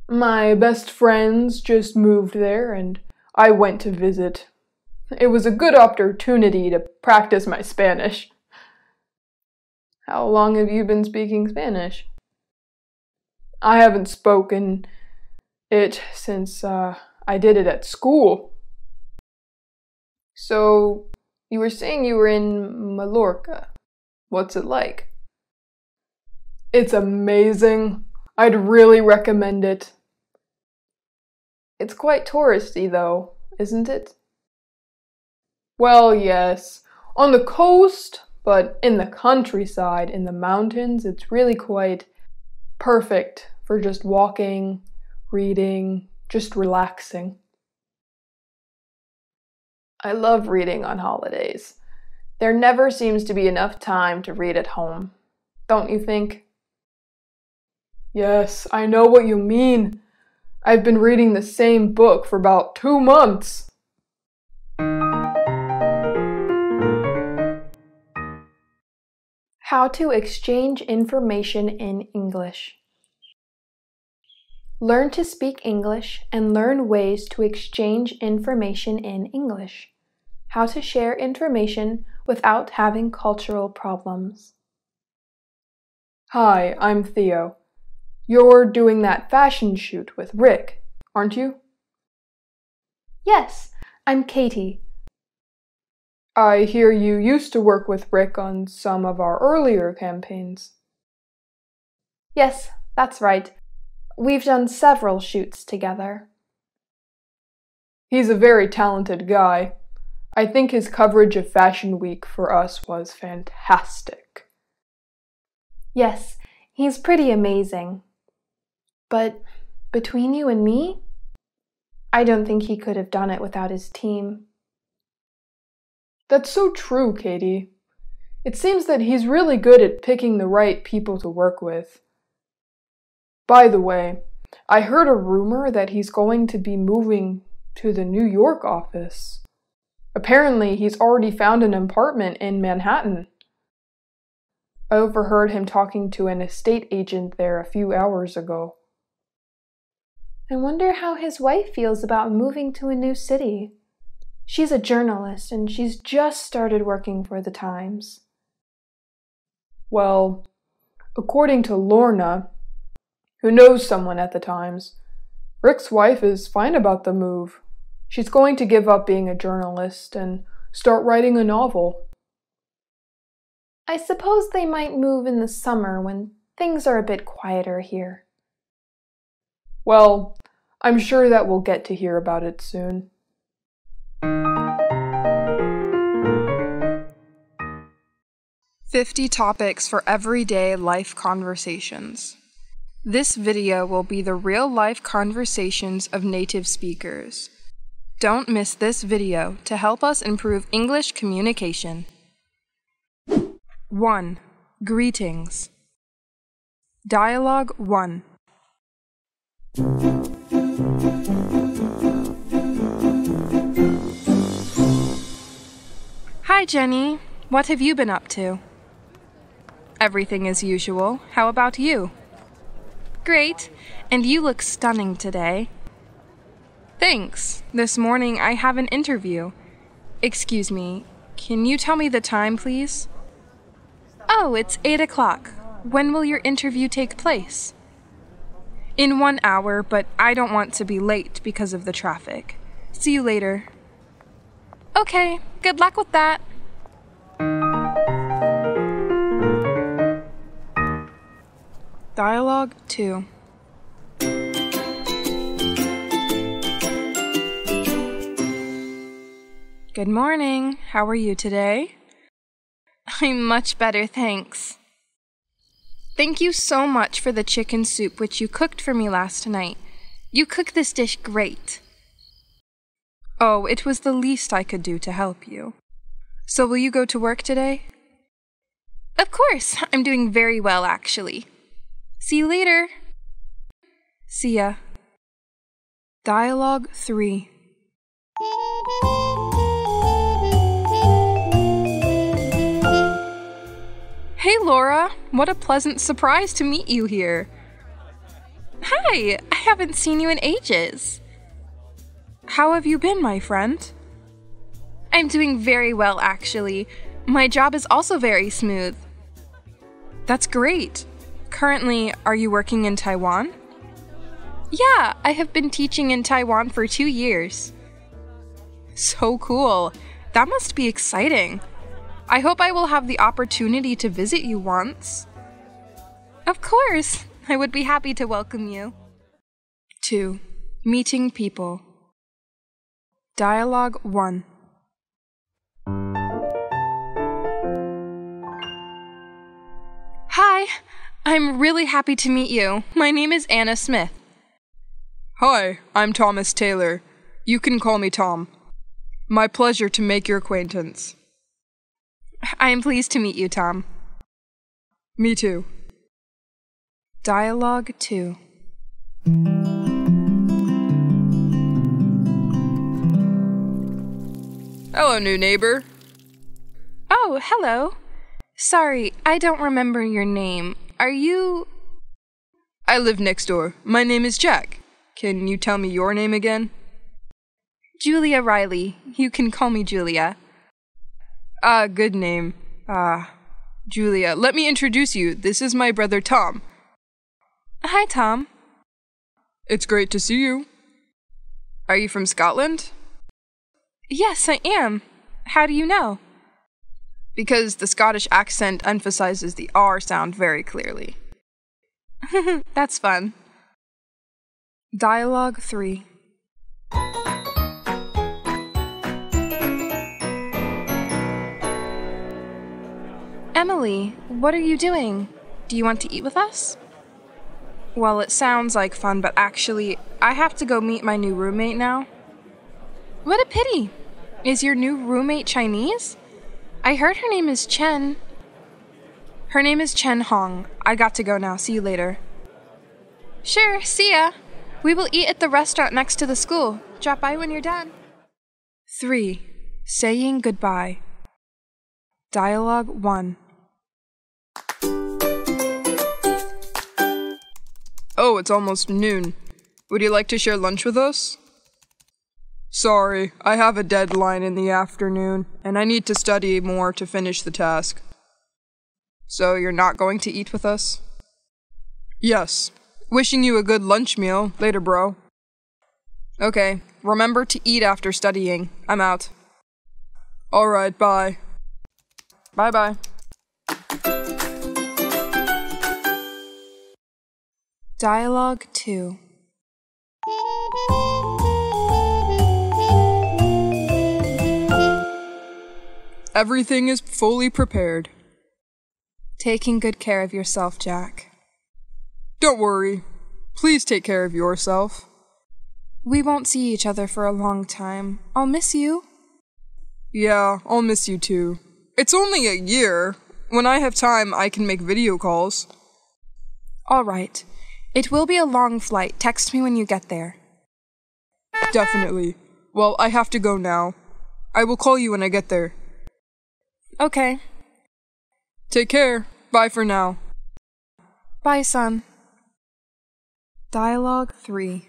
My best friends just moved there and I went to visit. It was a good opportunity to practice my Spanish. How long have you been speaking Spanish? I haven't spoken it since I did it at school. So, you were saying you were in Mallorca. What's it like? It's amazing. I'd really recommend it. It's quite touristy though, isn't it? Well, yes. On the coast, but in the countryside, in the mountains, it's really quite perfect for just walking, reading, just relaxing. I love reading on holidays. There never seems to be enough time to read at home. Don't you think? Yes, I know what you mean. I've been reading the same book for about 2 months. How to exchange information in English. Learn to speak English and learn ways to exchange information in English. How to share information without having cultural problems. Hi, I'm Theo. You're doing that fashion shoot with Rick, aren't you? Yes, I'm Katie. I hear you used to work with Rick on some of our earlier campaigns. Yes, that's right. We've done several shoots together. He's a very talented guy. I think his coverage of Fashion Week for us was fantastic. Yes, he's pretty amazing. But between you and me, I don't think he could have done it without his team. That's so true, Katie. It seems that he's really good at picking the right people to work with. By the way, I heard a rumor that he's going to be moving to the New York office. Apparently, he's already found an apartment in Manhattan. I overheard him talking to an estate agent there a few hours ago. I wonder how his wife feels about moving to a new city. She's a journalist and she's just started working for the Times. Well, according to Lorna, who knows someone at the Times, Rick's wife is fine about the move. She's going to give up being a journalist and start writing a novel. I suppose they might move in the summer when things are a bit quieter here. Well, I'm sure that we'll get to hear about it soon. "50 topics for everyday life conversations." This video will be the real-life conversations of native speakers. Don't miss this video to help us improve English communication. 1. Greetings. Dialogue 1. Hi, Jenny. What have you been up to? Everything as usual. How about you? Great. And you look stunning today. Thanks. This morning I have an interview. Excuse me, can you tell me the time, please? Oh, it's 8 o'clock. When will your interview take place? In 1 hour, but I don't want to be late because of the traffic. See you later. Okay, good luck with that. Dialogue 2. Good morning. How are you today? I'm much better, thanks. Thank you so much for the chicken soup which you cooked for me last night. You cook this dish great. Oh, it was the least I could do to help you. So will you go to work today? Of course. I'm doing very well, actually. See you later. See ya. Dialogue 3. Hey Laura, what a pleasant surprise to meet you here. Hi, I haven't seen you in ages. How have you been, my friend? I'm doing very well, actually. My job is also very smooth. That's great. Currently, are you working in Taiwan? Yeah, I have been teaching in Taiwan for 2 years. So cool. That must be exciting. I hope I will have the opportunity to visit you once. Of course, I would be happy to welcome you. 2. Meeting people. Dialogue 1. Hi, I'm really happy to meet you. My name is Anna Smith. Hi, I'm Thomas Taylor. You can call me Tom. My pleasure to make your acquaintance. I am pleased to meet you, Tom. Me too. Dialogue 2. Hello, new neighbor. Oh, hello. Sorry, I don't remember your name. Are you... I live next door. My name is Jack. Can you tell me your name again? Julia Riley. You can call me Julia. Good name. Julia, let me introduce you. This is my brother Tom. Hi, Tom. It's great to see you. Are you from Scotland? Yes, I am. How do you know? Because the Scottish accent emphasizes the R sound very clearly. That's fun. Dialogue 3. Emily, what are you doing? Do you want to eat with us? Well, it sounds like fun, but actually, I have to go meet my new roommate now. What a pity! Is your new roommate Chinese? I heard her name is Chen. Her name is Chen Hong. I got to go now. See you later. Sure, see ya. We will eat at the restaurant next to the school. Drop by when you're done. 3. Saying goodbye. Dialogue 1. Oh, it's almost noon. Would you like to share lunch with us? Sorry, I have a deadline in the afternoon, and I need to study more to finish the task. So you're not going to eat with us? Yes. Wishing you a good lunch meal. Later, bro. Okay, remember to eat after studying. I'm out. Alright, bye. Bye-bye. Dialogue 2. Everything is fully prepared. Taking good care of yourself, Jack. Don't worry. Please take care of yourself. We won't see each other for a long time. I'll miss you. Yeah, I'll miss you too. It's only a year. When I have time, I can make video calls. All right. It will be a long flight. Text me when you get there. Definitely. Well, I have to go now. I will call you when I get there. Okay. Take care. Bye for now. Bye, son. Dialogue 3.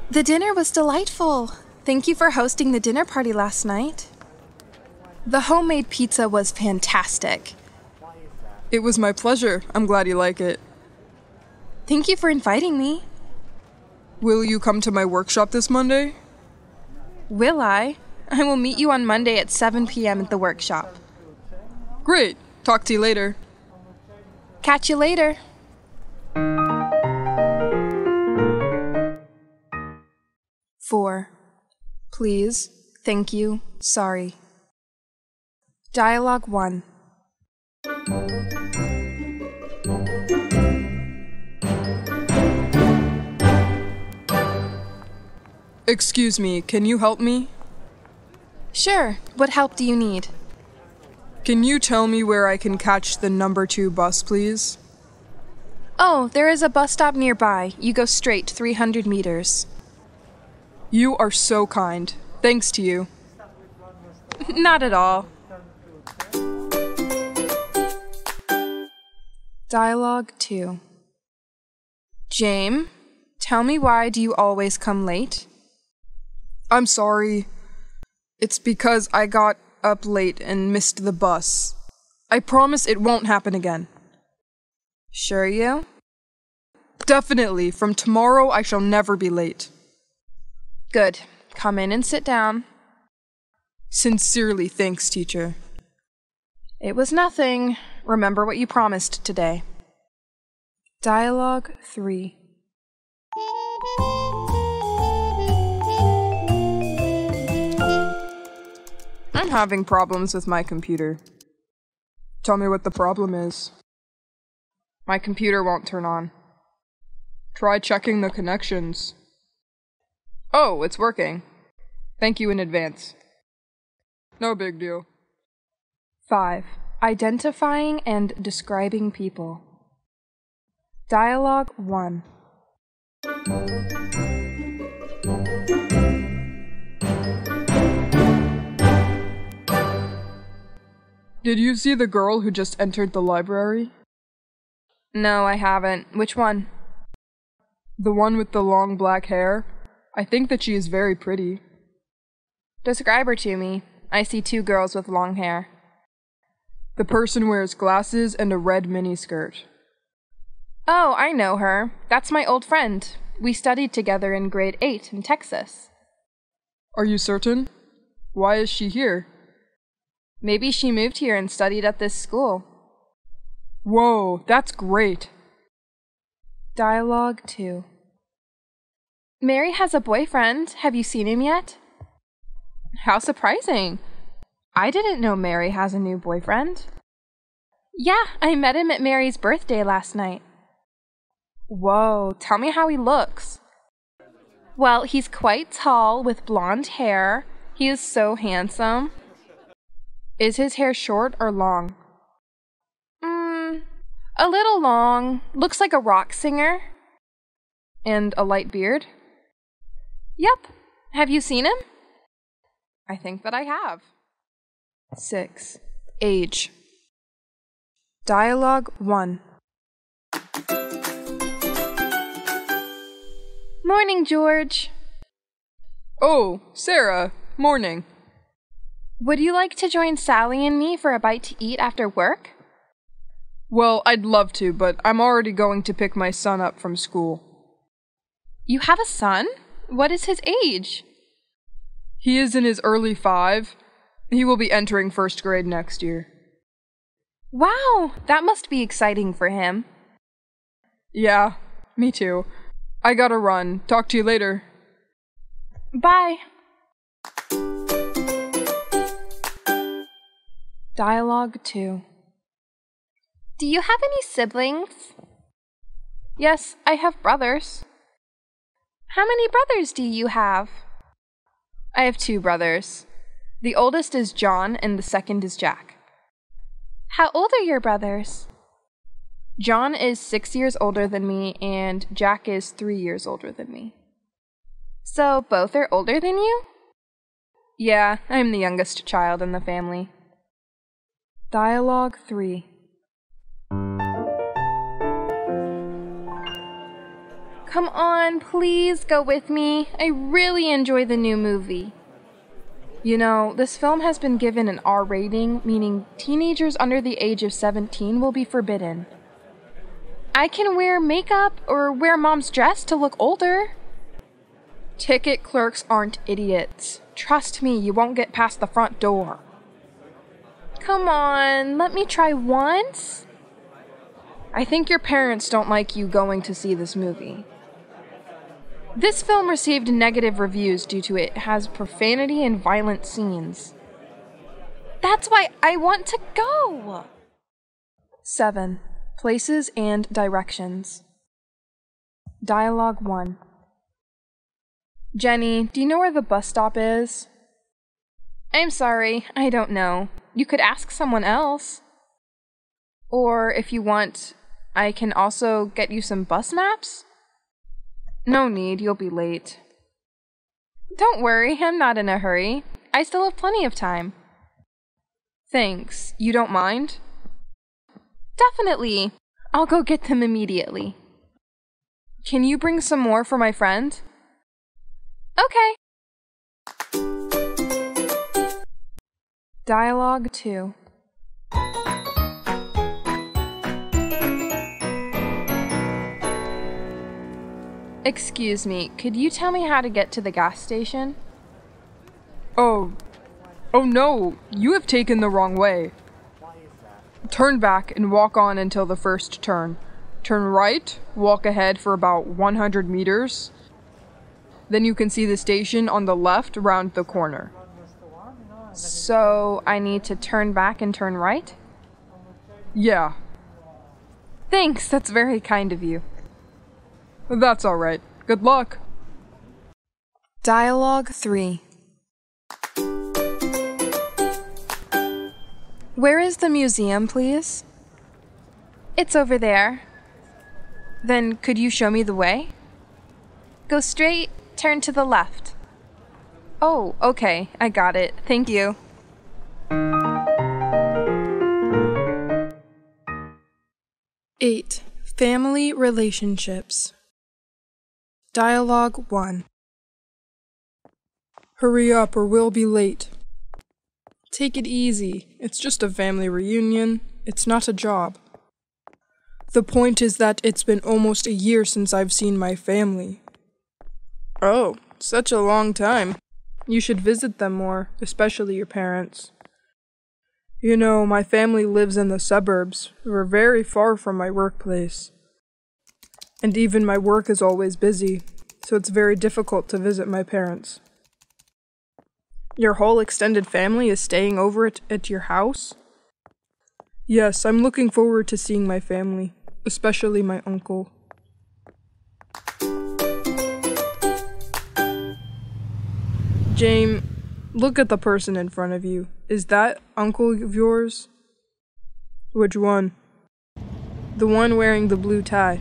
The dinner was delightful. Thank you for hosting the dinner party last night. The homemade pizza was fantastic. It was my pleasure. I'm glad you like it. Thank you for inviting me. Will you come to my workshop this Monday? Will I? I will meet you on Monday at 7 p.m. at the workshop. Great. Talk to you later. Catch you later. Four. Please, thank you, sorry. Dialogue 1. Excuse me, can you help me? Sure, what help do you need? Can you tell me where I can catch the number 2 bus, please? Oh, there is a bus stop nearby. You go straight 300 meters. You are so kind. Thanks to you. Not at all. Dialogue 2. James, tell me, why do you always come late? I'm sorry. It's because I got up late and missed the bus. I promise it won't happen again. Sure you? Definitely. From tomorrow I shall never be late. Good. Come in and sit down. Sincerely, thanks, teacher. It was nothing. Remember what you promised today. Dialogue 3. I'm having problems with my computer. Tell me what the problem is. My computer won't turn on. Try checking the connections. Oh, it's working. Thank you in advance. No big deal. 5. Identifying and describing people. Dialogue 1. Did you see the girl who just entered the library? No, I haven't. Which one? The one with the long black hair. I think that she is very pretty. Describe her to me. I see 2 girls with long hair. The person wears glasses and a red miniskirt. Oh, I know her. That's my old friend. We studied together in grade 8 in Texas. Are you certain? Why is she here? Maybe she moved here and studied at this school. Whoa, that's great. Dialogue 2. Mary has a boyfriend. Have you seen him yet? How surprising. I didn't know Mary has a new boyfriend. Yeah, I met him at Mary's birthday last night. Whoa, tell me how he looks. Well, he's quite tall with blonde hair. He is so handsome. Is his hair short or long? A little long. Looks like a rock singer. And a light beard? Yep. Have you seen him? I think that I have. 6. Age. Dialogue 1. Morning, George. Oh, Sarah. Morning. Would you like to join Sally and me for a bite to eat after work? Well, I'd love to, but I'm already going to pick my son up from school. You have a son? What is his age? He is in his early 5. He will be entering 1st grade next year. Wow, that must be exciting for him. Yeah, me too. I gotta run. Talk to you later. Bye. Dialogue 2. Do you have any siblings? Yes, I have brothers. How many brothers do you have? I have 2 brothers. The oldest is John and the second is Jack. How old are your brothers? John is 6 years older than me and Jack is 3 years older than me. So both are older than you? Yeah, I'm the youngest child in the family. Dialogue 3. Come on, please go with me. I really enjoy the new movie. You know, this film has been given an R rating, meaning teenagers under the age of 17 will be forbidden. I can wear makeup or wear mom's dress to look older. Ticket clerks aren't idiots. Trust me, you won't get past the front door. Come on, let me try once. I think your parents don't like you going to see this movie. This film received negative reviews due to it has profanity and violent scenes. That's why I want to go! 7. Places and directions. Dialogue 1. Jenny, do you know where the bus stop is? I'm sorry, I don't know. You could ask someone else. Or if you want, I can also get you some bus maps? No need, you'll be late. Don't worry, I'm not in a hurry. I still have plenty of time. Thanks. You don't mind? Definitely. I'll go get them immediately. Can you bring some more for my friend? Okay. Dialogue 2. Excuse me, could you tell me how to get to the gas station? Oh no, you have taken the wrong way. Turn back and walk on until the first turn. Turn right, walk ahead for about 100 meters. Then you can see the station on the left round the corner. So, I need to turn back and turn right? Yeah. Thanks, that's very kind of you. That's alright. Good luck. Dialogue 3. Where is the museum, please? It's over there. Then could you show me the way? Go straight, turn to the left. Oh, okay, I got it. Thank you. Eight. Family relationships. Dialogue 1. Hurry up or we'll be late. Take it easy. It's just a family reunion. It's not a job. The point is that it's been almost a year since I've seen my family. Oh, such a long time. You should visit them more, especially your parents. You know, my family lives in the suburbs. We're very far from my workplace. And even my work is always busy, so it's very difficult to visit my parents. Your whole extended family is staying over at your house? Yes, I'm looking forward to seeing my family, especially my uncle. James, look at the person in front of you. Is that uncle of yours? Which one? The one wearing the blue tie.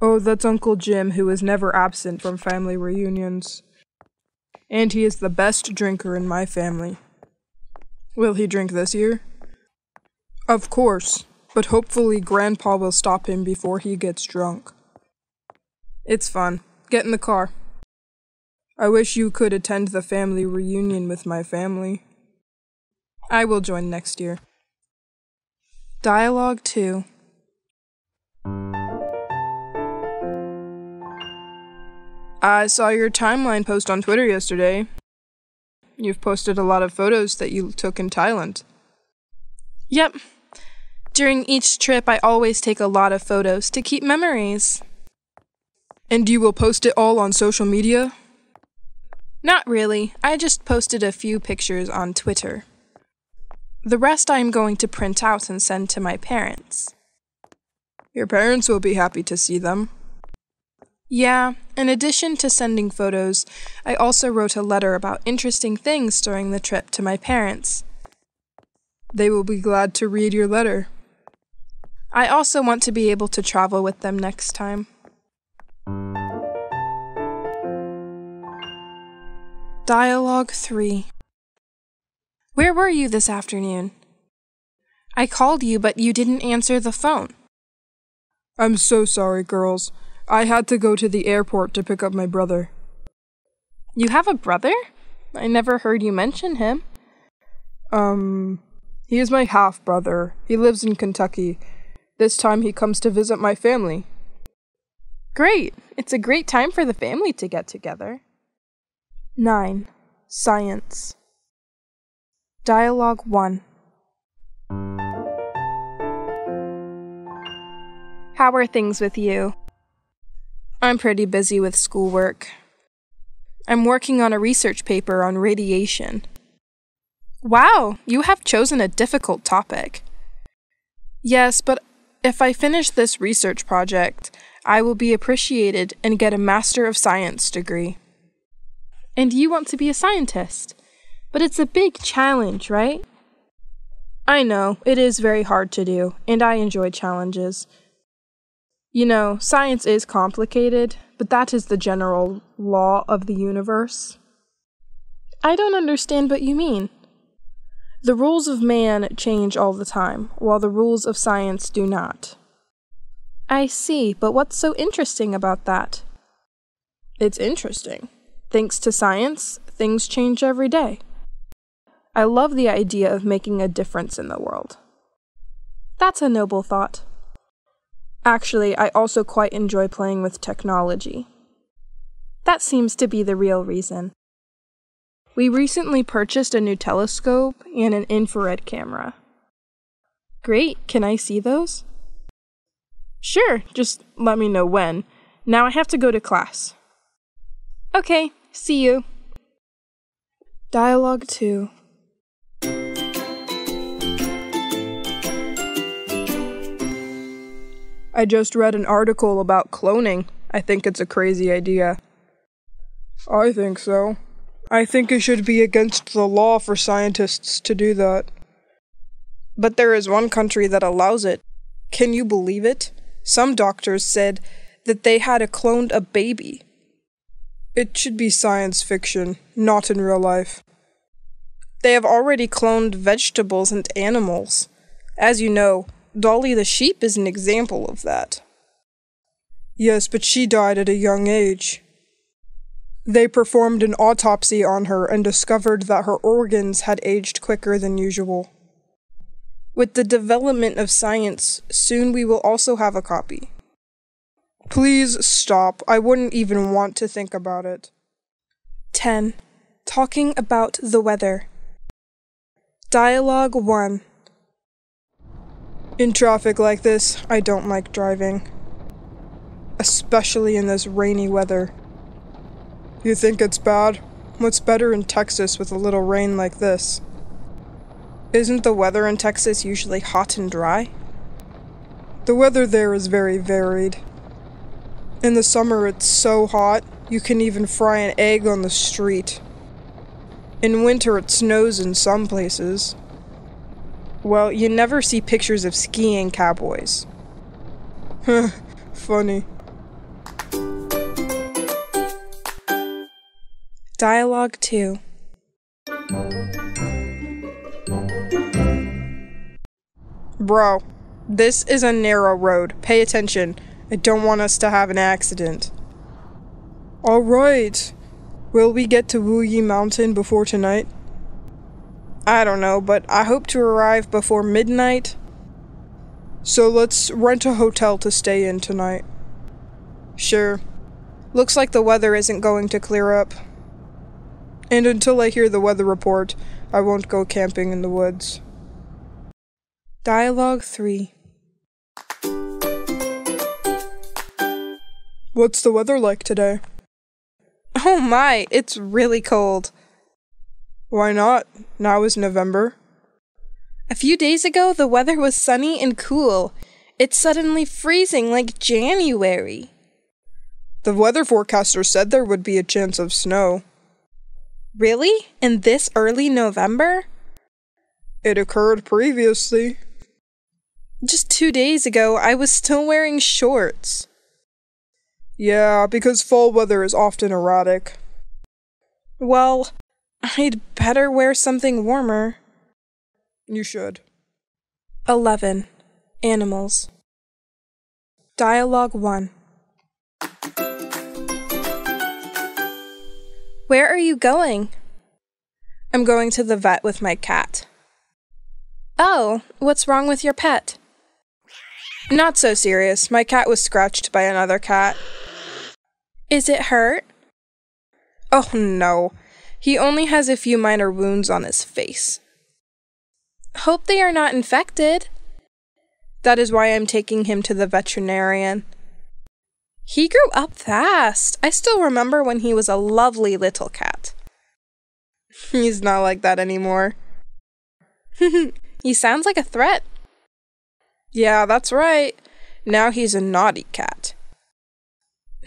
Oh, that's Uncle Jim, who is never absent from family reunions. And he is the best drinker in my family. Will he drink this year? Of course, but hopefully Grandpa will stop him before he gets drunk. It's fun. Get in the car. I wish you could attend the family reunion with my family. I will join next year. Dialogue 2. I saw your timeline post on Twitter yesterday. You've posted a lot of photos that you took in Thailand. Yep. During each trip, I always take a lot of photos to keep memories. And you will post it all on social media? Not really. I just posted a few pictures on Twitter. The rest I am going to print out and send to my parents. Your parents will be happy to see them. Yeah, in addition to sending photos, I also wrote a letter about interesting things during the trip to my parents. They will be glad to read your letter. I also want to be able to travel with them next time. Dialogue 3. Where were you this afternoon? I called you, but you didn't answer the phone. I'm so sorry, girls. I had to go to the airport to pick up my brother. You have a brother? I never heard you mention him. He is my half-brother. He lives in Kentucky. This time he comes to visit my family. Great! It's a great time for the family to get together. 9. Science. Dialogue 1. How are things with you? I'm pretty busy with schoolwork. I'm working on a research paper on radiation. Wow, you have chosen a difficult topic. Yes, but if I finish this research project, I will be appreciated and get a Master of Science degree. And you want to be a scientist, but it's a big challenge, right? I know, it is very hard to do, and I enjoy challenges. You know, science is complicated, but that is the general law of the universe. I don't understand what you mean. The rules of man change all the time, while the rules of science do not. I see, but what's so interesting about that? It's interesting. Thanks to science, things change every day. I love the idea of making a difference in the world. That's a noble thought. Actually, I also quite enjoy playing with technology. That seems to be the real reason. We recently purchased a new telescope and an infrared camera. Great, can I see those? Sure, just let me know when. Now I have to go to class. Okay, see you. Dialogue 2. I just read an article about cloning. I think it's a crazy idea. I think so. I think it should be against the law for scientists to do that. But there is one country that allows it. Can you believe it? Some doctors said that they had cloned a baby. It should be science fiction, not in real life. They have already cloned vegetables and animals. As you know, Dolly the sheep is an example of that. Yes, but she died at a young age. They performed an autopsy on her and discovered that her organs had aged quicker than usual. With the development of science, soon we will also have a copy. Please stop. I wouldn't even want to think about it. 10. Talking about the weather. Dialogue 1. In traffic like this, I don't like driving. Especially in this rainy weather. You think it's bad? What's better in Texas with a little rain like this? Isn't the weather in Texas usually hot and dry? The weather there is very varied. In the summer it's so hot, you can even fry an egg on the street. In winter it snows in some places. Well, you never see pictures of skiing cowboys. Funny. Dialogue 2. Bro, this is a narrow road. Pay attention. I don't want us to have an accident. Alright. Will we get to Wu Yi Mountain before tonight? I don't know, but I hope to arrive before midnight. So let's rent a hotel to stay in tonight. Sure. Looks like the weather isn't going to clear up. And until I hear the weather report, I won't go camping in the woods. Dialogue 3. What's the weather like today? Oh my, it's really cold. Why not? Now is November. A few days ago, the weather was sunny and cool. It's suddenly freezing like January. The weather forecaster said there would be a chance of snow. Really? In this early November? It occurred previously. Just 2 days ago, I was still wearing shorts. Yeah, because fall weather is often erratic. Well, I'd better wear something warmer. You should. 11. Animals. Dialogue 1. Where are you going? I'm going to the vet with my cat. Oh, what's wrong with your pet? Not so serious. My cat was scratched by another cat. Is it hurt? Oh no. He only has a few minor wounds on his face. Hope they are not infected. That is why I'm taking him to the veterinarian. He grew up fast. I still remember when he was a lovely little cat. He's not like that anymore. He sounds like a threat. Yeah, that's right. Now he's a naughty cat.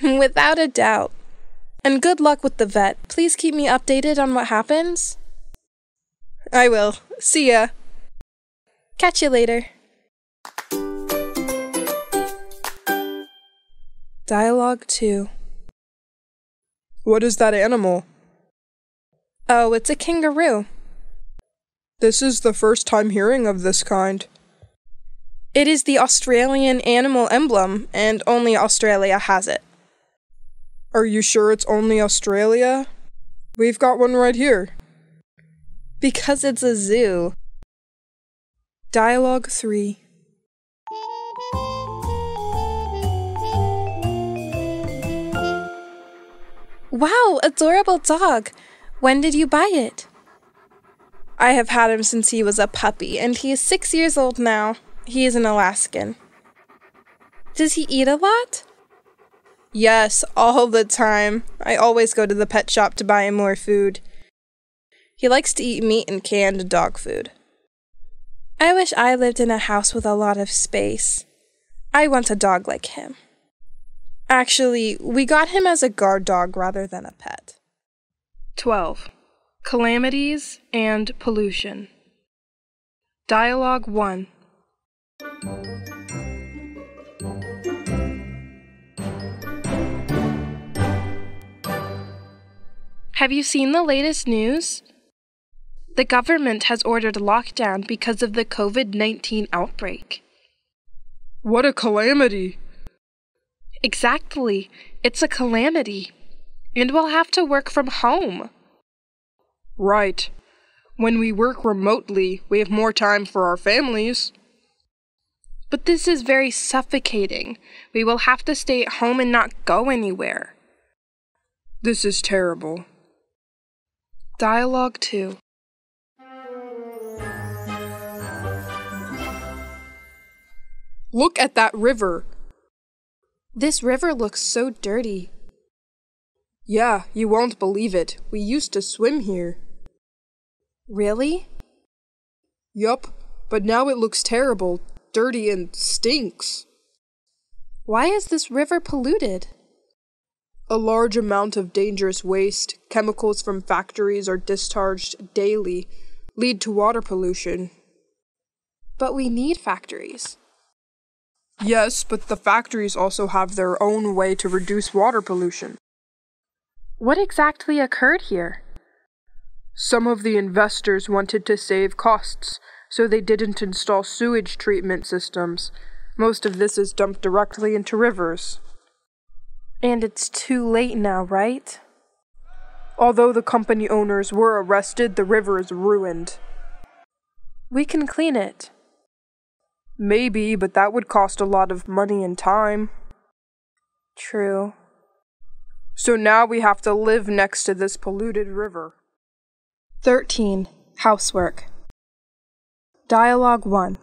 Without a doubt. And good luck with the vet. Please keep me updated on what happens. I will. See ya. Catch you later. Dialogue 2. What is that animal? Oh, it's a kangaroo. This is the first time hearing of this kind. It is the Australian animal emblem, and only Australia has it. Are you sure it's only Australia? We've got one right here. Because it's a zoo. Dialogue 3. Wow, adorable dog. When did you buy it? I have had him since he was a puppy, and he is 6 years old now. He is an Alaskan. Does he eat a lot? Yes, all the time. I always go to the pet shop to buy him more food. He likes to eat meat and canned dog food. I wish I lived in a house with a lot of space. I want a dog like him. Actually, we got him as a guard dog rather than a pet. 12. Calamities and pollution. Dialogue 1. Have you seen the latest news? The government has ordered lockdown because of the COVID-19 outbreak. What a calamity! Exactly. It's a calamity. And we'll have to work from home. Right. When we work remotely, we have more time for our families. But this is very suffocating. We will have to stay at home and not go anywhere. This is terrible. Dialogue 2. Look at that river. This river looks so dirty. Yeah, you won't believe it. We used to swim here. Really? Yup, but now it looks terrible, dirty, and stinks. Why is this river polluted? A large amount of dangerous waste, chemicals from factories are discharged daily, lead to water pollution. But we need factories. Yes, but the factories also have their own way to reduce water pollution. What exactly occurred here? Some of the investors wanted to save costs, so they didn't install sewage treatment systems. Most of this is dumped directly into rivers. And it's too late now, right? Although the company owners were arrested, the river is ruined. We can clean it. Maybe, but that would cost a lot of money and time. True. So now we have to live next to this polluted river. 13. Housework. Dialogue 1.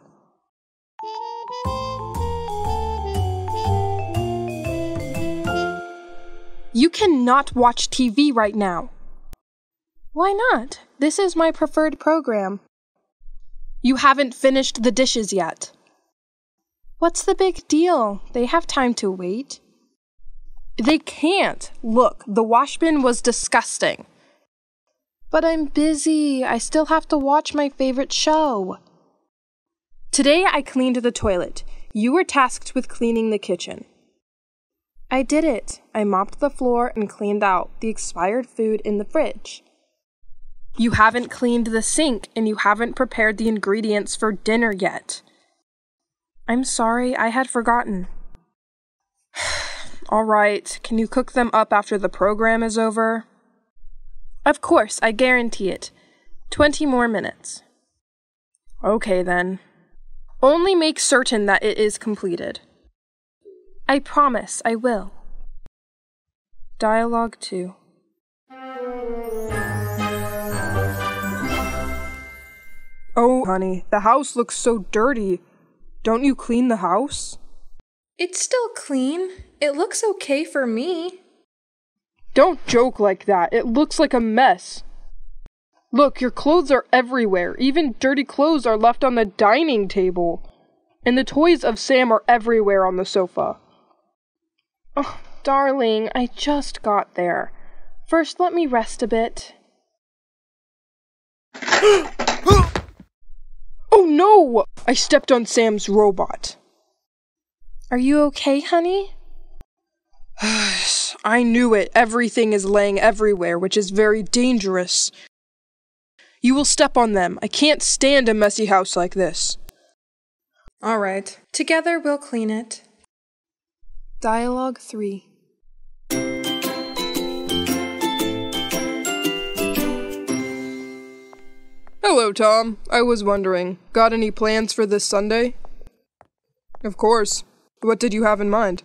You cannot watch TV right now. Why not? This is my preferred program. You haven't finished the dishes yet. What's the big deal? They have time to wait. They can't. Look, the wash bin was disgusting. But I'm busy. I still have to watch my favorite show. Today I cleaned the toilet. You were tasked with cleaning the kitchen. I did it. I mopped the floor and cleaned out the expired food in the fridge. You haven't cleaned the sink and you haven't prepared the ingredients for dinner yet. I'm sorry, I had forgotten. All right, can you cook them up after the program is over? Of course, I guarantee it. 20 more minutes. Okay then. Only make certain that it is completed. I promise I will. Dialogue 2. Oh, honey, the house looks so dirty. Don't you clean the house? It's still clean. It looks okay for me. Don't joke like that. It looks like a mess. Look, your clothes are everywhere. Even dirty clothes are left on the dining table. And the toys of Sam are everywhere on the sofa. Oh, darling, I just got there. First, let me rest a bit. Oh no! I stepped on Sam's robot. Are you okay, honey? I knew it. Everything is laying everywhere, which is very dangerous. You will step on them. I can't stand a messy house like this. All right. Together we'll clean it. Dialogue 3. Hello, Tom. I was wondering, got any plans for this Sunday? Of course. What did you have in mind?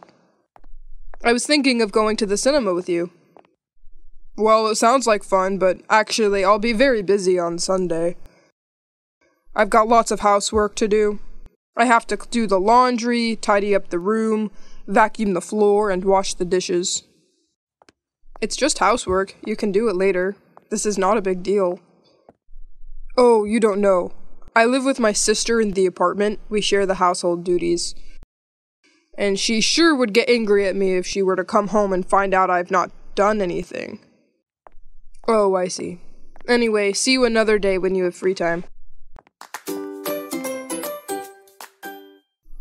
I was thinking of going to the cinema with you. Well, it sounds like fun, but actually I'll be very busy on Sunday. I've got lots of housework to do. I have to do the laundry, tidy up the room, vacuum the floor, and wash the dishes. It's just housework. You can do it later. This is not a big deal. Oh, you don't know. I live with my sister in the apartment. We share the household duties. And she sure would get angry at me if she were to come home and find out I've not done anything. Oh, I see. Anyway, see you another day when you have free time.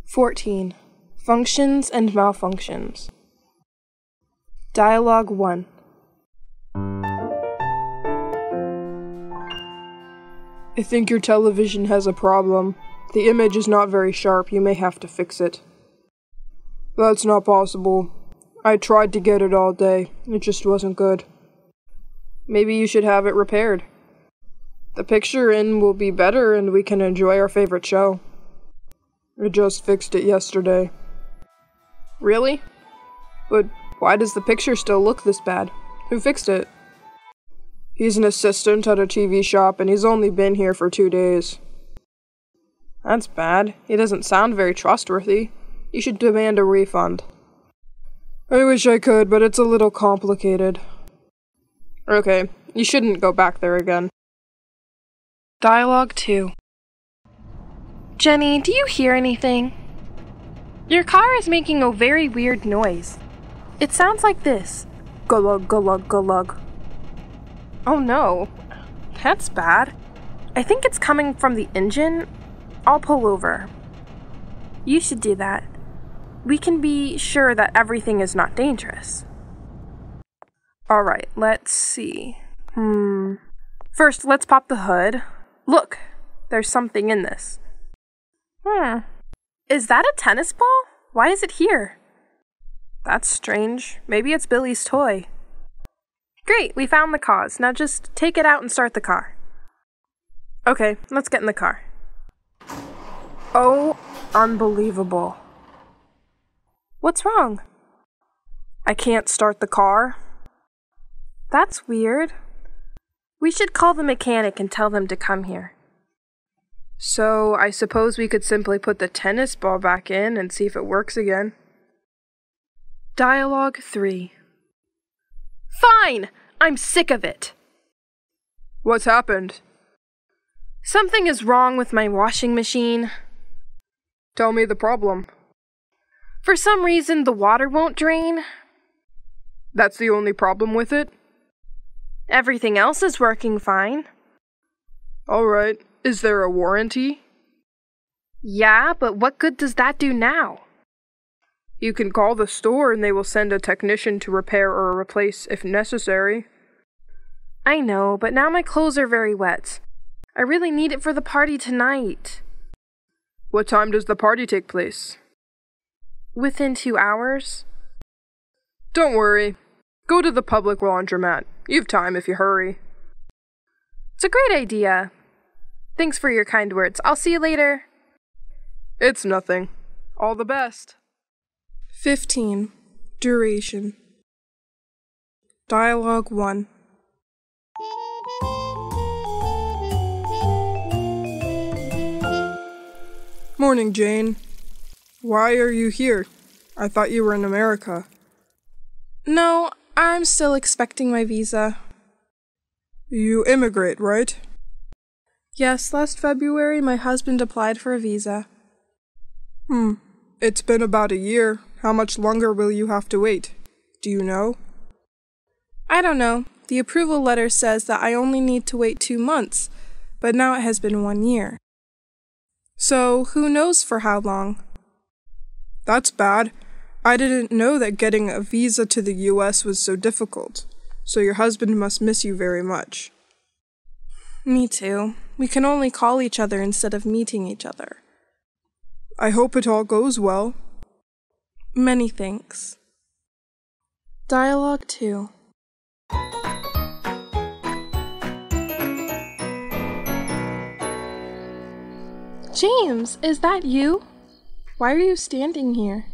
14. Functions and malfunctions. Dialogue 1. I think your television has a problem. The image is not very sharp. You may have to fix it. That's not possible. I tried to get it all day. It just wasn't good. Maybe you should have it repaired. The picture in will be better and we can enjoy our favorite show. I just fixed it yesterday. Really? But why does the picture still look this bad? Who fixed it? He's an assistant at a TV shop and he's only been here for 2 days. That's bad. He doesn't sound very trustworthy. You should demand a refund. I wish I could, but it's a little complicated. Okay, you shouldn't go back there again. Dialogue 2. Jenny, do you hear anything? Your car is making a very weird noise. It sounds like this. Gulug, gulug, gulug. Oh no, that's bad. I think it's coming from the engine. I'll pull over. You should do that. We can be sure that everything is not dangerous. Alright, let's see. First, let's pop the hood. Look, there's something in this. Is that a tennis ball? Why is it here? That's strange. Maybe it's Billy's toy. Great, we found the cause. Now just take it out and start the car. Okay, let's get in the car. Oh, unbelievable. What's wrong? I can't start the car. That's weird. We should call the mechanic and tell them to come here. So, I suppose we could simply put the tennis ball back in and see if it works again. Dialogue 3. Fine! I'm sick of it! What's happened? Something is wrong with my washing machine. Tell me the problem. For some reason, the water won't drain. That's the only problem with it? Everything else is working fine. Alright. Is there a warranty? Yeah, but what good does that do now? You can call the store and they will send a technician to repair or replace if necessary. I know, but now my clothes are very wet. I really need it for the party tonight. What time does the party take place? Within 2 hours. Don't worry. Go to the public laundromat. You have time if you hurry. It's a great idea. Thanks for your kind words. I'll see you later. It's nothing. All the best. 15. Duration. Dialogue 1. Morning, Jane. Why are you here? I thought you were in America. No, I'm still expecting my visa. You immigrate, right? Yes, last February my husband applied for a visa. It's been about a year. How much longer will you have to wait? Do you know? I don't know. The approval letter says that I only need to wait 2 months, but now it has been 1 year. So, who knows for how long? That's bad. I didn't know that getting a visa to the US was so difficult, so your husband must miss you very much. Me too. We can only call each other instead of meeting each other. I hope it all goes well. Many thanks. Dialogue 2. James, is that you? Why are you standing here?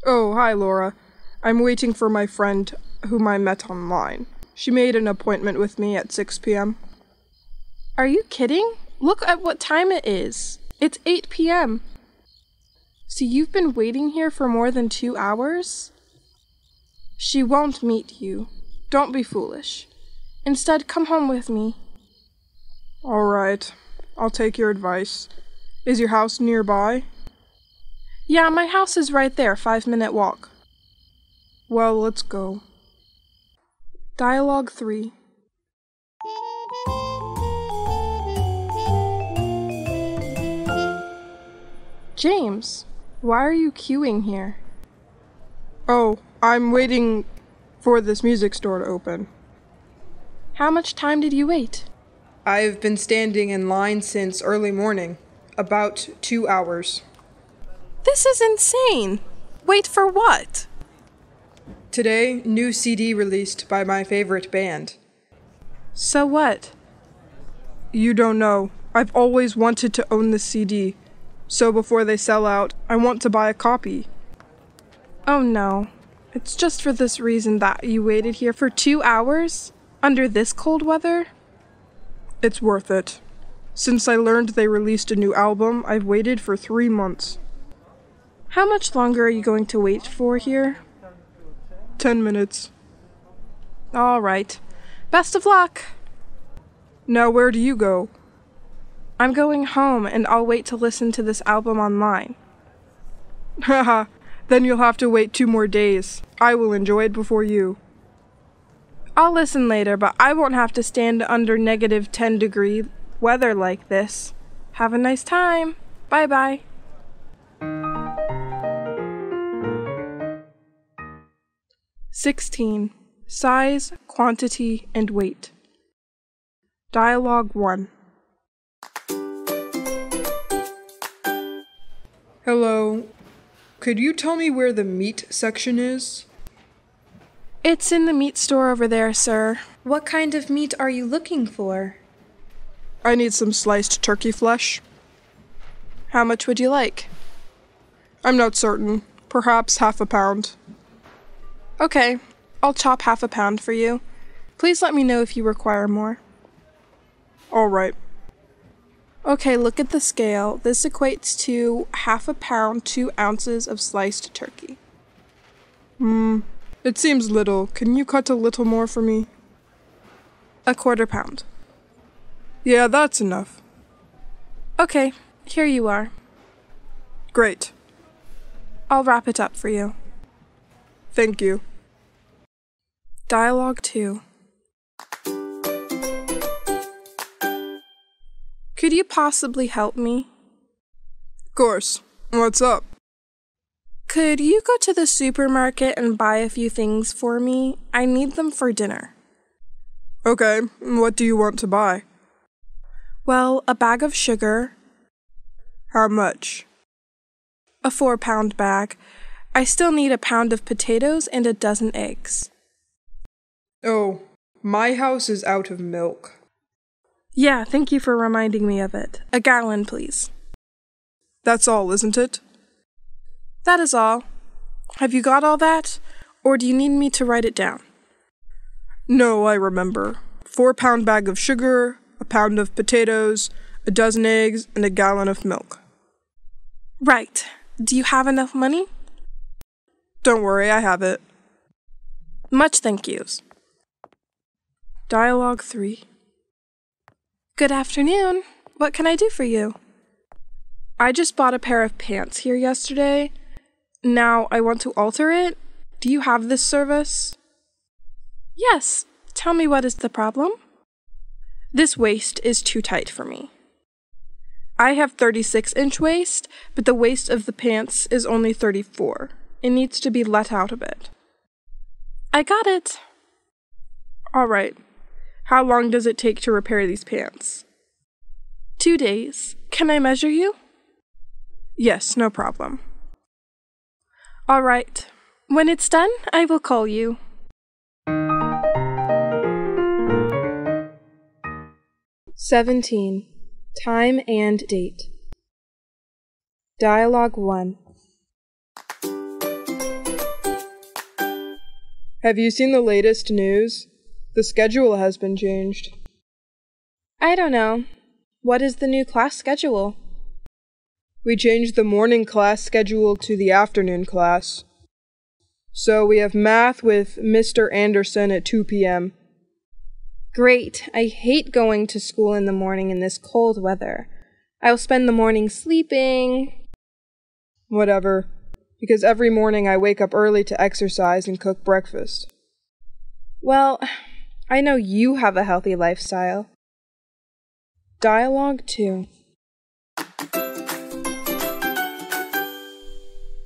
Oh, hi, Laura. I'm waiting for my friend whom I met online. She made an appointment with me at 6 p.m. Are you kidding? Look at what time it is. It's 8 p.m. So you've been waiting here for more than 2 hours? She won't meet you. Don't be foolish. Instead, come home with me. All right. I'll take your advice. Is your house nearby? Yeah, my house is right there, 5-minute walk. Well, let's go. Dialogue 3. James, why are you queuing here? Oh, I'm waiting for this music store to open. How much time did you wait? I've been standing in line since early morning, about 2 hours. This is insane! Wait for what? Today, new CD released by my favorite band. So what? You don't know. I've always wanted to own the CD, so before they sell out, I want to buy a copy. Oh no. It's just for this reason that you waited here for 2 hours? Under this cold weather? It's worth it. Since I learned they released a new album, I've waited for 3 months. How much longer are you going to wait for here? 10 minutes. All right. Best of luck! Now where do you go? I'm going home and I'll wait to listen to this album online. Haha, then you'll have to wait 2 more days. I will enjoy it before you. I'll listen later, but I won't have to stand under -10-degree weather like this. Have a nice time. Bye-bye. (16) Size, quantity, and weight. Dialogue 1. Hello. Could you tell me where the meat section is? It's in the meat store over there, sir. What kind of meat are you looking for? I need some sliced turkey flesh. How much would you like? I'm not certain. Perhaps half a pound. Okay, I'll chop half a pound for you. Please let me know if you require more. All right. Okay, look at the scale. This equates to half a pound, 2 ounces of sliced turkey. It seems little. Can you cut a little more for me? A 1/4 pound. Yeah, that's enough. Okay, here you are. Great. I'll wrap it up for you. Thank you. Dialogue 2. Could you possibly help me? Of course. What's up? Could you go to the supermarket and buy a few things for me? I need them for dinner. Okay, what do you want to buy? Well, a bag of sugar. How much? A 4-pound bag. I still need a pound of potatoes and a dozen eggs. Oh, my house is out of milk. Yeah, thank you for reminding me of it. A gallon, please. That's all, isn't it? That is all. Have you got all that? Or do you need me to write it down? No, I remember. 4-pound bag of sugar, a pound of potatoes, a dozen eggs, and a gallon of milk. Right. Do you have enough money? Don't worry, I have it. Much thank yous. Dialogue 3. Good afternoon. What can I do for you? I just bought a pair of pants here yesterday. Now I want to alter it. Do you have this service? Yes. Tell me what is the problem? This waist is too tight for me. I have 36-inch waist, but the waist of the pants is only 34. It needs to be let out a bit. I got it. All right. How long does it take to repair these pants? 2 days. Can I measure you? Yes, no problem. All right. When it's done, I will call you. "17. Time and date. Dialogue 1. Have you seen the latest news? The schedule has been changed. I don't know. What is the new class schedule? We changed the morning class schedule to the afternoon class. So we have math with Mr. Anderson at 2 p.m. Great. I hate going to school in the morning in this cold weather. I'll spend the morning sleeping. Whatever, because every morning I wake up early to exercise and cook breakfast. Well, I know you have a healthy lifestyle. Dialogue 2.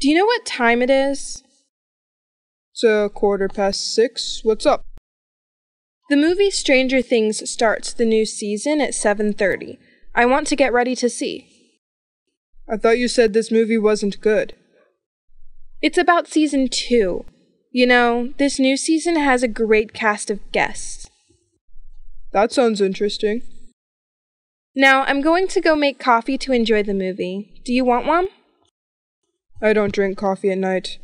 Do you know what time it is? It's 6:15. What's up? The movie Stranger Things starts the new season at 7:30. I want to get ready to see. I thought you said this movie wasn't good. It's about season 2. You know, this new season has a great cast of guests. That sounds interesting. Now, I'm going to go make coffee to enjoy the movie. Do you want one? I don't drink coffee at night.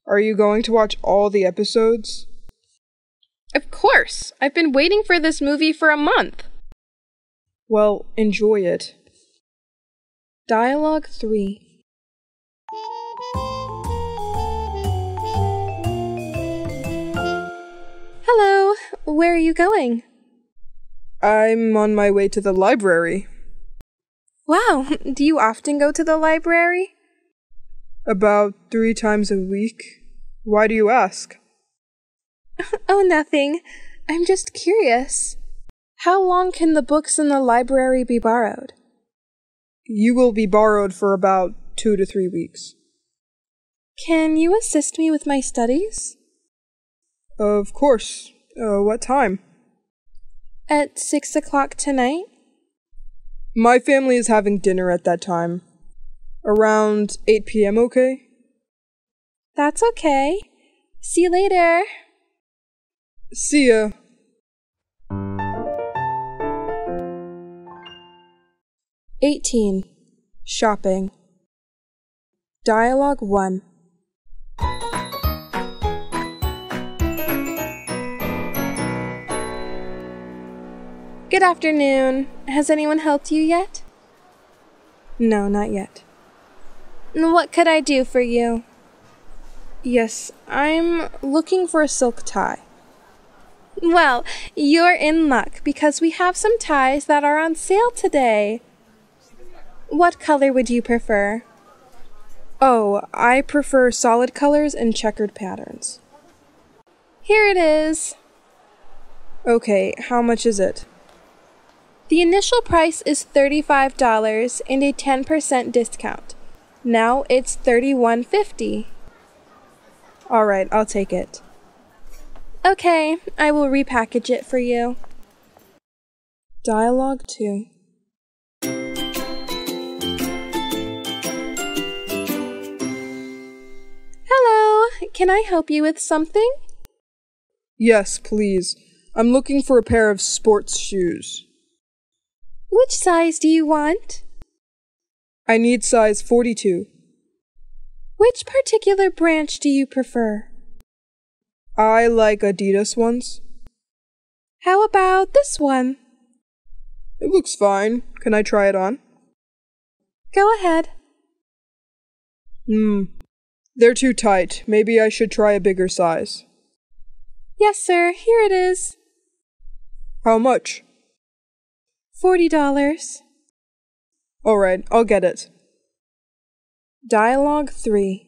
Are you going to watch all the episodes? Of course! I've been waiting for this movie for a month. Well, enjoy it. Dialogue 3. Hello, where are you going? I'm on my way to the library. Wow, do you often go to the library? About 3 times a week. Why do you ask? Oh, nothing. I'm just curious. How long can the books in the library be borrowed? You will be borrowed for about 2 to 3 weeks. Can you assist me with my studies? Of course. What time? At 6 o'clock tonight? My family is having dinner at that time. Around 8 p.m., okay? That's okay. See you later. See ya. "18. Shopping. Dialogue 1. Good afternoon. Has anyone helped you yet? No, not yet. What could I do for you? Yes, I'm looking for a silk tie. Well, you're in luck because we have some ties that are on sale today. What color would you prefer? Oh, I prefer solid colors and checkered patterns. Here it is. Okay, how much is it? The initial price is $35 and a 10% discount. Now it's $31.50. All right, I'll take it. Okay, I will repackage it for you. Dialogue 2. Hello, can I help you with something? Yes, please. I'm looking for a pair of sports shoes. Which size do you want? I need size 42. Which particular branch do you prefer? I like Adidas ones. How about this one? It looks fine. Can I try it on? Go ahead. They're too tight. Maybe I should try a bigger size. Yes, sir. Here it is. How much? $40. All right, I'll get it. Dialogue 3.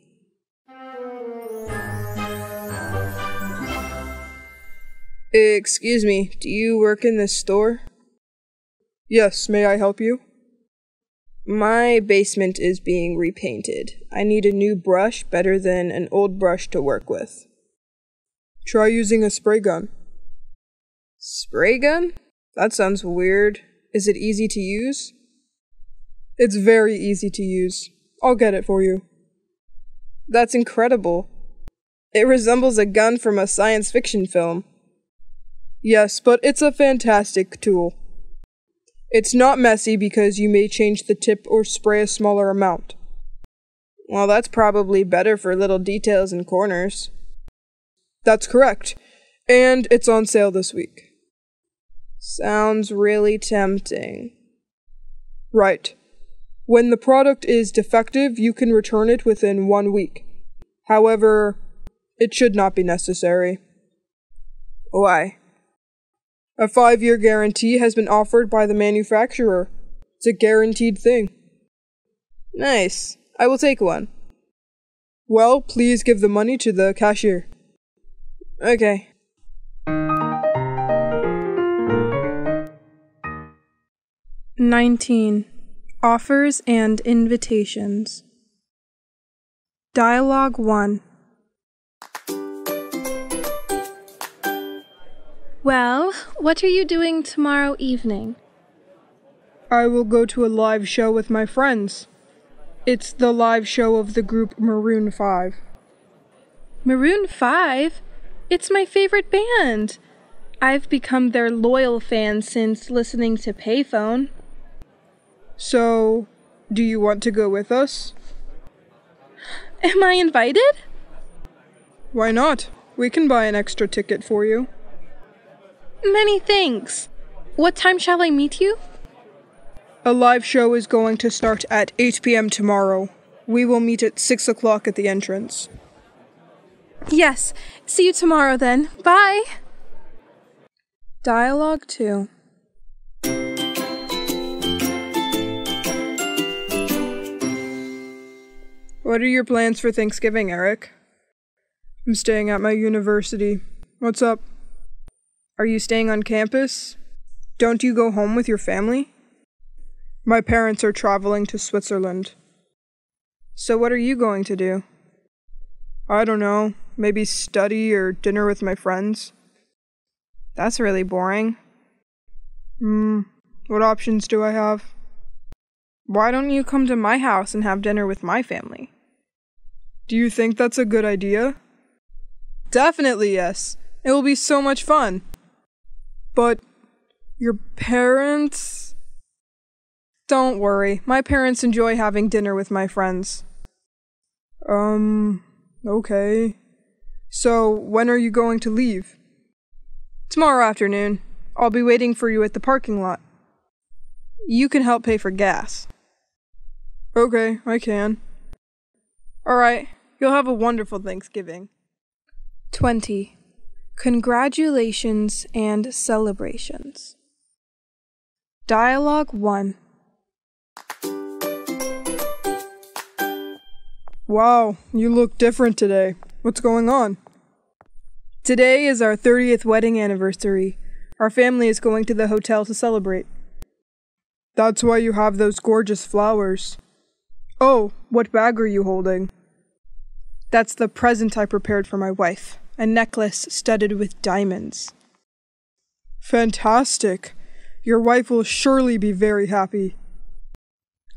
Excuse me, do you work in this store? Yes, may I help you? My basement is being repainted. I need a new brush better than an old brush to work with. Try using a spray gun. Spray gun? That sounds weird. Is it easy to use? It's very easy to use. I'll get it for you. That's incredible. It resembles a gun from a science fiction film. Yes, but it's a fantastic tool. It's not messy because you may change the tip or spray a smaller amount. Well, that's probably better for little details and corners. That's correct. And it's on sale this week. Sounds really tempting. Right. When the product is defective, you can return it within 1 week. However, it should not be necessary. Why? A 5-year guarantee has been offered by the manufacturer. It's a guaranteed thing. Nice. I will take one. Well, please give the money to the cashier. Okay. "19. Offers and invitations. Dialogue 1. Well, what are you doing tomorrow evening? I will go to a live show with my friends. It's the live show of the group Maroon 5. Maroon 5? It's my favorite band. I've become their loyal fan since listening to Payphone. So, do you want to go with us? Am I invited? Why not? We can buy an extra ticket for you. Many thanks. What time shall I meet you? A live show is going to start at 8 p.m. tomorrow. We will meet at 6 o'clock at the entrance. Yes. See you tomorrow then. Bye. Dialogue 2. What are your plans for Thanksgiving, Eric? I'm staying at my university. What's up? Are you staying on campus? Don't you go home with your family? My parents are traveling to Switzerland. So what are you going to do? I don't know. Maybe study or dinner with my friends. That's really boring. What options do I have? Why don't you come to my house and have dinner with my family? Do you think that's a good idea? Definitely yes. It will be so much fun. But your parents? Don't worry. My parents enjoy having dinner with my friends. Okay. So, when are you going to leave? Tomorrow afternoon. I'll be waiting for you at the parking lot. You can help pay for gas. Okay, I can. Alright, you'll have a wonderful Thanksgiving. 20. Congratulations and celebrations. Dialogue 1. Wow, you look different today. What's going on? Today is our 30th wedding anniversary. Our family is going to the hotel to celebrate. That's why you have those gorgeous flowers. Oh, what bag are you holding? That's the present I prepared for my wife. A necklace studded with diamonds. Fantastic. Your wife will surely be very happy.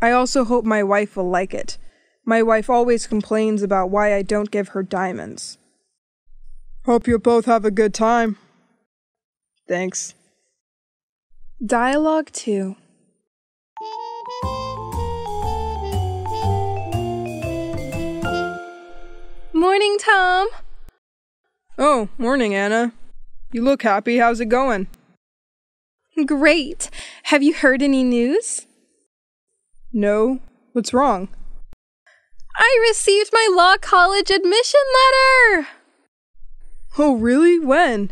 I also hope my wife will like it. My wife always complains about why I don't give her diamonds. Hope you both have a good time. Thanks. Dialogue 2. Morning, Tom. Oh, morning, Anna. You look happy. How's it going? Great. Have you heard any news? No. What's wrong? I received my law college admission letter! Oh, really? When?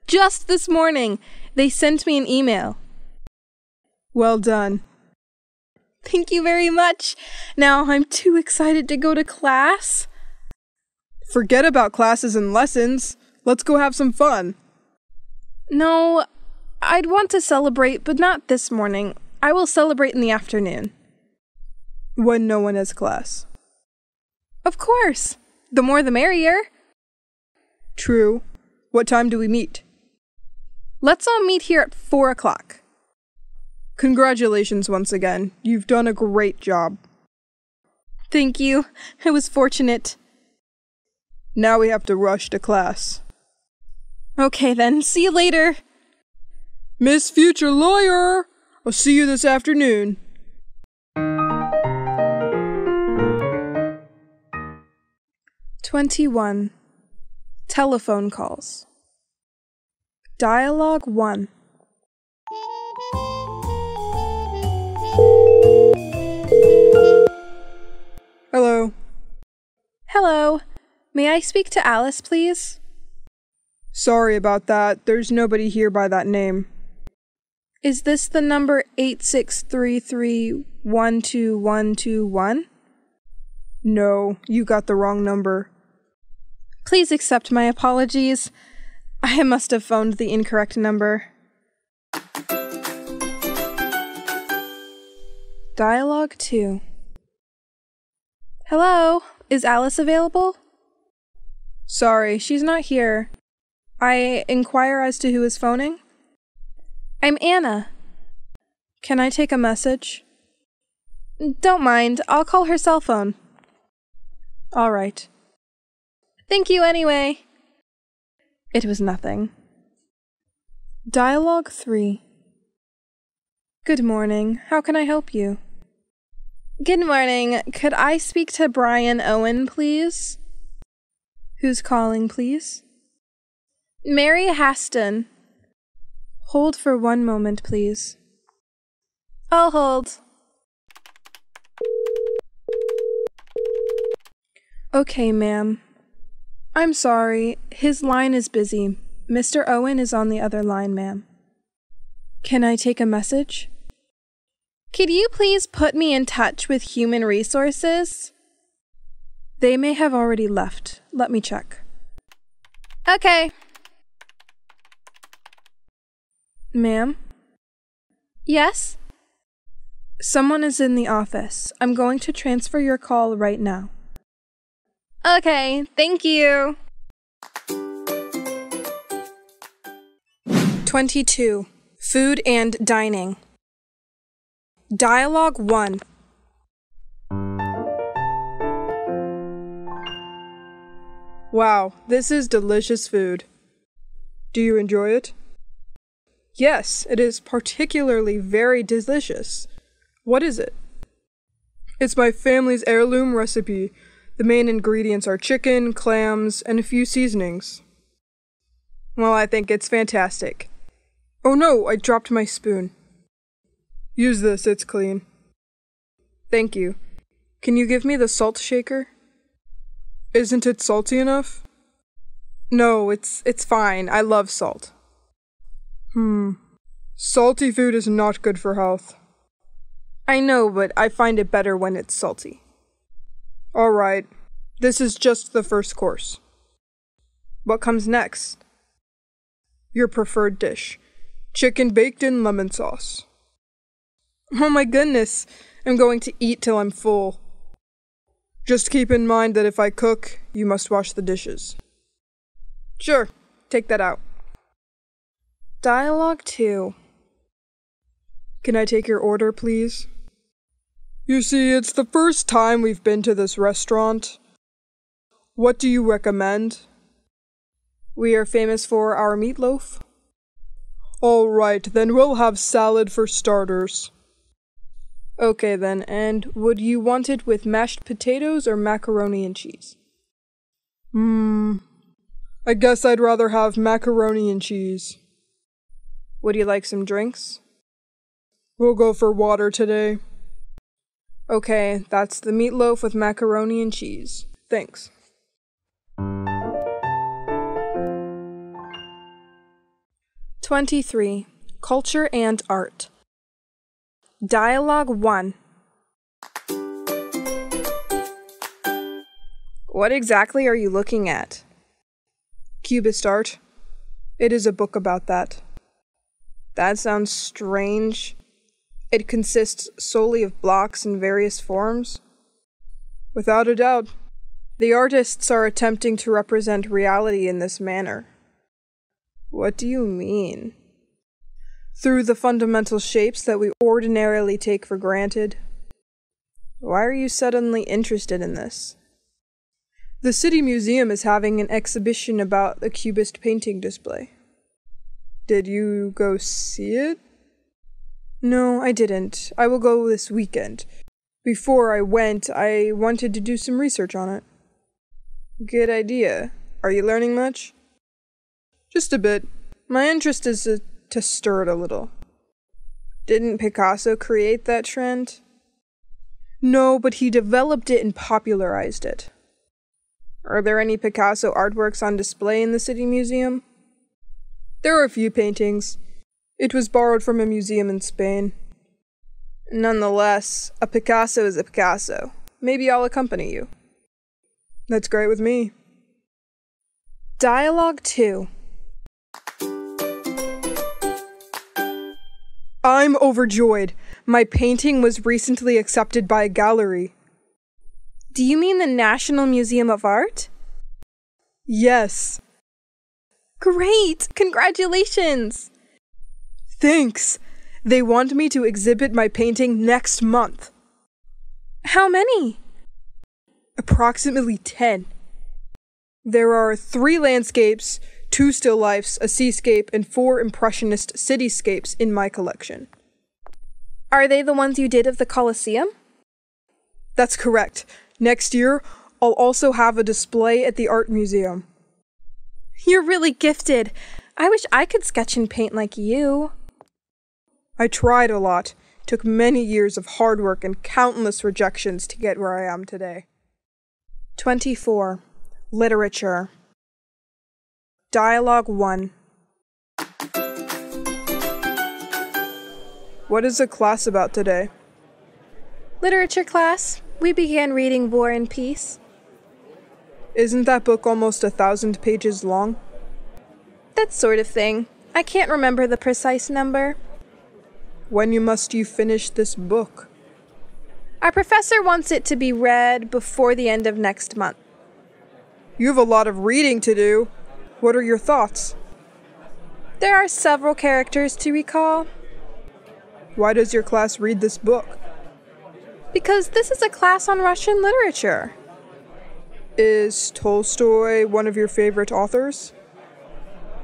Just this morning. They sent me an email. Well done. Thank you very much. Now I'm too excited to go to class. Forget about classes and lessons. Let's go have some fun. No, I'd want to celebrate, but not this morning. I will celebrate in the afternoon. When no one has class. Of course. The more the merrier. True. What time do we meet? Let's all meet here at 4 o'clock. Congratulations once again. You've done a great job. Thank you. I was fortunate. Now we have to rush to class. Okay then, see you later. Miss Future Lawyer! I'll see you this afternoon. "21. Telephone calls. Dialogue 1. Hello. Hello. May I speak to Alice, please? Sorry about that. There's nobody here by that name. Is this the number 8633122121? No, you got the wrong number. Please accept my apologies. I must have phoned the incorrect number. Dialogue 2. Hello, is Alice available? Sorry, she's not here. I inquire as to who is phoning? I'm Anna. Can I take a message? Don't mind, I'll call her cell phone. All right. Thank you anyway. It was nothing. Dialogue 3. Good morning. How can I help you? Good morning. Could I speak to Brian Owen, please? Who's calling, please? Mary Haston. Hold for 1 moment, please. I'll hold. Okay, ma'am. I'm sorry. His line is busy. Mr. Owen is on the other line, ma'am. Can I take a message? Could you please put me in touch with Human Resources? They may have already left. Let me check. Okay. Ma'am? Yes? Someone is in the office. I'm going to transfer your call right now. Okay, thank you. 22. Food and dining. Dialogue 1. Wow, this is delicious food. Do you enjoy it? Yes, it is particularly very delicious. What is it? It's my family's heirloom recipe. The main ingredients are chicken, clams, and a few seasonings. Well, I think it's fantastic. Oh no, I dropped my spoon. Use this, it's clean. Thank you. Can you give me the salt shaker? Isn't it salty enough? No, it's fine. I love salt. Salty food is not good for health. I know, but I find it better when it's salty. Alright, this is just the first course. What comes next? Your preferred dish. Chicken baked in lemon sauce. Oh my goodness, I'm going to eat till I'm full. Just keep in mind that if I cook, you must wash the dishes. Sure, take that out. Dialogue 2. Can I take your order, please? You see, it's the first time we've been to this restaurant. What do you recommend? We are famous for our meatloaf. All right, then we'll have salad for starters. Okay then, and would you want it with mashed potatoes or macaroni and cheese? I guess I'd rather have macaroni and cheese. Would you like some drinks? We'll go for water today. Okay, that's the meatloaf with macaroni and cheese. Thanks. "23. Culture and art. Dialogue 1. What exactly are you looking at? Cubist art. It is a book about that. That sounds strange. It consists solely of blocks in various forms? Without a doubt. The artists are attempting to represent reality in this manner. What do you mean? Through the fundamental shapes that we ordinarily take for granted. Why are you suddenly interested in this? The City Museum is having an exhibition about the Cubist painting display. Did you go see it? No, I didn't. I will go this weekend. Before I went, I wanted to do some research on it. Good idea. Are you learning much? Just a bit. My interest is to stir it a little. Didn't Picasso create that trend? No, but he developed it and popularized it. Are there any Picasso artworks on display in the City Museum? There are a few paintings. It was borrowed from a museum in Spain. Nonetheless, a Picasso is a Picasso. Maybe I'll accompany you. That's great with me. Dialogue 2. I'm overjoyed. My painting was recently accepted by a gallery. Do you mean the National Museum of Art? Yes. Great! Congratulations! Thanks. They want me to exhibit my painting next month. How many? Approximately 10. There are 3 landscapes, 2 still lifes, a seascape, and 4 impressionist cityscapes in my collection. Are they the ones you did of the Colosseum? That's correct. Next year, I'll also have a display at the art museum. You're really gifted. I wish I could sketch and paint like you. I tried a lot. Took many years of hard work and countless rejections to get where I am today. 24. Literature. Dialogue 1. What is the class about today? Literature class. We began reading War and Peace. Isn't that book almost 1,000 pages long? That sort of thing. I can't remember the precise number. When must you finish this book? Our professor wants it to be read before the end of next month. You have a lot of reading to do. What are your thoughts? There are several characters to recall. Why does your class read this book? Because this is a class on Russian literature. Is Tolstoy one of your favorite authors?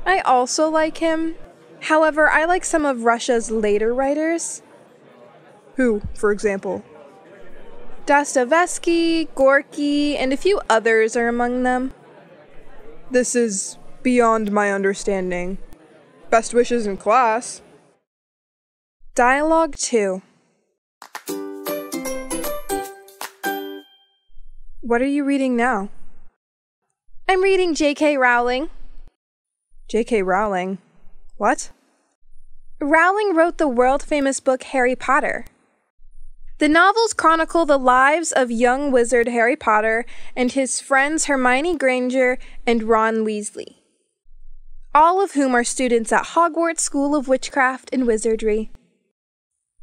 I also like him. However, I like some of Russia's later writers. Who, for example? Dostoevsky, Gorky, and a few others are among them. This is beyond my understanding. Best wishes in class. Dialogue 2. What are you reading now? I'm reading J.K. Rowling. J.K. Rowling? What? Rowling wrote the world-famous book Harry Potter. The novels chronicle the lives of young wizard Harry Potter and his friends Hermione Granger and Ron Weasley, all of whom are students at Hogwarts School of Witchcraft and Wizardry.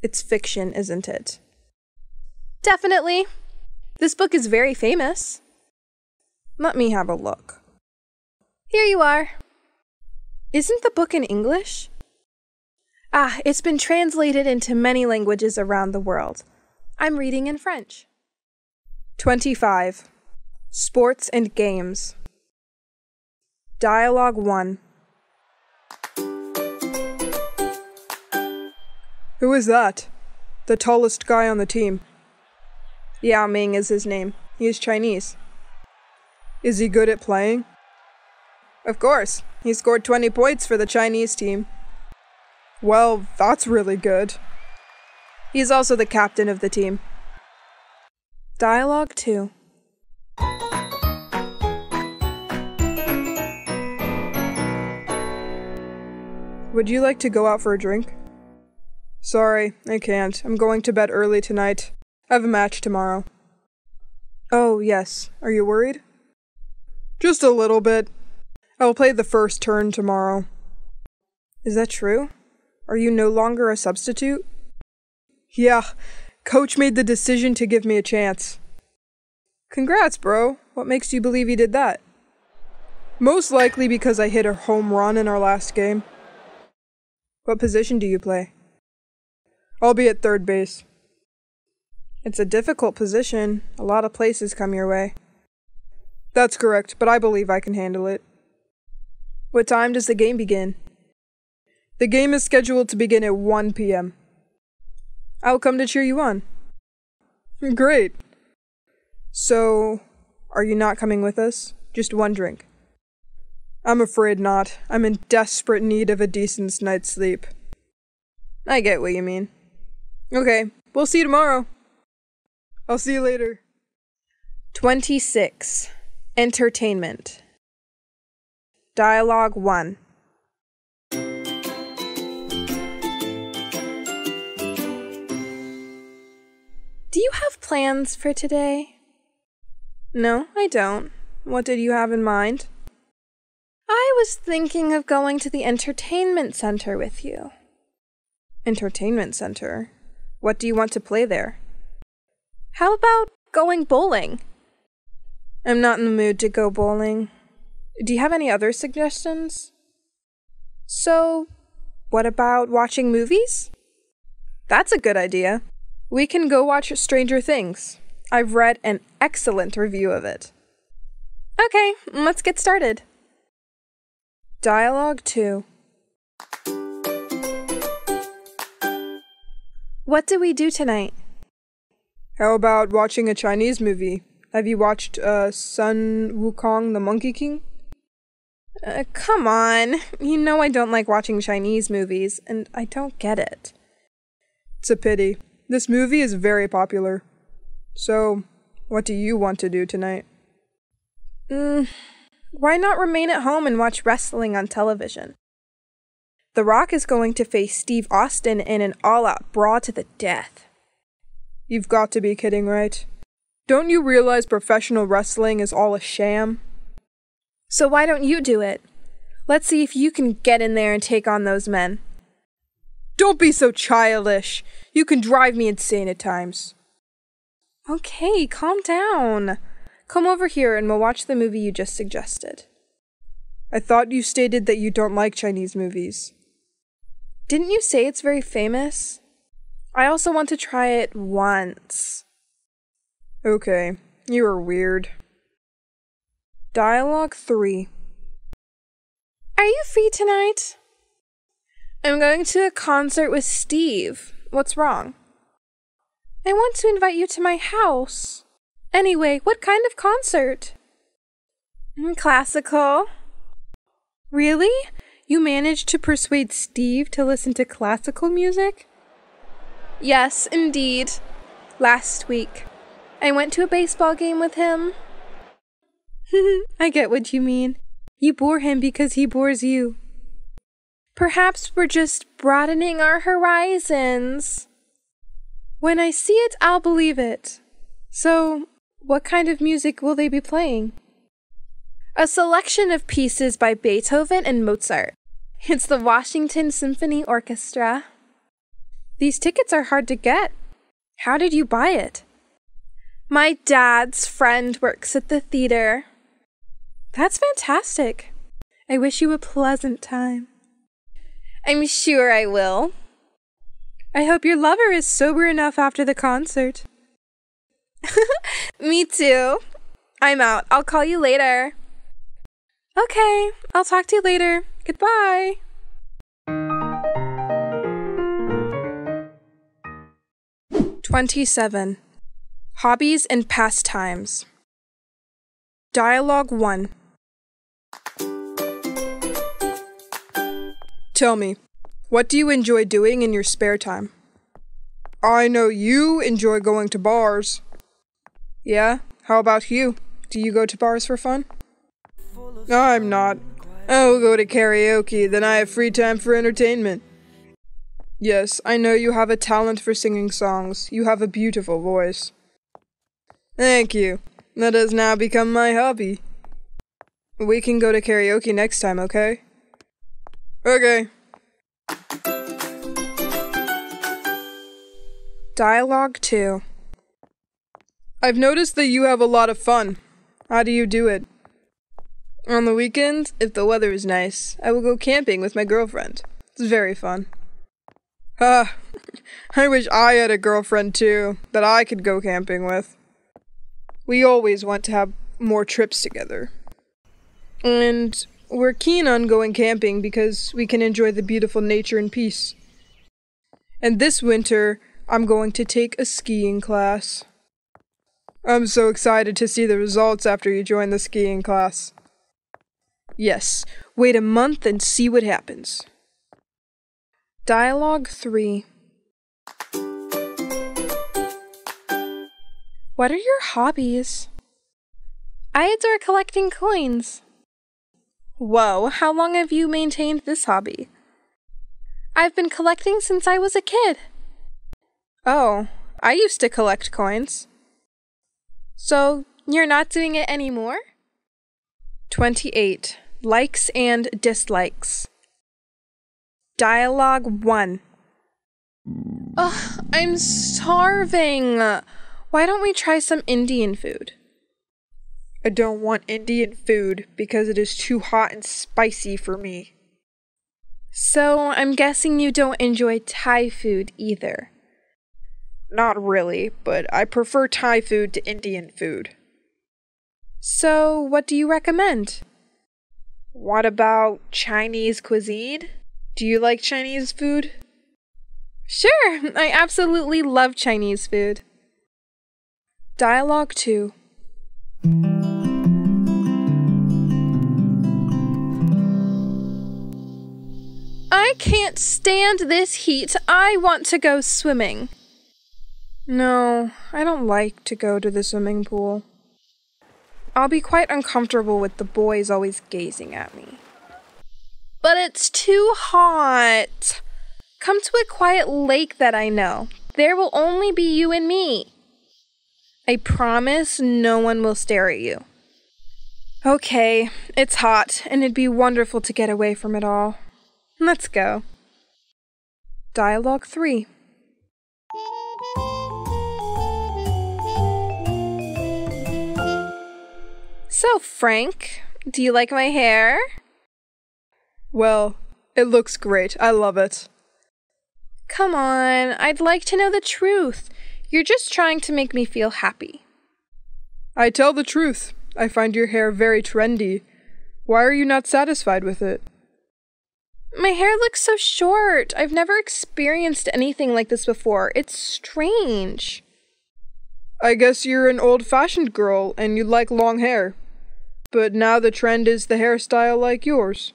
It's fiction, isn't it? Definitely. This book is very famous. Let me have a look. Here you are. Isn't the book in English? It's been translated into many languages around the world. I'm reading in French. 25. Sports and games. Dialogue 1. Who is that? The tallest guy on the team. Yao Ming is his name. He is Chinese. Is he good at playing? Of course. He scored 20 points for the Chinese team. Well, that's really good. He's also the captain of the team. Dialogue 2. Would you like to go out for a drink? Sorry, I can't. I'm going to bed early tonight. I have a match tomorrow. Oh, yes. Are you worried? Just a little bit. I will play the first turn tomorrow. Is that true? Are you no longer a substitute? Yeah, Coach made the decision to give me a chance. Congrats, bro. What makes you believe he did that? Most likely because I hit a home run in our last game. What position do you play? I'll be at third base. It's a difficult position. A lot of places come your way. That's correct, but I believe I can handle it. What time does the game begin? The game is scheduled to begin at 1 p.m. I'll come to cheer you on. Great. So, are you not coming with us? Just one drink. I'm afraid not. I'm in desperate need of a decent night's sleep. I get what you mean. Okay, we'll see you tomorrow. I'll see you later. 26. Entertainment. Dialogue 1. Do you have plans for today? No, I don't. What did you have in mind? I was thinking of going to the entertainment center with you. Entertainment center? What do you want to play there? How about going bowling? I'm not in the mood to go bowling. Do you have any other suggestions? So, what about watching movies? That's a good idea. We can go watch Stranger Things. I've read an excellent review of it. Okay, let's get started. Dialogue 2. What do we do tonight? How about watching a Chinese movie? Have you watched Sun Wukong the Monkey King? Come on. You know I don't like watching Chinese movies, and I don't get it. It's a pity. This movie is very popular. So, what do you want to do tonight? Why not remain at home and watch wrestling on television? The Rock is going to face Steve Austin in an all-out brawl to the death. You've got to be kidding, right? Don't you realize professional wrestling is all a sham? So why don't you do it? Let's see if you can get in there and take on those men. Don't be so childish. You can drive me insane at times. Okay, calm down. Come over here and we'll watch the movie you just suggested. I thought you stated that you don't like Chinese movies. Didn't you say it's very famous? I also want to try it once. Okay, you are weird. Dialogue 3. Are you free tonight? I'm going to a concert with Steve. What's wrong? I want to invite you to my house. Anyway, what kind of concert? Classical. Really? You managed to persuade Steve to listen to classical music? Yes, indeed. Last week. I went to a baseball game with him. I get what you mean. You bore him because he bores you. Perhaps we're just broadening our horizons. When I see it, I'll believe it. So, what kind of music will they be playing? A selection of pieces by Beethoven and Mozart. It's the Washington Symphony Orchestra. These tickets are hard to get. How did you buy it? My dad's friend works at the theater. That's fantastic. I wish you a pleasant time. I'm sure I will. I hope your lover is sober enough after the concert. Me too. I'm out. I'll call you later. Okay, I'll talk to you later. Goodbye. "27. Hobbies and pastimes. Dialogue 1. Tell me, what do you enjoy doing in your spare time? I know you enjoy going to bars. Yeah? How about you? Do you go to bars for fun? I'm not. I'll go to karaoke, then I have free time for entertainment. Yes, I know you have a talent for singing songs. You have a beautiful voice. Thank you. That has now become my hobby. We can go to karaoke next time, okay? Okay. Dialogue 2. I've noticed that you have a lot of fun. How do you do it? On the weekends, if the weather is nice, I will go camping with my girlfriend. It's very fun. I wish I had a girlfriend too, that I could go camping with. We always want to have more trips together. And we're keen on going camping because we can enjoy the beautiful nature in peace. And this winter, I'm going to take a skiing class. I'm so excited to see the results after you join the skiing class. Yes, wait a month and see what happens. Dialogue 3. What are your hobbies? I adore collecting coins. Whoa, how long have you maintained this hobby? I've been collecting since I was a kid. Oh, I used to collect coins. So, you're not doing it anymore? 28. Likes and dislikes. Dialogue 1. Ugh, I'm starving. Why don't we try some Indian food? I don't want Indian food because it is too hot and spicy for me. So, I'm guessing you don't enjoy Thai food either. Not really, but I prefer Thai food to Indian food. So, what do you recommend? What about Chinese cuisine? Do you like Chinese food? Sure, I absolutely love Chinese food. Dialogue 2. I can't stand this heat. I want to go swimming. No, I don't like to go to the swimming pool. I'll be quite uncomfortable with the boys always gazing at me. But it's too hot. Come to a quiet lake that I know. There will only be you and me. I promise no one will stare at you. Okay, it's hot, and it'd be wonderful to get away from it all. Let's go. Dialogue 3. So, Frank, do you like my hair? Well, it looks great. I love it. Come on, I'd like to know the truth. You're just trying to make me feel happy. I tell the truth. I find your hair very trendy. Why are you not satisfied with it? My hair looks so short. I've never experienced anything like this before. It's strange. I guess you're an old-fashioned girl and you like long hair. But now the trend is the hairstyle like yours.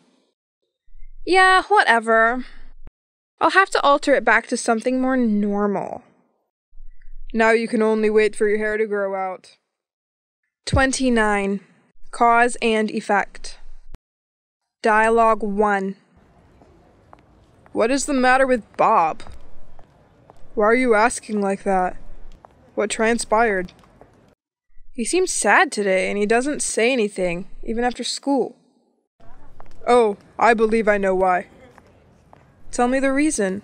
Yeah, whatever. I'll have to alter it back to something more normal. Now you can only wait for your hair to grow out. 29. Cause and effect. Dialogue 1. What is the matter with Bob? Why are you asking like that? What transpired? He seems sad today and he doesn't say anything, even after school. Oh, I believe I know why. Tell me the reason.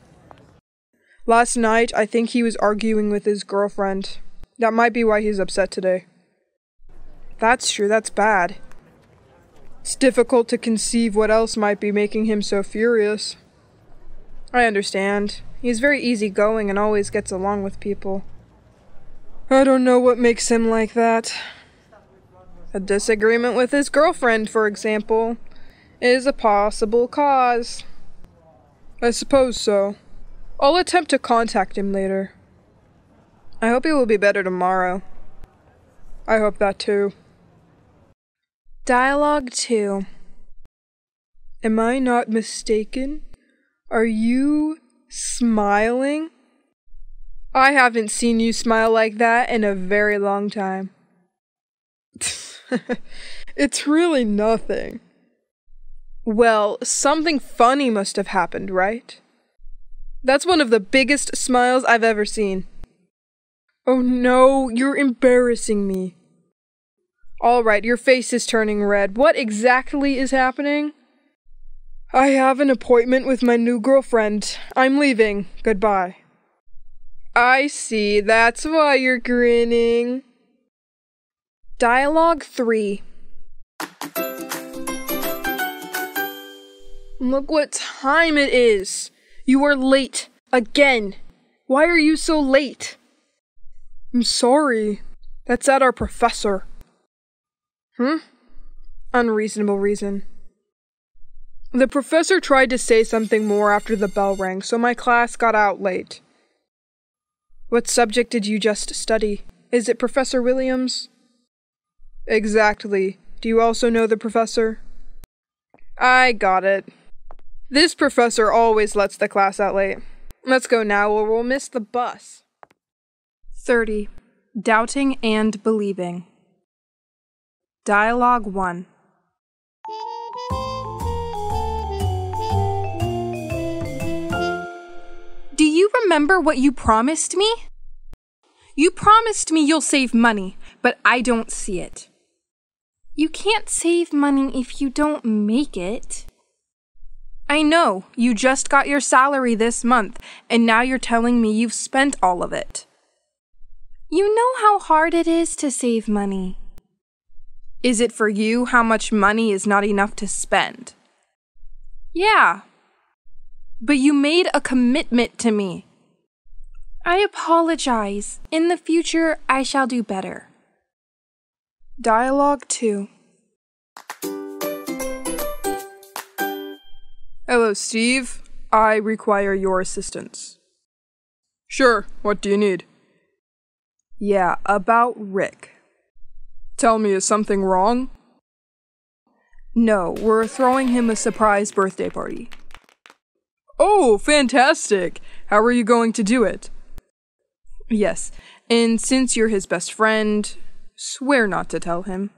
Last night, I think he was arguing with his girlfriend. That might be why he's upset today. That's true, that's bad. It's difficult to conceive what else might be making him so furious. I understand. He's very easygoing and always gets along with people. I don't know what makes him like that. A disagreement with his girlfriend, for example, is a possible cause. I suppose so. I'll attempt to contact him later. I hope he will be better tomorrow. I hope that too. Dialogue 2. Am I not mistaken? Are you smiling? I haven't seen you smile like that in a very long time. It's really nothing. Well, something funny must have happened, right? That's one of the biggest smiles I've ever seen. Oh no, you're embarrassing me. All right, your face is turning red. What exactly is happening? I have an appointment with my new girlfriend. I'm leaving. Goodbye. I see, that's why you're grinning. Dialogue 3. Look what time it is. You are late. Again. Why are you so late? I'm sorry. That's at our professor. Unreasonable reason. The professor tried to say something more after the bell rang, so my class got out late. What subject did you just study? Is it Professor Williams? Exactly. Do you also know the professor? I got it. This professor always lets the class out late. Let's go now or we'll miss the bus. 30. Doubting and believing. Dialogue 1. Do you remember what you promised me? You promised me you'll save money, but I don't see it. You can't save money if you don't make it. I know, you just got your salary this month, and now you're telling me you've spent all of it. You know how hard it is to save money. Is it for you how much money is not enough to spend? Yeah. But you made a commitment to me. I apologize. In the future, I shall do better. Dialogue 2. Hello, Steve. I require your assistance. Sure, what do you need? Yeah, about Rick. Tell me, is something wrong? No, we're throwing him a surprise birthday party. Oh, fantastic! How are you going to do it? Yes, and since you're his best friend, swear not to tell him.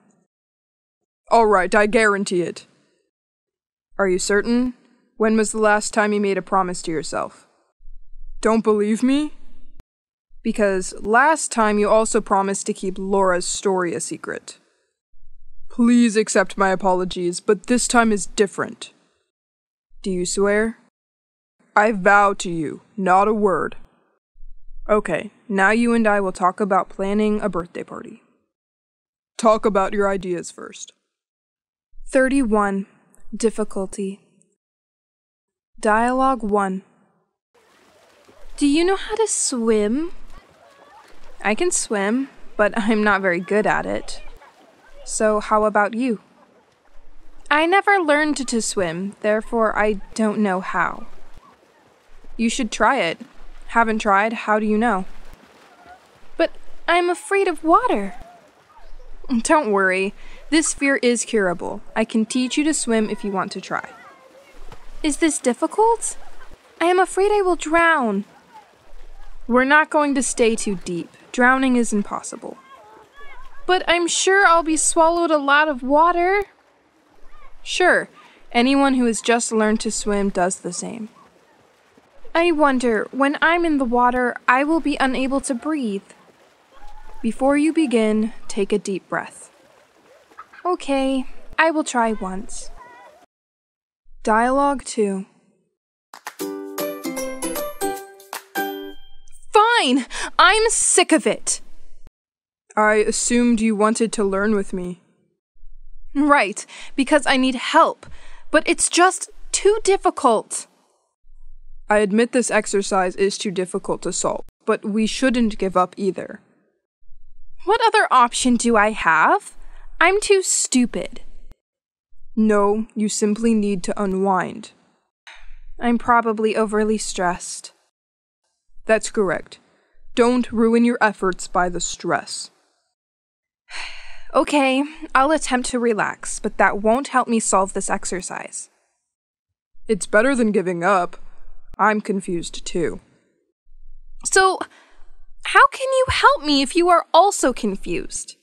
All right, I guarantee it. Are you certain? When was the last time you made a promise to yourself? Don't believe me? Because last time you also promised to keep Laura's story a secret. Please accept my apologies, but this time is different. Do you swear? I vow to you, not a word. Okay, now you and I will talk about planning a birthday party. Talk about your ideas first. 31. Difficulty. Dialogue 1. Do you know how to swim? I can swim, but I'm not very good at it. So how about you? I never learned to swim, therefore I don't know how. You should try it. Haven't tried, how do you know? But I'm afraid of water. Don't worry, this fear is curable. I can teach you to swim if you want to try. Is this difficult? I am afraid I will drown. We're not going to stay too deep. Drowning is impossible. But I'm sure I'll be swallowed a lot of water. Sure, anyone who has just learned to swim does the same. I wonder, when I'm in the water, I will be unable to breathe. Before you begin, take a deep breath. Okay, I will try once. Dialogue 2. Fine! I'm sick of it! I assumed you wanted to learn with me. Right, because I need help, but it's just too difficult. I admit this exercise is too difficult to solve, but we shouldn't give up either. What other option do I have? I'm too stupid. No, you simply need to unwind. I'm probably overly stressed. That's correct. Don't ruin your efforts by the stress. Okay, I'll attempt to relax, but that won't help me solve this exercise. It's better than giving up. I'm confused too. So, how can you help me if you are also confused?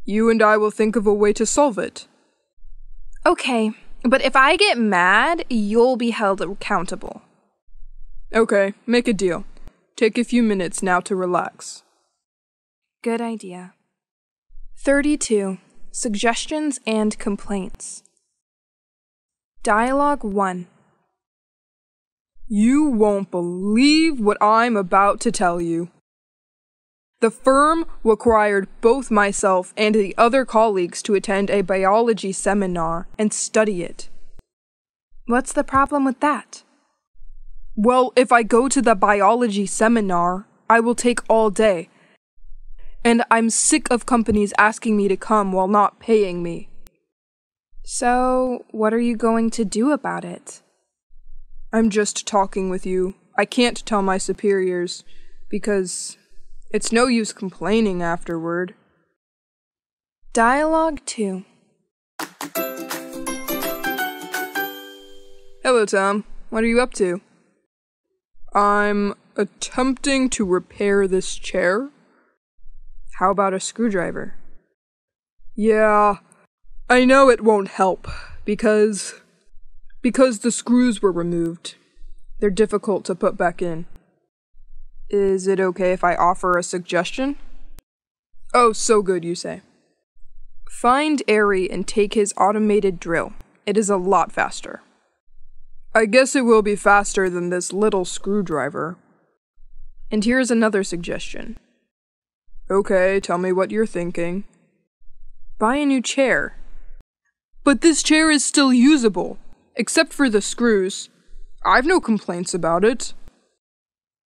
You and I will think of a way to solve it. Okay, but if I get mad, you'll be held accountable. Okay, make a deal. Take a few minutes now to relax. Good idea. 32. Suggestions and complaints. Dialogue 1. You won't believe what I'm about to tell you. The firm required both myself and the other colleagues to attend a biology seminar and study it. What's the problem with that? Well, if I go to the biology seminar, I will take all day. And I'm sick of companies asking me to come while not paying me. So, what are you going to do about it? I'm just talking with you. I can't tell my superiors, because it's no use complaining afterward. Dialogue 2. Hello, Tom. What are you up to? I'm attempting to repair this chair. How about a screwdriver? Yeah, I know it won't help, because the screws were removed. They're difficult to put back in. Is it okay if I offer a suggestion? Oh, so good, you say. Find Airy and take his automated drill. It is a lot faster. I guess it will be faster than this little screwdriver. And here's another suggestion. Okay, tell me what you're thinking. Buy a new chair. But this chair is still usable, except for the screws. I've no complaints about it.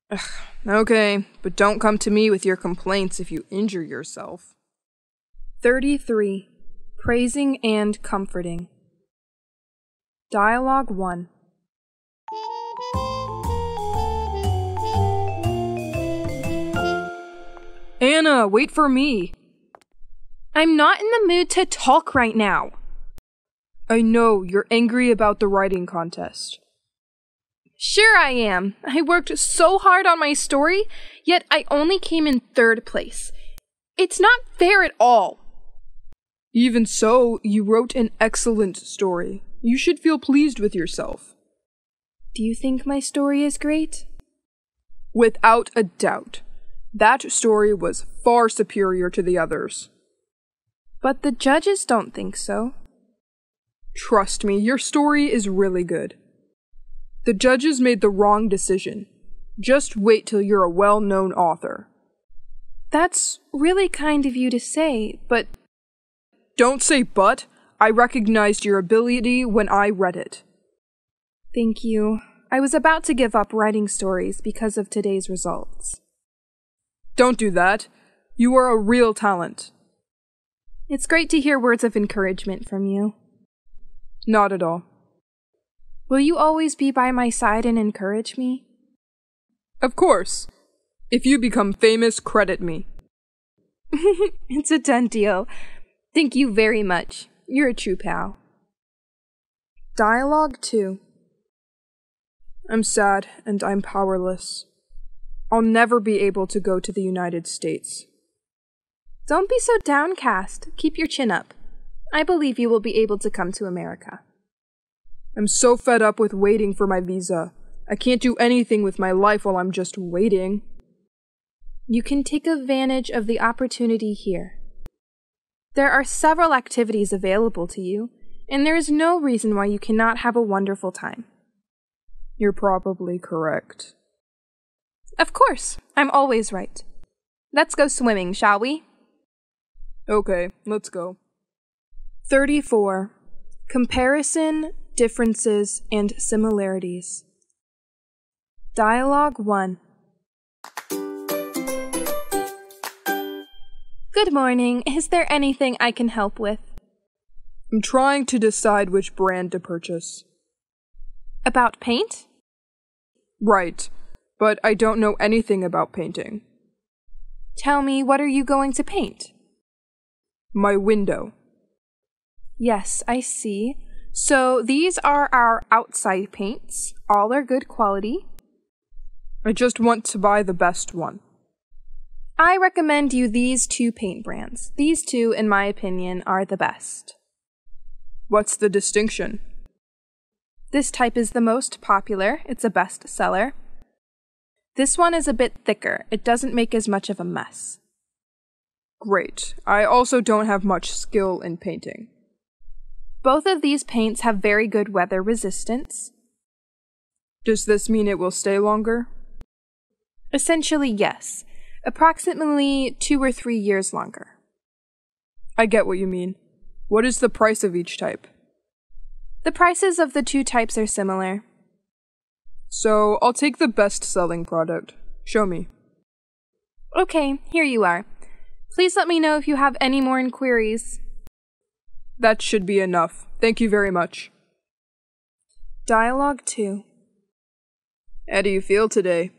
Ugh, okay, but don't come to me with your complaints if you injure yourself. 33. Praising and comforting. Dialogue 1. Anna, wait for me. I'm not in the mood to talk right now. I know, you're angry about the writing contest. Sure I am. I worked so hard on my story, yet I only came in 3rd place. It's not fair at all. Even so, you wrote an excellent story. You should feel pleased with yourself. Do you think my story is great? Without a doubt. That story was far superior to the others. But the judges don't think so. Trust me, your story is really good. The judges made the wrong decision. Just wait till you're a well-known author. That's really kind of you to say, but... Don't say but. I recognized your ability when I read it. Thank you. I was about to give up writing stories because of today's results. Don't do that. You are a real talent. It's great to hear words of encouragement from you. Not at all. Will you always be by my side and encourage me? Of course. If you become famous, credit me. It's a done deal. Thank you very much. You're a true pal. Dialogue 2. I'm sad and I'm powerless. I'll never be able to go to the United States. Don't be so downcast. Keep your chin up. I believe you will be able to come to America. I'm so fed up with waiting for my visa. I can't do anything with my life while I'm just waiting. You can take advantage of the opportunity here. There are several activities available to you, and there is no reason why you cannot have a wonderful time. You're probably correct. Of course, I'm always right. Let's go swimming, shall we? Okay, let's go. 34. Comparison, differences, and similarities. Dialogue 1. Good morning. Is there anything I can help with? I'm trying to decide which brand to purchase. About paint? Right, but I don't know anything about painting. Tell me, what are you going to paint? My window. Yes, I see. So these are our outside paints. All are good quality. I just want to buy the best one. I recommend you these 2 paint brands. These 2, in my opinion, are the best. What's the distinction? This type is the most popular. It's a bestseller. This one is a bit thicker. It doesn't make as much of a mess. Great. I also don't have much skill in painting. Both of these paints have very good weather resistance. Does this mean it will stay longer? Essentially, yes. Approximately 2 or 3 years longer. I get what you mean. What is the price of each type? The prices of the 2 types are similar. So, I'll take the best-selling product. Show me. Okay, here you are. Please let me know if you have any more inquiries. That should be enough. Thank you very much. Dialogue 2. How do you feel today?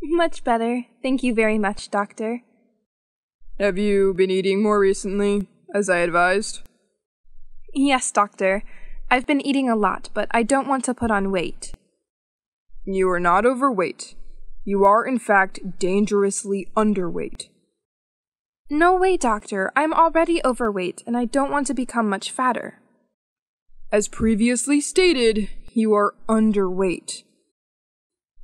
Much better. Thank you very much, Doctor. Have you been eating more recently, as I advised? Yes, Doctor. I've been eating a lot, but I don't want to put on weight. You are not overweight. You are, in fact, dangerously underweight. No way, Doctor. I'm already overweight, and I don't want to become much fatter. As previously stated, you are underweight.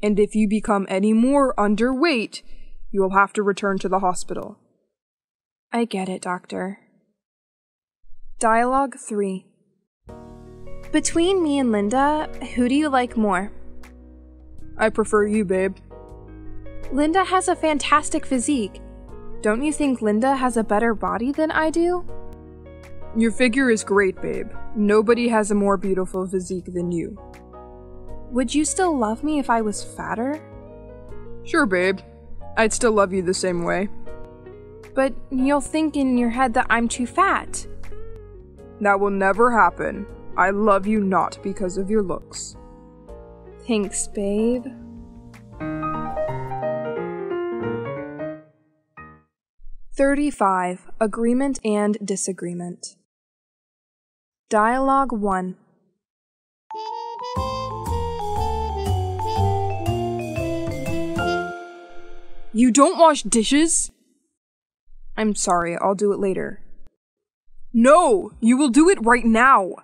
And if you become any more underweight, you will have to return to the hospital. I get it, Doctor. Dialogue 3. Between me and Linda, who do you like more? I prefer you, babe. Linda has a fantastic physique. Don't you think Linda has a better body than I do? Your figure is great, babe. Nobody has a more beautiful physique than you. Would you still love me if I was fatter? Sure, babe. I'd still love you the same way. But you'll think in your head that I'm too fat. That will never happen. I love you not because of your looks. Thanks, babe. "35. Agreement and disagreement. Dialogue 1. You don't wash dishes? I'm sorry, I'll do it later. No, you will do it right now.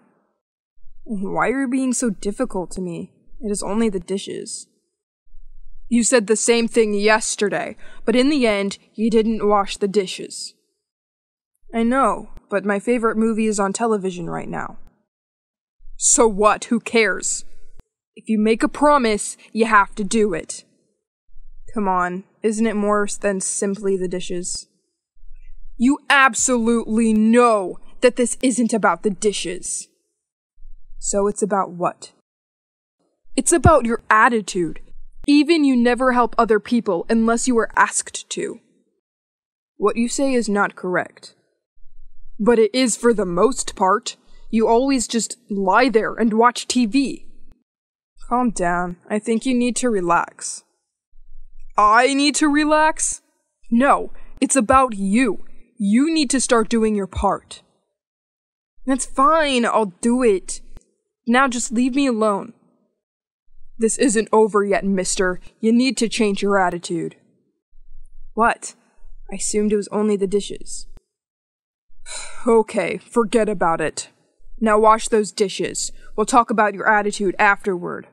Why are you being so difficult to me? It is only the dishes. You said the same thing yesterday, but in the end, you didn't wash the dishes. I know, but my favorite movie is on television right now. So what? Who cares? If you make a promise, you have to do it. Come on, isn't it more than simply the dishes? You absolutely know that this isn't about the dishes. So it's about what? It's about your attitude. Even you never help other people unless you are asked to. What you say is not correct. But it is for the most part. You always just lie there and watch TV. Calm down. I think you need to relax. I need to relax? No, it's about you. You need to start doing your part. That's fine, I'll do it. Now just leave me alone. This isn't over yet, mister. You need to change your attitude. What? I assumed it was only the dishes. Okay, forget about it. Now wash those dishes. We'll talk about your attitude afterward.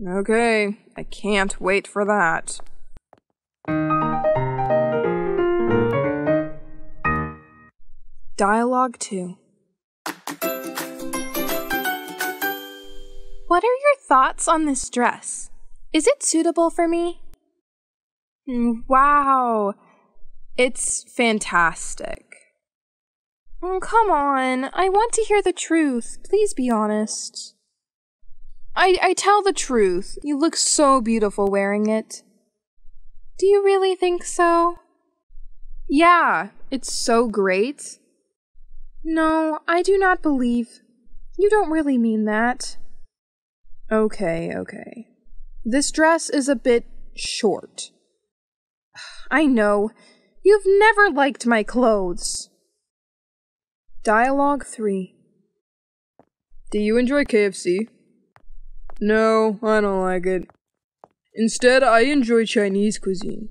Okay, I can't wait for that. Dialogue 2. What are your thoughts on this dress? Is it suitable for me? Wow, it's fantastic. Come on, I want to hear the truth. Please be honest. I tell the truth. You look so beautiful wearing it. Do you really think so? Yeah, it's so great. No, I do not believe. You don't really mean that. Okay. This dress is a bit short. I know. You've never liked my clothes. Dialogue 3. Do you enjoy KFC? No, I don't like it. Instead, I enjoy Chinese cuisine.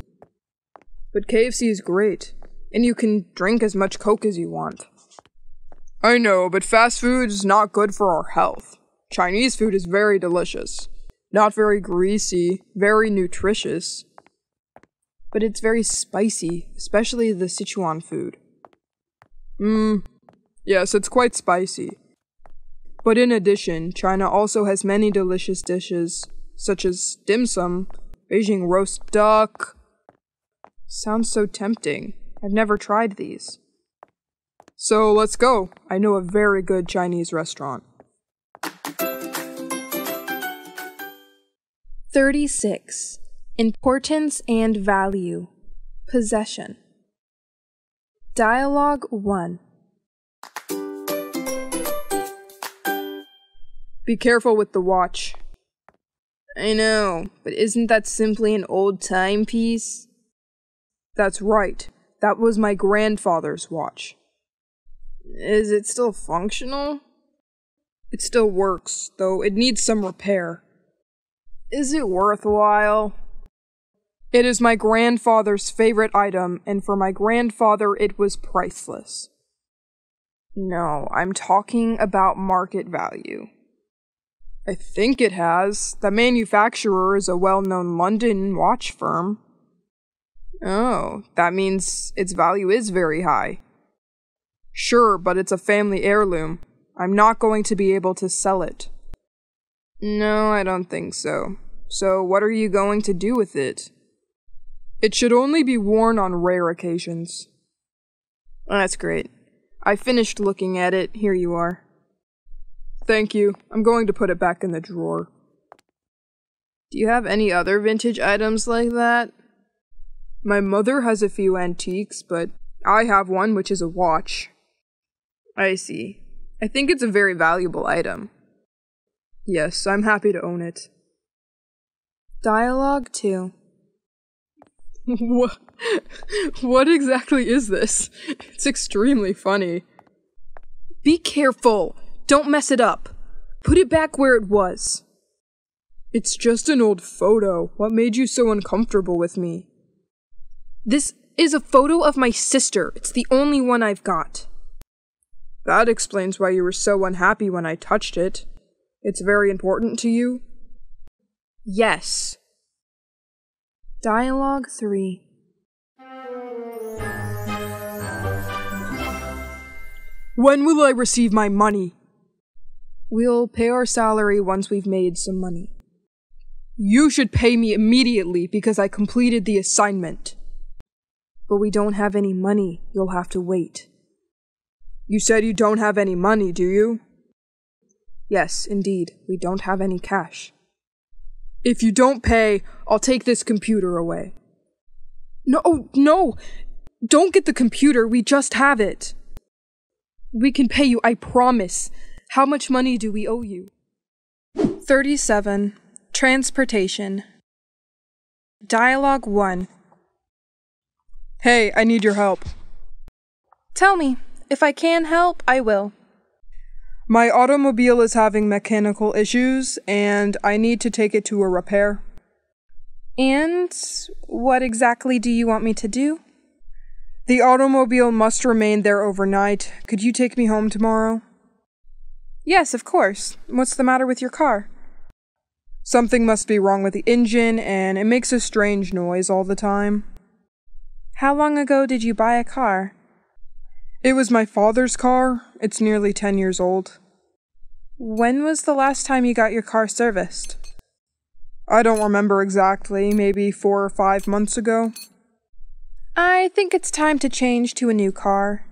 But KFC is great, and you can drink as much Coke as you want. I know, but fast food is not good for our health. Chinese food is very delicious. Not very greasy, very nutritious. But it's very spicy, especially the Sichuan food. Yes, it's quite spicy. But in addition, China also has many delicious dishes, such as dim sum, Beijing roast duck. Sounds so tempting. I've never tried these. So let's go. I know a very good Chinese restaurant. 36. Importance and value. Possession. Dialogue 1. Be careful with the watch. I know, but isn't that simply an old timepiece? That's right. That was my grandfather's watch. Is it still functional? It still works, though it needs some repair. Is it worthwhile? It is my grandfather's favorite item, and for my grandfather it was priceless. No, I'm talking about market value. I think it has. The manufacturer is a well-known London watch firm. Oh, that means its value is very high. Sure, but it's a family heirloom. I'm not going to be able to sell it. No, I don't think so. So what are you going to do with it? It should only be worn on rare occasions. That's great. I finished looking at it. Here you are. Thank you. I'm going to put it back in the drawer. Do you have any other vintage items like that? My mother has a few antiques, but I have one which is a watch. I see. I think it's a very valuable item. Yes, I'm happy to own it. Dialogue 2. What exactly is this? It's extremely funny. Be careful! Don't mess it up! Put it back where it was. It's just an old photo. What made you so uncomfortable with me? This is a photo of my sister. It's the only one I've got. That explains why you were so unhappy when I touched it. It's very important to you? Yes. Dialogue 3. When will I receive my money? We'll pay our salary once we've made some money. You should pay me immediately because I completed the assignment. But we don't have any money. You'll have to wait. You said you don't have any money, do you? Yes, indeed. We don't have any cash. If you don't pay, I'll take this computer away. No! Don't get the computer. We just have it. We can pay you, I promise. How much money do we owe you? 37. Transportation. Dialogue 1. Hey, I need your help. Tell me. If I can help, I will. My automobile is having mechanical issues, and I need to take it to a repair. And what exactly do you want me to do? The automobile must remain there overnight. Could you take me home tomorrow? Yes, of course. What's the matter with your car? Something must be wrong with the engine, and it makes a strange noise all the time. How long ago did you buy a car? It was my father's car. It's nearly 10 years old. When was the last time you got your car serviced? I don't remember exactly, maybe 4 or 5 months ago. I think it's time to change to a new car.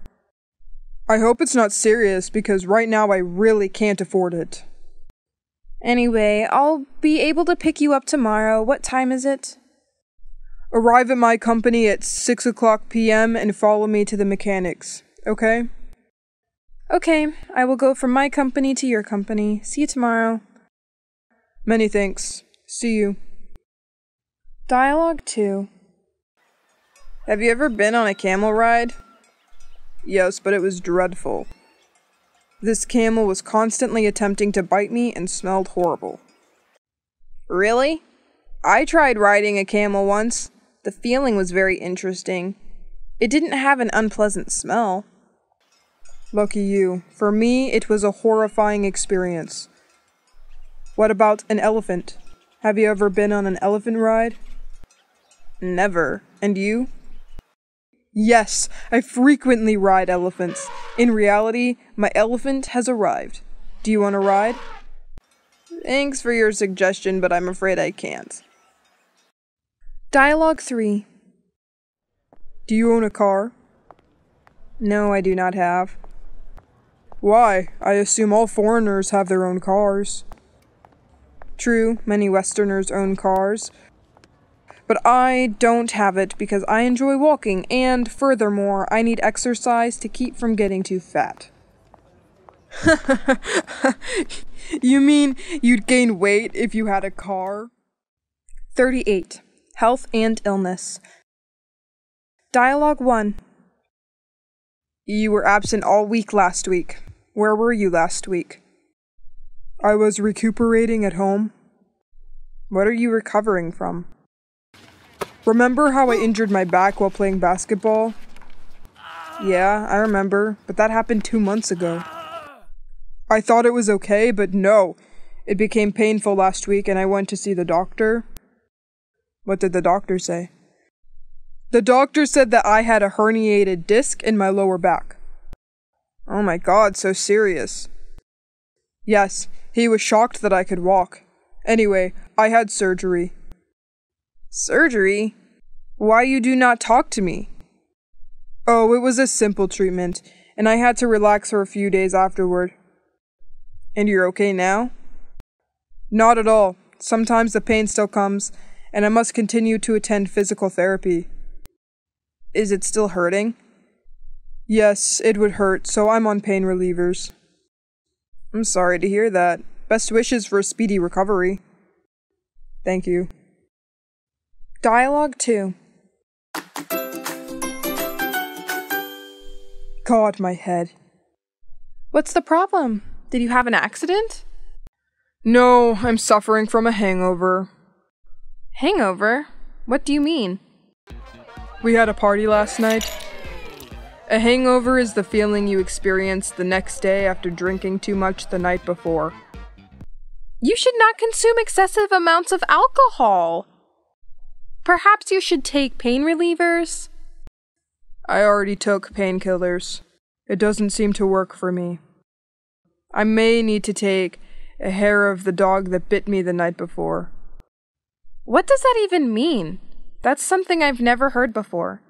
I hope it's not serious, because right now I really can't afford it. Anyway, I'll be able to pick you up tomorrow. What time is it? Arrive at my company at 6 o'clock p.m. and follow me to the mechanics, okay? Okay, I will go from my company to your company. See you tomorrow. Many thanks. See you. Dialogue 2. Have you ever been on a camel ride? Yes, but it was dreadful. This camel was constantly attempting to bite me and smelled horrible. Really? I tried riding a camel once. The feeling was very interesting. It didn't have an unpleasant smell. Lucky you. For me, it was a horrifying experience. What about an elephant? Have you ever been on an elephant ride? Never. And you? Yes, I frequently ride elephants. In reality, my elephant has arrived. Do you want to ride? Thanks for your suggestion, but I'm afraid I can't. Dialogue 3. Do you own a car? No, I do not have. Why? I assume all foreigners have their own cars. True, many Westerners own cars. But I don't have it because I enjoy walking, and furthermore, I need exercise to keep from getting too fat. You mean you'd gain weight if you had a car? 38. Health and illness. Dialogue 1. You were absent all week last week. Where were you last week? I was recuperating at home. What are you recovering from? Remember how I injured my back while playing basketball? Yeah, I remember, but that happened 2 months ago. I thought it was okay, but no. It became painful last week and I went to see the doctor. What did the doctor say? The doctor said that I had a herniated disc in my lower back. Oh my God, so serious. Yes, he was shocked that I could walk. Anyway, I had surgery. Surgery? Why you do not talk to me? Oh, it was a simple treatment, and I had to relax for a few days afterward. And you're okay now? Not at all. Sometimes the pain still comes, and I must continue to attend physical therapy. Is it still hurting? Yes, it would hurt, so I'm on pain relievers. I'm sorry to hear that. Best wishes for a speedy recovery. Thank you. Dialogue 2. God, my head. What's the problem? Did you have an accident? No, I'm suffering from a hangover. Hangover? What do you mean? We had a party last night. A hangover is the feeling you experience the next day after drinking too much the night before. You should not consume excessive amounts of alcohol. Perhaps you should take pain relievers? I already took painkillers. It doesn't seem to work for me. I may need to take a hair of the dog that bit me the night before. What does that even mean? That's something I've never heard before.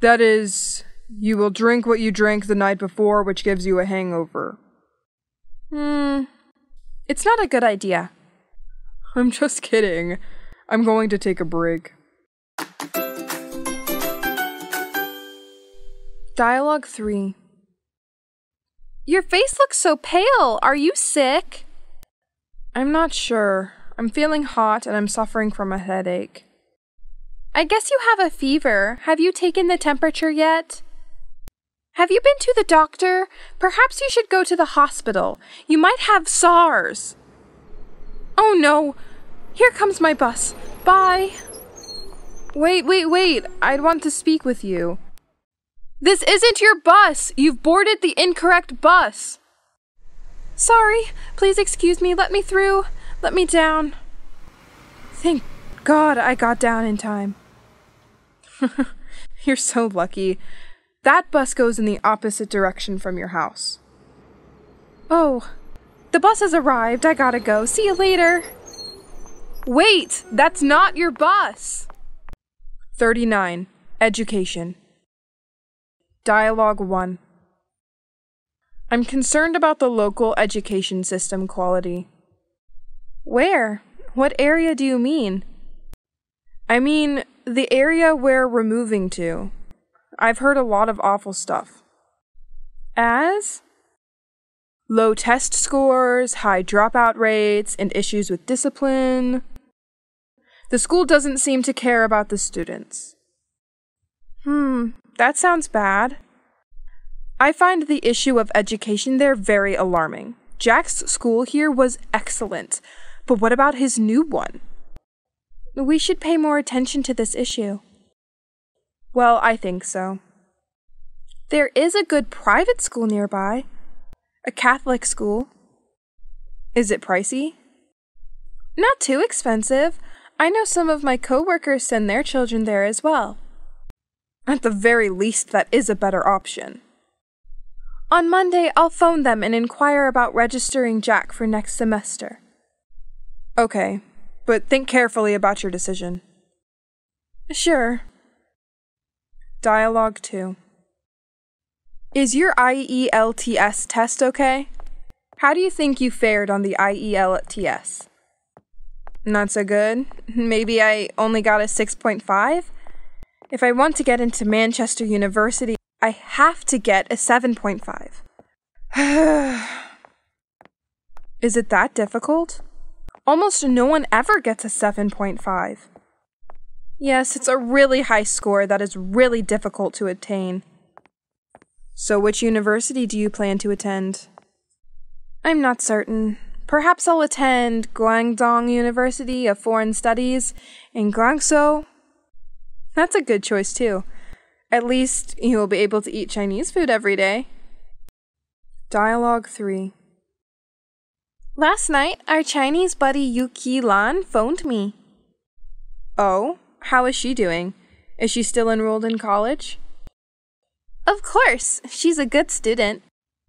That is, you will drink what you drank the night before, which gives you a hangover. It's not a good idea. I'm just kidding. I'm going to take a break. Dialogue 3. Your face looks so pale. Are you sick? I'm not sure. I'm feeling hot and I'm suffering from a headache. I guess you have a fever. Have you taken the temperature yet? Have you been to the doctor? Perhaps you should go to the hospital. You might have SARS. Oh no! Here comes my bus. Bye! Wait. I'd want to speak with you. This isn't your bus! You've boarded the incorrect bus! Sorry. Please excuse me. Let me through. Let me down. Thank God I got down in time. You're so lucky. That bus goes in the opposite direction from your house. Oh, the bus has arrived. I gotta go. See you later. Wait, that's not your bus. 39. Education. Dialogue 1. I'm concerned about the local education system quality. Where? What area do you mean? I mean, the area we're moving to. I've heard a lot of awful stuff. As? Low test scores, high dropout rates, and issues with discipline. The school doesn't seem to care about the students. That sounds bad. I find the issue of education there very alarming. Jack's school here was excellent, but what about his new one? We should pay more attention to this issue. Well, I think so. There is a good private school nearby. A Catholic school. Is it pricey? Not too expensive. I know some of my coworkers send their children there as well. At the very least, that is a better option. On Monday, I'll phone them and inquire about registering Jack for next semester. Okay, but think carefully about your decision. Sure. Dialogue 2. Is your IELTS test okay? How do you think you fared on the IELTS? Not so good? Maybe I only got a 6.5? If I want to get into Manchester University, I have to get a 7.5. Is it that difficult? Almost no one ever gets a 7.5. Yes, it's a really high score that is really difficult to attain. So which university do you plan to attend? I'm not certain. Perhaps I'll attend Guangdong University of Foreign Studies in Guangzhou. That's a good choice too. At least you will be able to eat Chinese food every day. Dialogue 3. Last night, our Chinese buddy Yuki Lan phoned me. Oh, how is she doing? Is she still enrolled in college? Of course, she's a good student.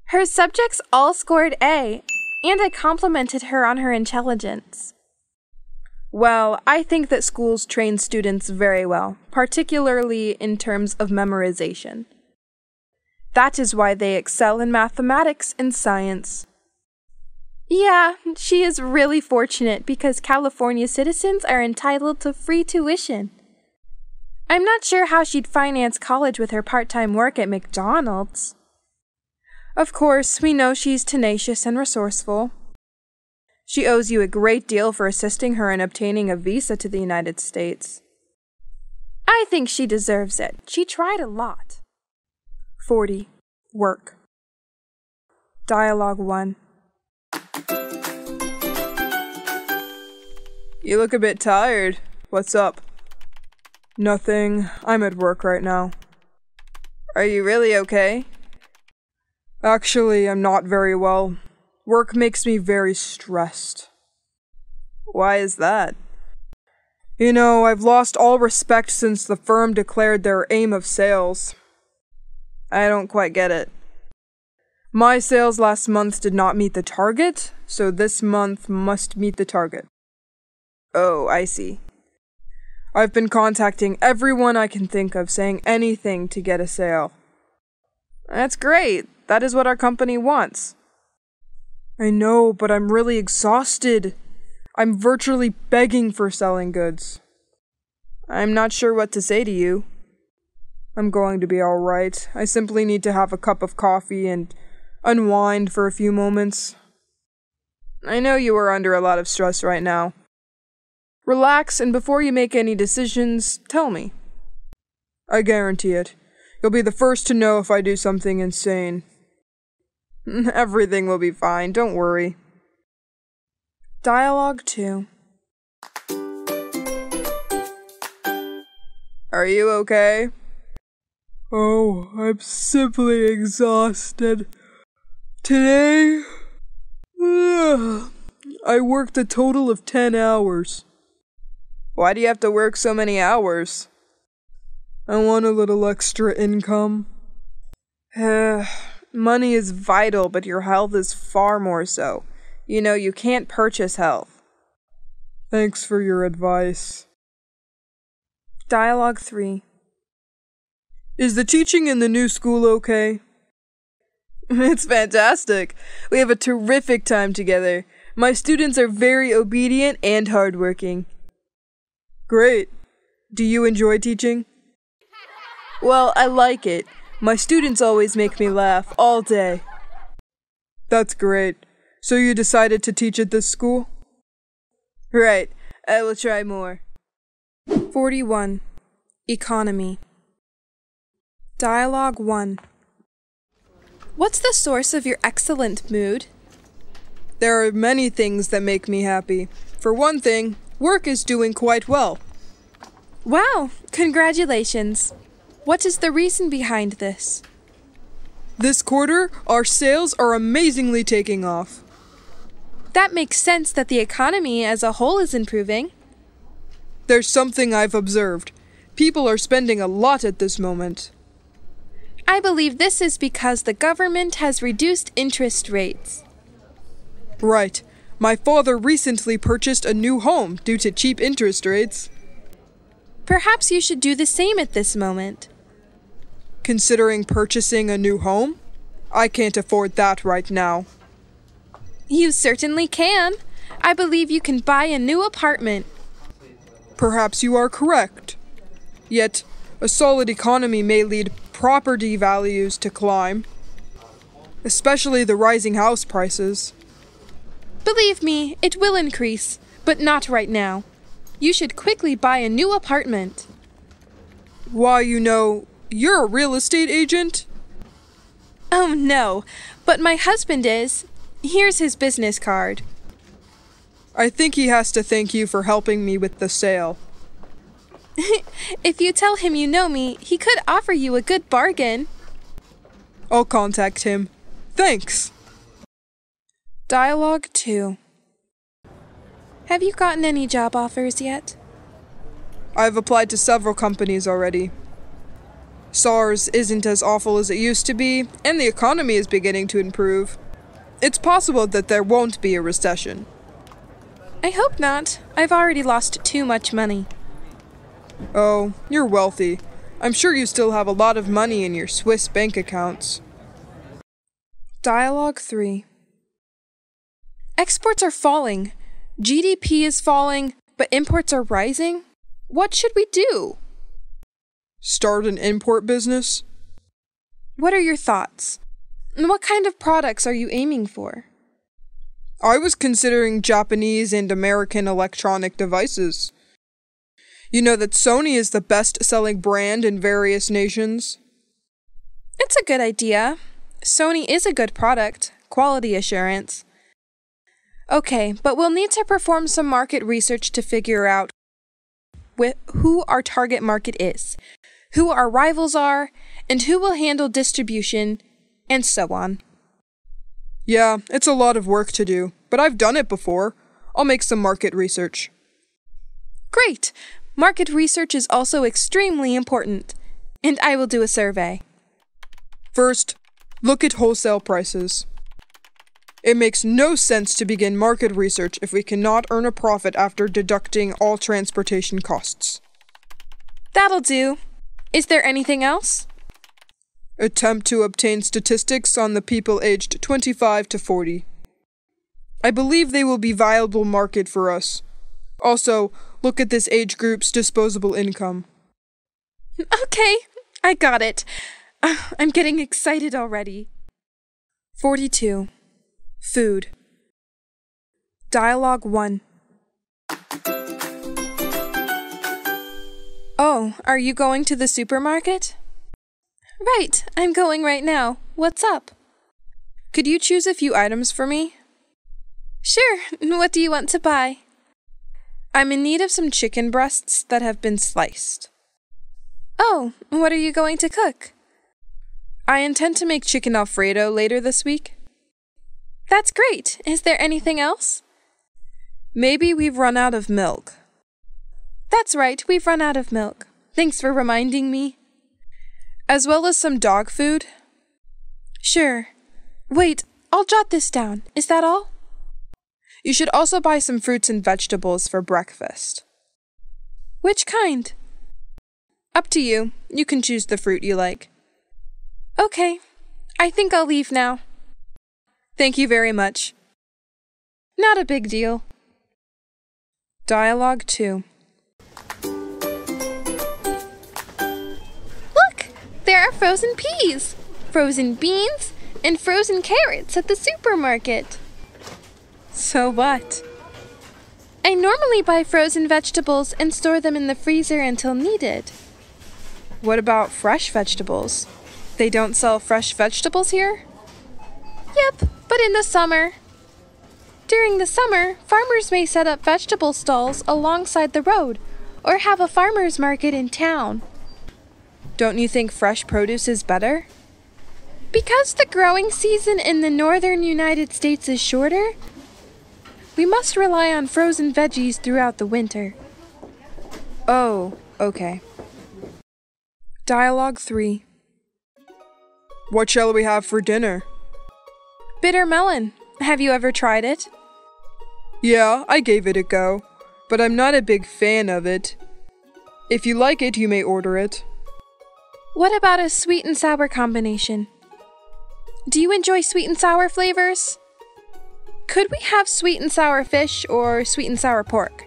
Her subjects all scored A, and I complimented her on her intelligence. Well, I think that schools train students very well, particularly in terms of memorization. That is why they excel in mathematics and science. Yeah, she is really fortunate because California citizens are entitled to free tuition. I'm not sure how she'd finance college with her part-time work at McDonald's. Of course, we know she's tenacious and resourceful. She owes you a great deal for assisting her in obtaining a visa to the United States. I think she deserves it. She tried a lot. 40. Work. Dialogue 1. You look a bit tired. What's up? Nothing. I'm at work right now. Are you really okay? Actually, I'm not very well. Work makes me very stressed. Why is that? You know, I've lost all respect since the firm declared their aim of sales. I don't quite get it. My sales last month did not meet the target, so this month must meet the target. Oh, I see. I've been contacting everyone I can think of, saying anything to get a sale. That's great. That is what our company wants. I know, but I'm really exhausted. I'm virtually begging for selling goods. I'm not sure what to say to you. I'm going to be all right. I simply need to have a cup of coffee and unwind for a few moments. I know you are under a lot of stress right now. Relax, and before you make any decisions, tell me. I guarantee it. You'll be the first to know if I do something insane. Everything will be fine, don't worry. Dialogue 2. Are you okay? Oh, I'm simply exhausted. Today, I worked a total of 10 hours. Why do you have to work so many hours? I want a little extra income. Money is vital, but your health is far more so. You know, you can't purchase health. Thanks for your advice. Dialogue 3. Is the teaching in the new school okay? It's fantastic. We have a terrific time together. My students are very obedient and hardworking. Great. Do you enjoy teaching? Well, I like it. My students always make me laugh all day. That's great. So you decided to teach at this school? Right. I will try more. 41. Economy. Dialogue 1. What's the source of your excellent mood? There are many things that make me happy. For one thing, work is doing quite well. Wow, congratulations. What is the reason behind this? This quarter, our sales are amazingly taking off. That makes sense that the economy as a whole is improving. There's something I've observed. People are spending a lot at this moment. I believe this is because the government has reduced interest rates. Right. My father recently purchased a new home due to cheap interest rates. Perhaps you should do the same at this moment. Considering purchasing a new home? I can't afford that right now. You certainly can. I believe you can buy a new apartment. Perhaps you are correct. Yet, a solid economy may lead property values to climb, especially the rising house prices. Believe me, it will increase, but not right now. You should quickly buy a new apartment. Why, you're a real estate agent? Oh no, but my husband is. Here's his business card. I think he has to thank you for helping me with the sale. If you tell him you know me, he could offer you a good bargain. I'll contact him. Thanks. Dialogue 2. Have you gotten any job offers yet? I've applied to several companies already. SARS isn't as awful as it used to be, and the economy is beginning to improve. It's possible that there won't be a recession. I hope not. I've already lost too much money. Oh, you're wealthy. I'm sure you still have a lot of money in your Swiss bank accounts. Dialogue 3. Exports are falling. GDP is falling, but imports are rising. What should we do? Start an import business? What are your thoughts? And what kind of products are you aiming for? I was considering Japanese and American electronic devices. You know that Sony is the best-selling brand in various nations? It's a good idea. Sony is a good product. Quality assurance. Okay, but we'll need to perform some market research to figure out who our target market is, who our rivals are, and who will handle distribution, and so on. Yeah, it's a lot of work to do, but I've done it before. I'll make some market research. Great! Market research is also extremely important, and I will do a survey. First, look at wholesale prices. It makes no sense to begin market research if we cannot earn a profit after deducting all transportation costs. That'll do. Is there anything else? Attempt to obtain statistics on the people aged 25 to 40. I believe they will be viable market for us. Also, look at this age group's disposable income. Okay, I got it. I'm getting excited already. 42. Food. Dialogue 1. Oh, are you going to the supermarket? Right, I'm going right now. What's up? Could you choose a few items for me? Sure, what do you want to buy? I'm in need of some chicken breasts that have been sliced. Oh, what are you going to cook? I intend to make chicken Alfredo later this week. That's great. Is there anything else? Maybe we've run out of milk. That's right, we've run out of milk. Thanks for reminding me. As well as some dog food? Sure. Wait, I'll jot this down. Is that all? You should also buy some fruits and vegetables for breakfast. Which kind? Up to you. You can choose the fruit you like. Okay. I think I'll leave now. Thank you very much. Not a big deal. Dialogue 2. Look! There are frozen peas, frozen beans, and frozen carrots at the supermarket. So what? I normally buy frozen vegetables and store them in the freezer until needed. What about fresh vegetables? They don't sell fresh vegetables here? Yep, but in the summer. During the summer, farmers may set up vegetable stalls alongside the road or have a farmer's market in town. Don't you think fresh produce is better? Because the growing season in the northern United States is shorter, we must rely on frozen veggies throughout the winter. Oh, okay. Dialogue 3. What shall we have for dinner? Bitter melon. Have you ever tried it? Yeah, I gave it a go, but I'm not a big fan of it. If you like it, you may order it. What about a sweet and sour combination? Do you enjoy sweet and sour flavors? Could we have sweet and sour fish or sweet and sour pork?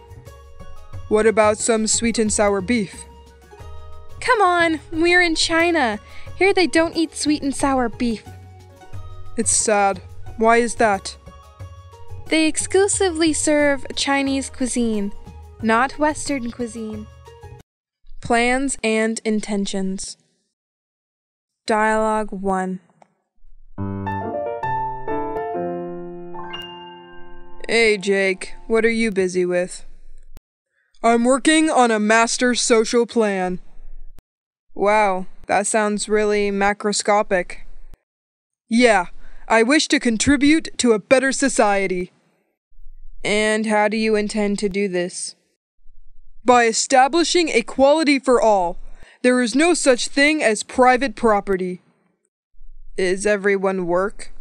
What about some sweet and sour beef? Come on, we're in China. Here they don't eat sweet and sour beef. It's sad. Why is that? They exclusively serve Chinese cuisine, not Western cuisine. Plans and intentions. Dialogue 1. Hey, Jake, what are you busy with? I'm working on a master social plan. Wow, that sounds really macroscopic. Yeah, I wish to contribute to a better society. And how do you intend to do this? By establishing equality for all. There is no such thing as private property. Is everyone work?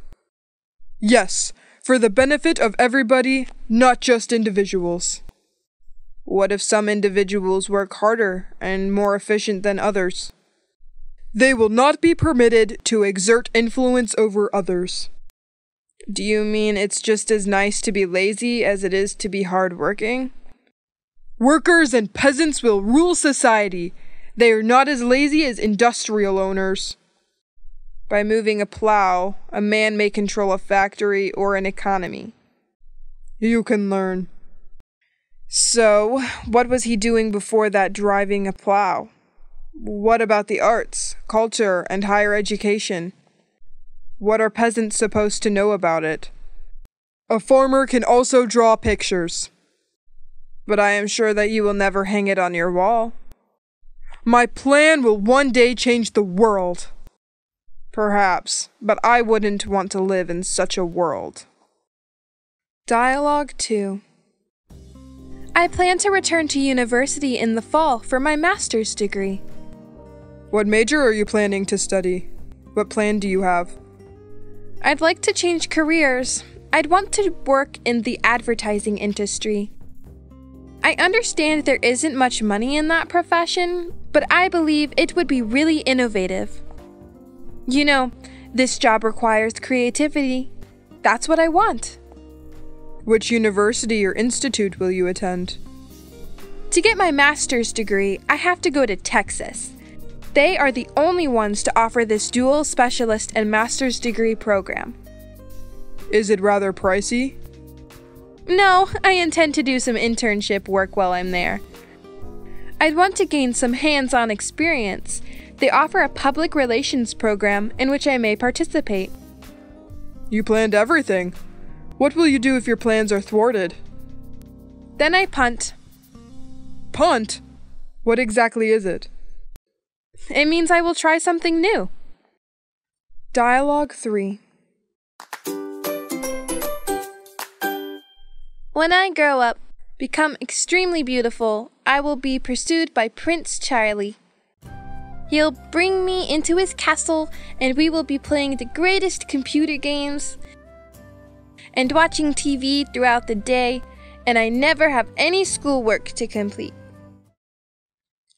Yes, for the benefit of everybody, not just individuals. What if some individuals work harder and more efficient than others? They will not be permitted to exert influence over others. Do you mean it's just as nice to be lazy as it is to be hardworking? Workers and peasants will rule society. They are not as lazy as industrial owners. By moving a plow, a man may control a factory or an economy. You can learn. So, what was he doing before that, driving a plow? What about the arts, culture, and higher education? What are peasants supposed to know about it? A farmer can also draw pictures. But I am sure that you will never hang it on your wall. My plan will one day change the world. Perhaps, but I wouldn't want to live in such a world. Dialogue 2. I plan to return to university in the fall for my master's degree. What major are you planning to study? What plan do you have? I'd like to change careers. I'd want to work in the advertising industry. I understand there isn't much money in that profession, but I believe it would be really innovative. You know, this job requires creativity. That's what I want. Which university or institute will you attend? To get my master's degree, I have to go to Texas. They are the only ones to offer this dual specialist and master's degree program. Is it rather pricey? No, I intend to do some internship work while I'm there. I'd want to gain some hands-on experience. They offer a public relations program in which I may participate. You planned everything. What will you do if your plans are thwarted? Then I punt. Punt? What exactly is it? It means I will try something new. Dialogue 3. When I grow up, become extremely beautiful, I will be pursued by Prince Charlie. He'll bring me into his castle, and we will be playing the greatest computer games and watching TV throughout the day, and I never have any schoolwork to complete.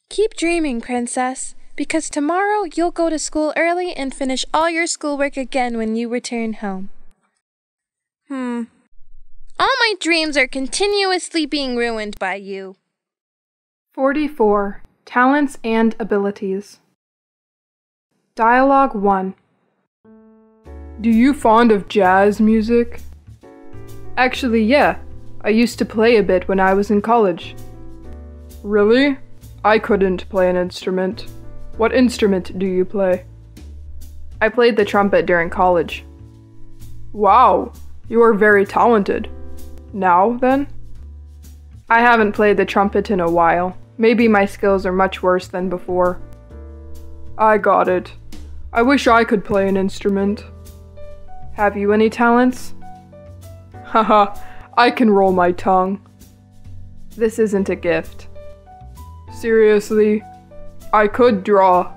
Keep dreaming, princess, because tomorrow you'll go to school early and finish all your schoolwork again when you return home. All my dreams are continuously being ruined by you. 44. Talents and abilities. Dialogue 1. Do you fond of jazz music? Actually, yeah. I used to play a bit when I was in college. Really? I couldn't play an instrument. What instrument do you play? I played the trumpet during college. Wow, you are very talented. Now, then? I haven't played the trumpet in a while. Maybe my skills are much worse than before. I got it. I wish I could play an instrument. Have you any talents? Haha, I can roll my tongue. This isn't a gift. Seriously? I could draw.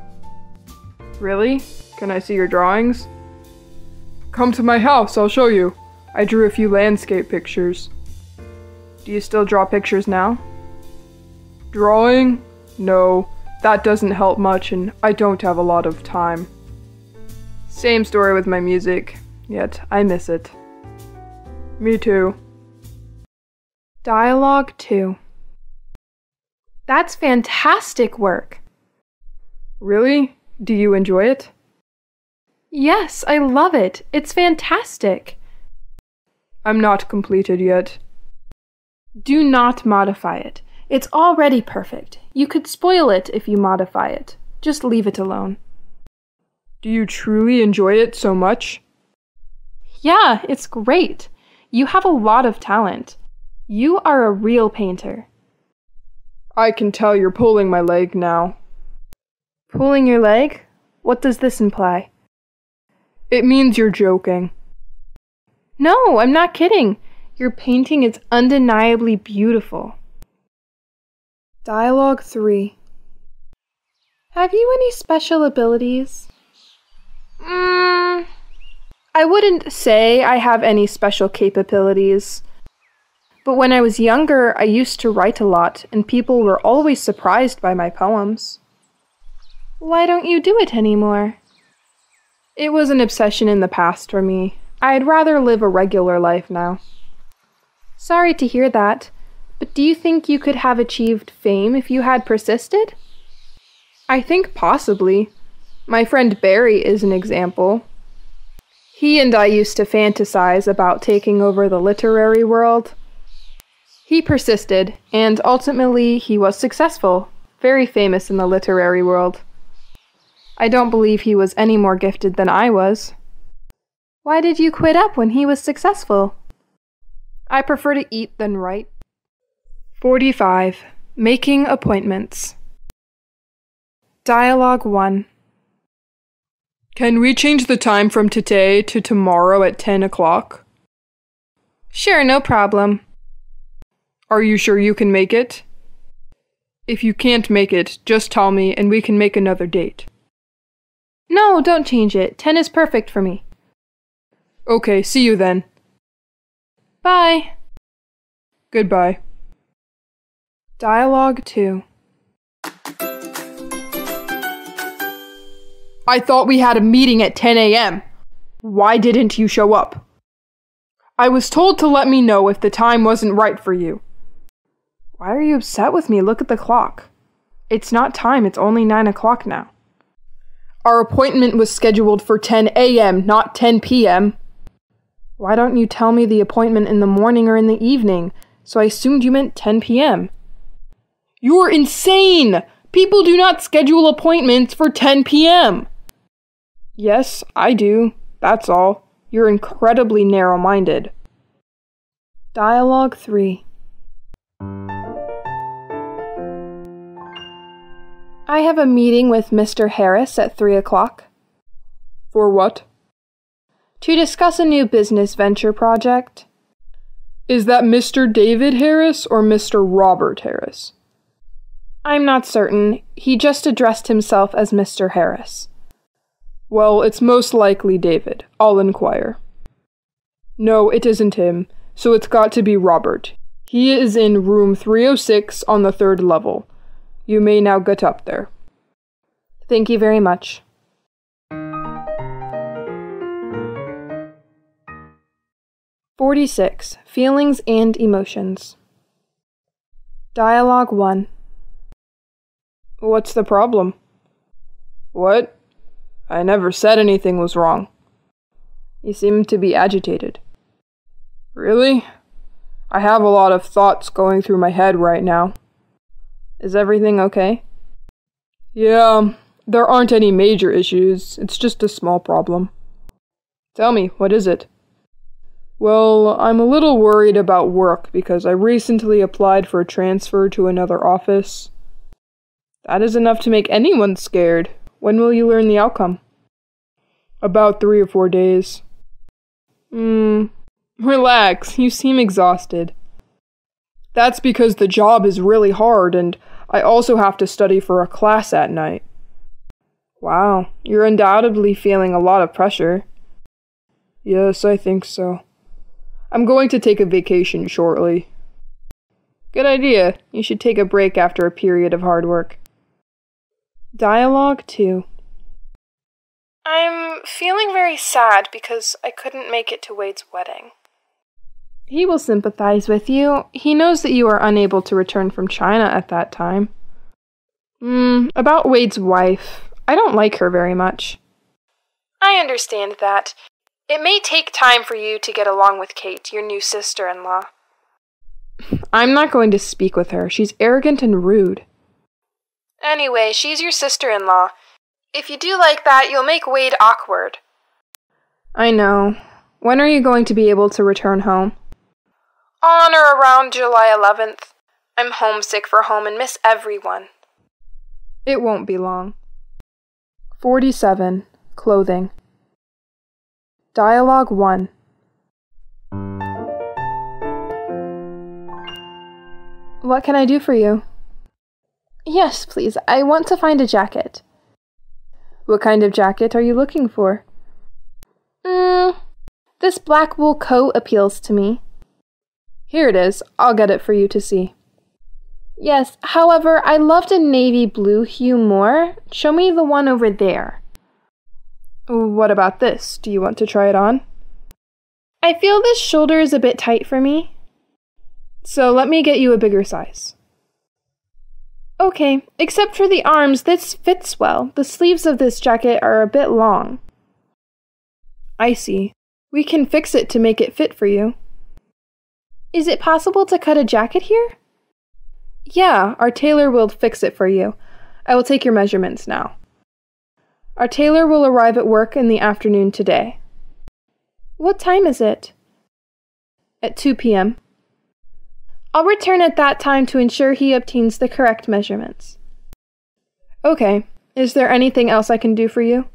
Really? Can I see your drawings? Come to my house, I'll show you. I drew a few landscape pictures. Do you still draw pictures now? Drawing? No, that doesn't help much and I don't have a lot of time. Same story with my music, yet I miss it. Me too. Dialogue 2. That's fantastic work. Really? Do you enjoy it? Yes, I love it. It's fantastic. I'm not completed yet. Do not modify it. It's already perfect. You could spoil it if you modify it. Just leave it alone. Do you truly enjoy it so much? Yeah, it's great. You have a lot of talent. You are a real painter. I can tell you're pulling my leg now. Pulling your leg? What does this imply? It means you're joking. No, I'm not kidding. Your painting is undeniably beautiful. Dialogue 3. Have you any special abilities? I wouldn't say I have any special capabilities. But when I was younger, I used to write a lot, and people were always surprised by my poems. Why don't you do it anymore? It was an obsession in the past for me. I'd rather live a regular life now. Sorry to hear that, but do you think you could have achieved fame if you had persisted? I think possibly. My friend Barry is an example. He and I used to fantasize about taking over the literary world. He persisted, and ultimately he was successful, very famous in the literary world. I don't believe he was any more gifted than I was. Why did you quit up when he was successful? I prefer to eat than write. 45. Making appointments. Dialogue 1. Can we change the time from today to tomorrow at 10 o'clock? Sure, no problem. Are you sure you can make it? If you can't make it, just tell me and we can make another date. No, don't change it. 10 is perfect for me. Okay, see you then. Bye. Goodbye. Dialogue 2. I thought we had a meeting at 10 a.m. Why didn't you show up? I was told to let me know if the time wasn't right for you. Why are you upset with me? Look at the clock. It's not time, it's only 9 o'clock now. Our appointment was scheduled for 10 a.m., not 10 p.m. Why don't you tell me the appointment in the morning or in the evening? So I assumed you meant 10 p.m. You're insane! People do not schedule appointments for 10 p.m. Yes, I do. That's all. You're incredibly narrow-minded. Dialogue 3. I have a meeting with Mr. Harris at 3 o'clock. For what? To discuss a new business venture project. Is that Mr. David Harris or Mr. Robert Harris? I'm not certain. He just addressed himself as Mr. Harris. Well, it's most likely David. I'll inquire. No, it isn't him, so it's got to be Robert. He is in room 306 on the 3rd level. You may now get up there. Thank you very much. (46) Feelings and emotions. Dialogue 1. What's the problem? What? I never said anything was wrong. You seem to be agitated. Really? I have a lot of thoughts going through my head right now. Is everything okay? Yeah, there aren't any major issues. It's just a small problem. Tell me, what is it? Well, I'm a little worried about work because I recently applied for a transfer to another office. That is enough to make anyone scared. When will you learn the outcome? About 3 or 4 days. Relax, you seem exhausted. That's because the job is really hard and I also have to study for a class at night. Wow, you're undoubtedly feeling a lot of pressure. Yes, I think so. I'm going to take a vacation shortly. Good idea. You should take a break after a period of hard work. Dialogue 2. I'm feeling very sad because I couldn't make it to Wade's wedding. He will sympathize with you. He knows that you are unable to return from China at that time. About Wade's wife. I don't like her very much. I understand that. It may take time for you to get along with Kate, your new sister-in-law. I'm not going to speak with her. She's arrogant and rude. Anyway, she's your sister-in-law. If you do like that, you'll make Wade awkward. I know. When are you going to be able to return home? On or around July 11th. I'm homesick for home and miss everyone. It won't be long. 47. Clothing. Dialogue 1. What can I do for you? Yes, please. I want to find a jacket. What kind of jacket are you looking for? This black wool coat appeals to me. Here it is. I'll get it for you to see. Yes, however, I loved a navy blue hue more. Show me the one over there. What about this? Do you want to try it on? I feel this shoulder is a bit tight for me. So let me get you a bigger size. Okay, except for the arms, this fits well. The sleeves of this jacket are a bit long. I see. We can fix it to make it fit for you. Is it possible to cut a jacket here? Yeah, our tailor will fix it for you. I will take your measurements now. Our tailor will arrive at work in the afternoon today. What time is it? At 2 p.m. I'll return at that time to ensure he obtains the correct measurements. Okay. Is there anything else I can do for you?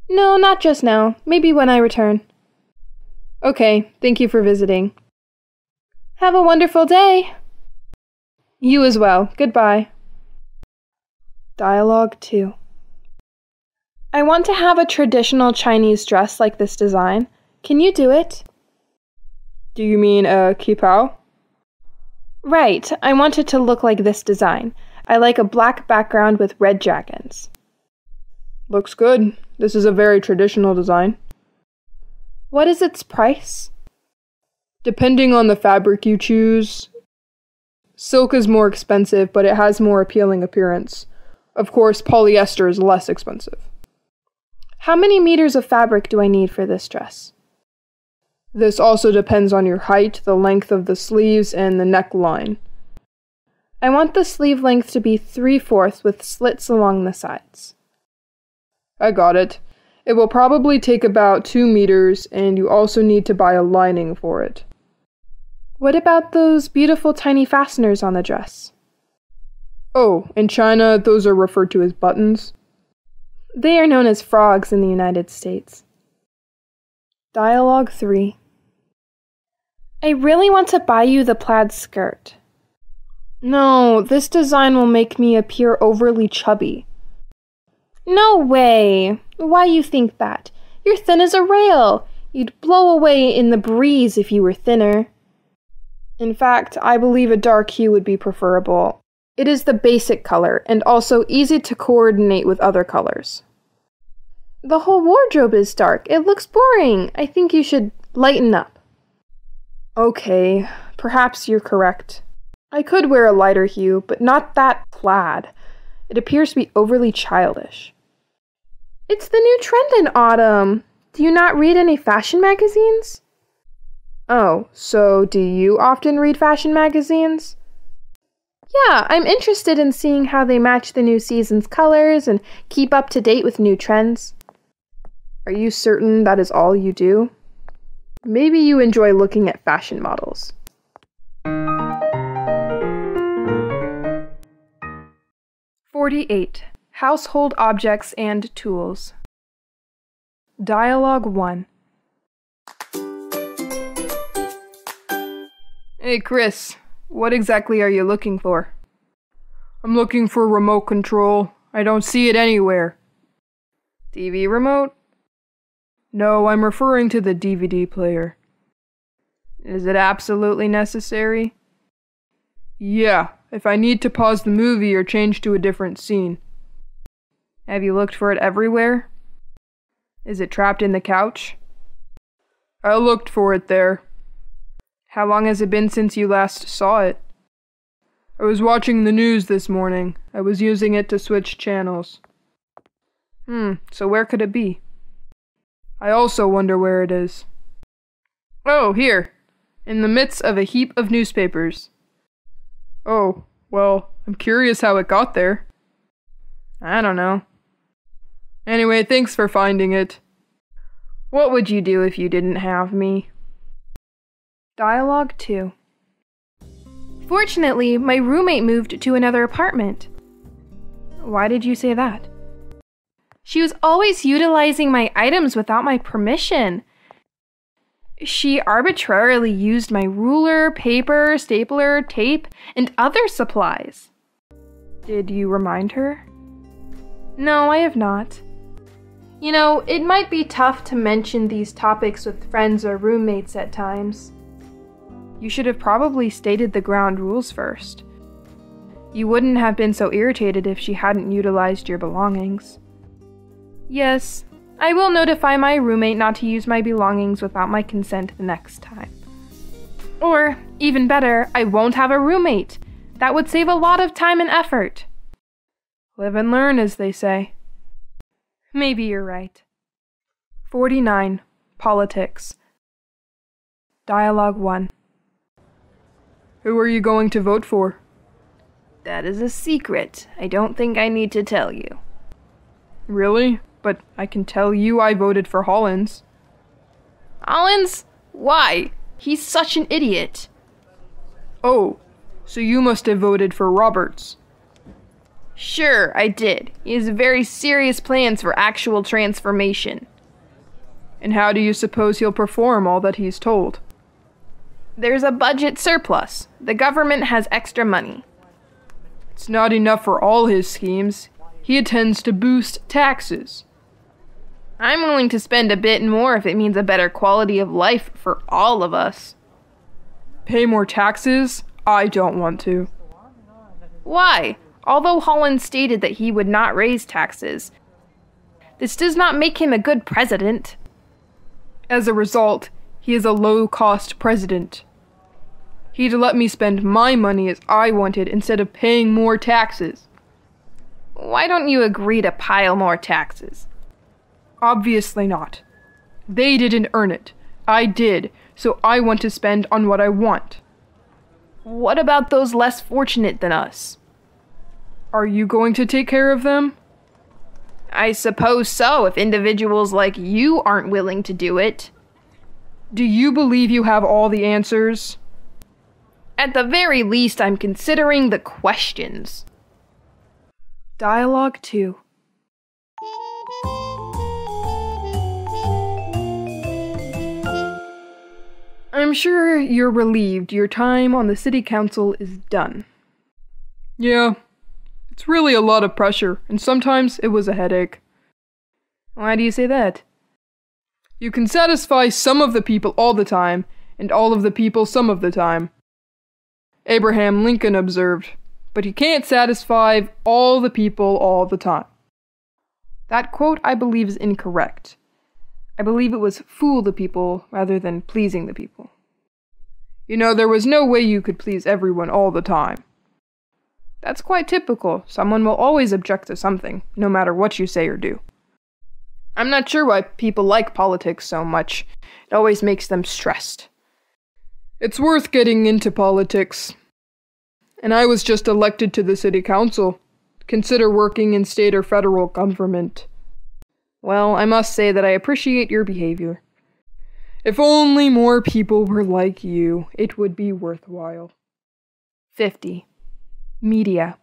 No, not just now. Maybe when I return. Okay. Thank you for visiting. Have a wonderful day. You as well. Goodbye. Dialogue 2. I want to have a traditional Chinese dress like this design. Can you do it? Do you mean a qipao? Right. I want it to look like this design. I like a black background with red dragons. Looks good. This is a very traditional design. What is its price? Depending on the fabric you choose. Silk is more expensive, but it has more appealing appearance. Of course, polyester is less expensive. How many meters of fabric do I need for this dress? This also depends on your height, the length of the sleeves, and the neckline. I want the sleeve length to be 3/4 with slits along the sides. I got it. It will probably take about 2 meters, and you also need to buy a lining for it. What about those beautiful tiny fasteners on the dress? Oh, in China, those are referred to as buttons. They are known as frogs in the United States. Dialogue 3. I really want to buy you the plaid skirt. No, this design will make me appear overly chubby. No way! Why you think that? You're thin as a rail. You'd blow away in the breeze if you were thinner. In fact, I believe a dark hue would be preferable. It is the basic color, and also easy to coordinate with other colors. The whole wardrobe is dark. It looks boring. I think you should lighten up. Okay, perhaps you're correct. I could wear a lighter hue, but not that plaid. It appears to be overly childish. It's the new trend in autumn. Do you not read any fashion magazines? Oh, so do you often read fashion magazines? Yeah, I'm interested in seeing how they match the new season's colors and keep up to date with new trends. Are you certain that is all you do? Maybe you enjoy looking at fashion models. (48) Household objects and tools. Dialogue 1. Hey, Chris. What exactly are you looking for? I'm looking for remote control. I don't see it anywhere. TV remote? No, I'm referring to the DVD player. Is it absolutely necessary? Yeah, if I need to pause the movie or change to a different scene. Have you looked for it everywhere? Is it trapped in the couch? I looked for it there. How long has it been since you last saw it? I was watching the news this morning. I was using it to switch channels. So where could it be? I also wonder where it is. Oh, here. In the midst of a heap of newspapers. Oh, well, I'm curious how it got there. I don't know. Anyway, thanks for finding it. What would you do if you didn't have me? Dialogue 2. Fortunately, my roommate moved to another apartment. Why did you say that? She was always utilizing my items without my permission. She arbitrarily used my ruler, paper, stapler, tape, and other supplies. Did you remind her? No, I have not. You know, it might be tough to mention these topics with friends or roommates at times. You should have probably stated the ground rules first. You wouldn't have been so irritated if she hadn't utilized your belongings. Yes, I will notify my roommate not to use my belongings without my consent the next time. Or, even better, I won't have a roommate. That would save a lot of time and effort. Live and learn, as they say. Maybe you're right. 49. Politics. Dialogue 1. Who are you going to vote for? That is a secret. I don't think I need to tell you. Really? But I can tell you I voted for Hollins. Hollins? Why? He's such an idiot. Oh, so you must have voted for Roberts. Sure, I did. He has very serious plans for actual transformation. And how do you suppose he'll perform all that he's told? There's a budget surplus. The government has extra money. It's not enough for all his schemes. He intends to boost taxes. I'm willing to spend a bit more if it means a better quality of life for all of us. Pay more taxes? I don't want to. Why? Although Holland stated that he would not raise taxes, this does not make him a good president. As a result, he is a low-cost president. He'd let me spend my money as I wanted instead of paying more taxes. Why don't you agree to pile more taxes? Obviously not. They didn't earn it. I did, so I want to spend on what I want. What about those less fortunate than us? Are you going to take care of them? I suppose so, if individuals like you aren't willing to do it. Do you believe you have all the answers? At the very least, I'm considering the questions. Dialogue 2. I'm sure you're relieved your time on the city council is done. Yeah, it's really a lot of pressure, and sometimes it was a headache. Why do you say that? You can satisfy some of the people all the time, and all of the people some of the time. Abraham Lincoln observed, but you can't satisfy all the people all the time. That quote, I believe, is incorrect. I believe it was fool the people rather than pleasing the people. You know, there was no way you could please everyone all the time. That's quite typical. Someone will always object to something, no matter what you say or do. I'm not sure why people like politics so much. It always makes them stressed. It's worth getting into politics. And I was just elected to the city council. Consider working in state or federal government. Well, I must say that I appreciate your behavior. If only more people were like you, it would be worthwhile. 50. Media.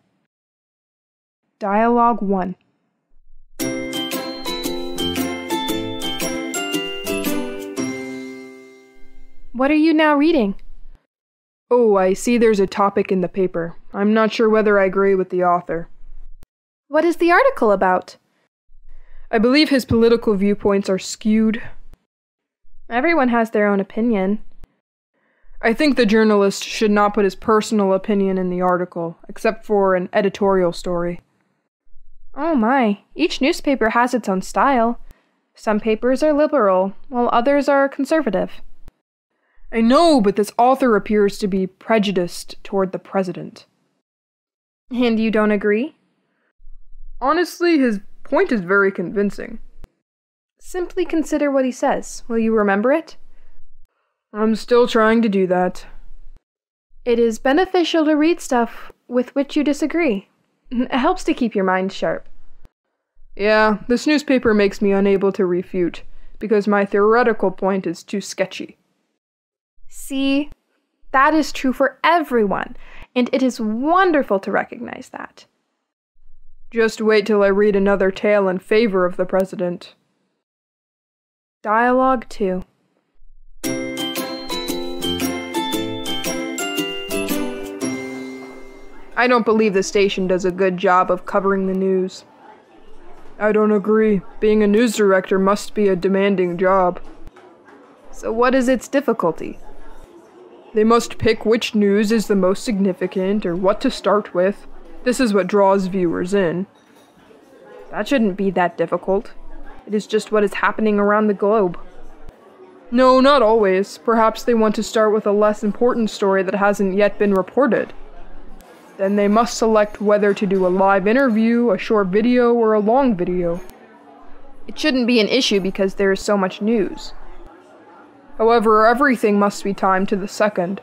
Dialogue 1. What are you now reading? Oh, I see there's a topic in the paper. I'm not sure whether I agree with the author. What is the article about? I believe his political viewpoints are skewed. Everyone has their own opinion. I think the journalist should not put his personal opinion in the article, except for an editorial story. Oh my, each newspaper has its own style. Some papers are liberal, while others are conservative. I know, but this author appears to be prejudiced toward the president. And you don't agree? Honestly, his point is very convincing. Simply consider what he says. Will you remember it? I'm still trying to do that. It is beneficial to read stuff with which you disagree. It helps to keep your mind sharp. Yeah, this newspaper makes me unable to refute, because my theoretical point is too sketchy. See, that is true for everyone, and it is wonderful to recognize that. Just wait till I read another tale in favor of the president. Dialogue 2. I don't believe the station does a good job of covering the news. I don't agree. Being a news director must be a demanding job. So what is its difficulty? They must pick which news is the most significant or what to start with. This is what draws viewers in. That shouldn't be that difficult. It is just what is happening around the globe. No, not always. Perhaps they want to start with a less important story that hasn't yet been reported. Then they must select whether to do a live interview, a short video, or a long video. It shouldn't be an issue because there is so much news. However, everything must be timed to the second.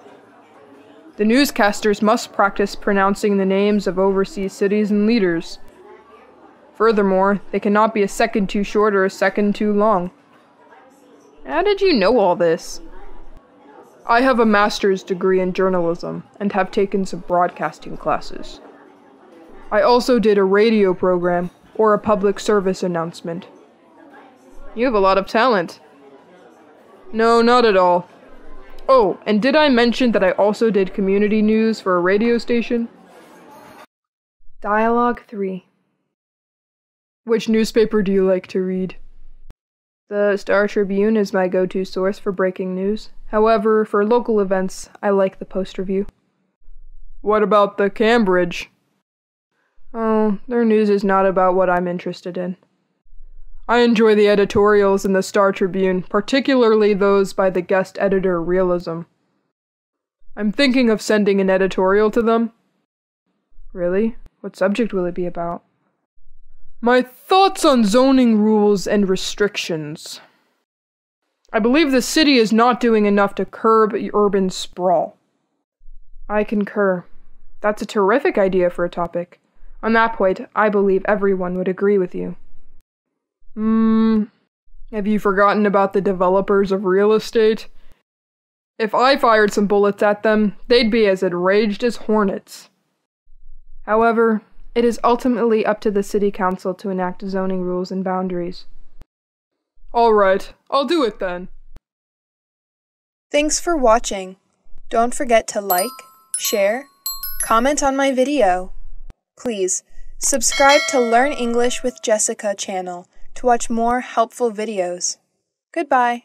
The newscasters must practice pronouncing the names of overseas cities and leaders. Furthermore, they cannot be a second too short or a second too long. How did you know all this? I have a master's degree in journalism and have taken some broadcasting classes. I also did a radio program or a public service announcement. You have a lot of talent. No, not at all. Oh, and did I mention that I also did community news for a radio station? Dialogue 3. Which newspaper do you like to read? The Star Tribune is my go-to source for breaking news. However, for local events, I like the Post-Review. What about the Cambridge? Oh, their news is not about what I'm interested in. I enjoy the editorials in the Star Tribune, particularly those by the guest editor Realism. I'm thinking of sending an editorial to them. Really? What subject will it be about? My thoughts on zoning rules and restrictions. I believe the city is not doing enough to curb urban sprawl. I concur. That's a terrific idea for a topic. On that point, I believe everyone would agree with you. Have you forgotten about the developers of real estate? If I fired some bullets at them, they'd be as enraged as hornets. However, it is ultimately up to the city council to enact zoning rules and boundaries. All right, I'll do it then. Thanks for watching. Don't forget to like, share, comment on my video. Please, subscribe to Learn English with Jessica channel to watch more helpful videos. Goodbye.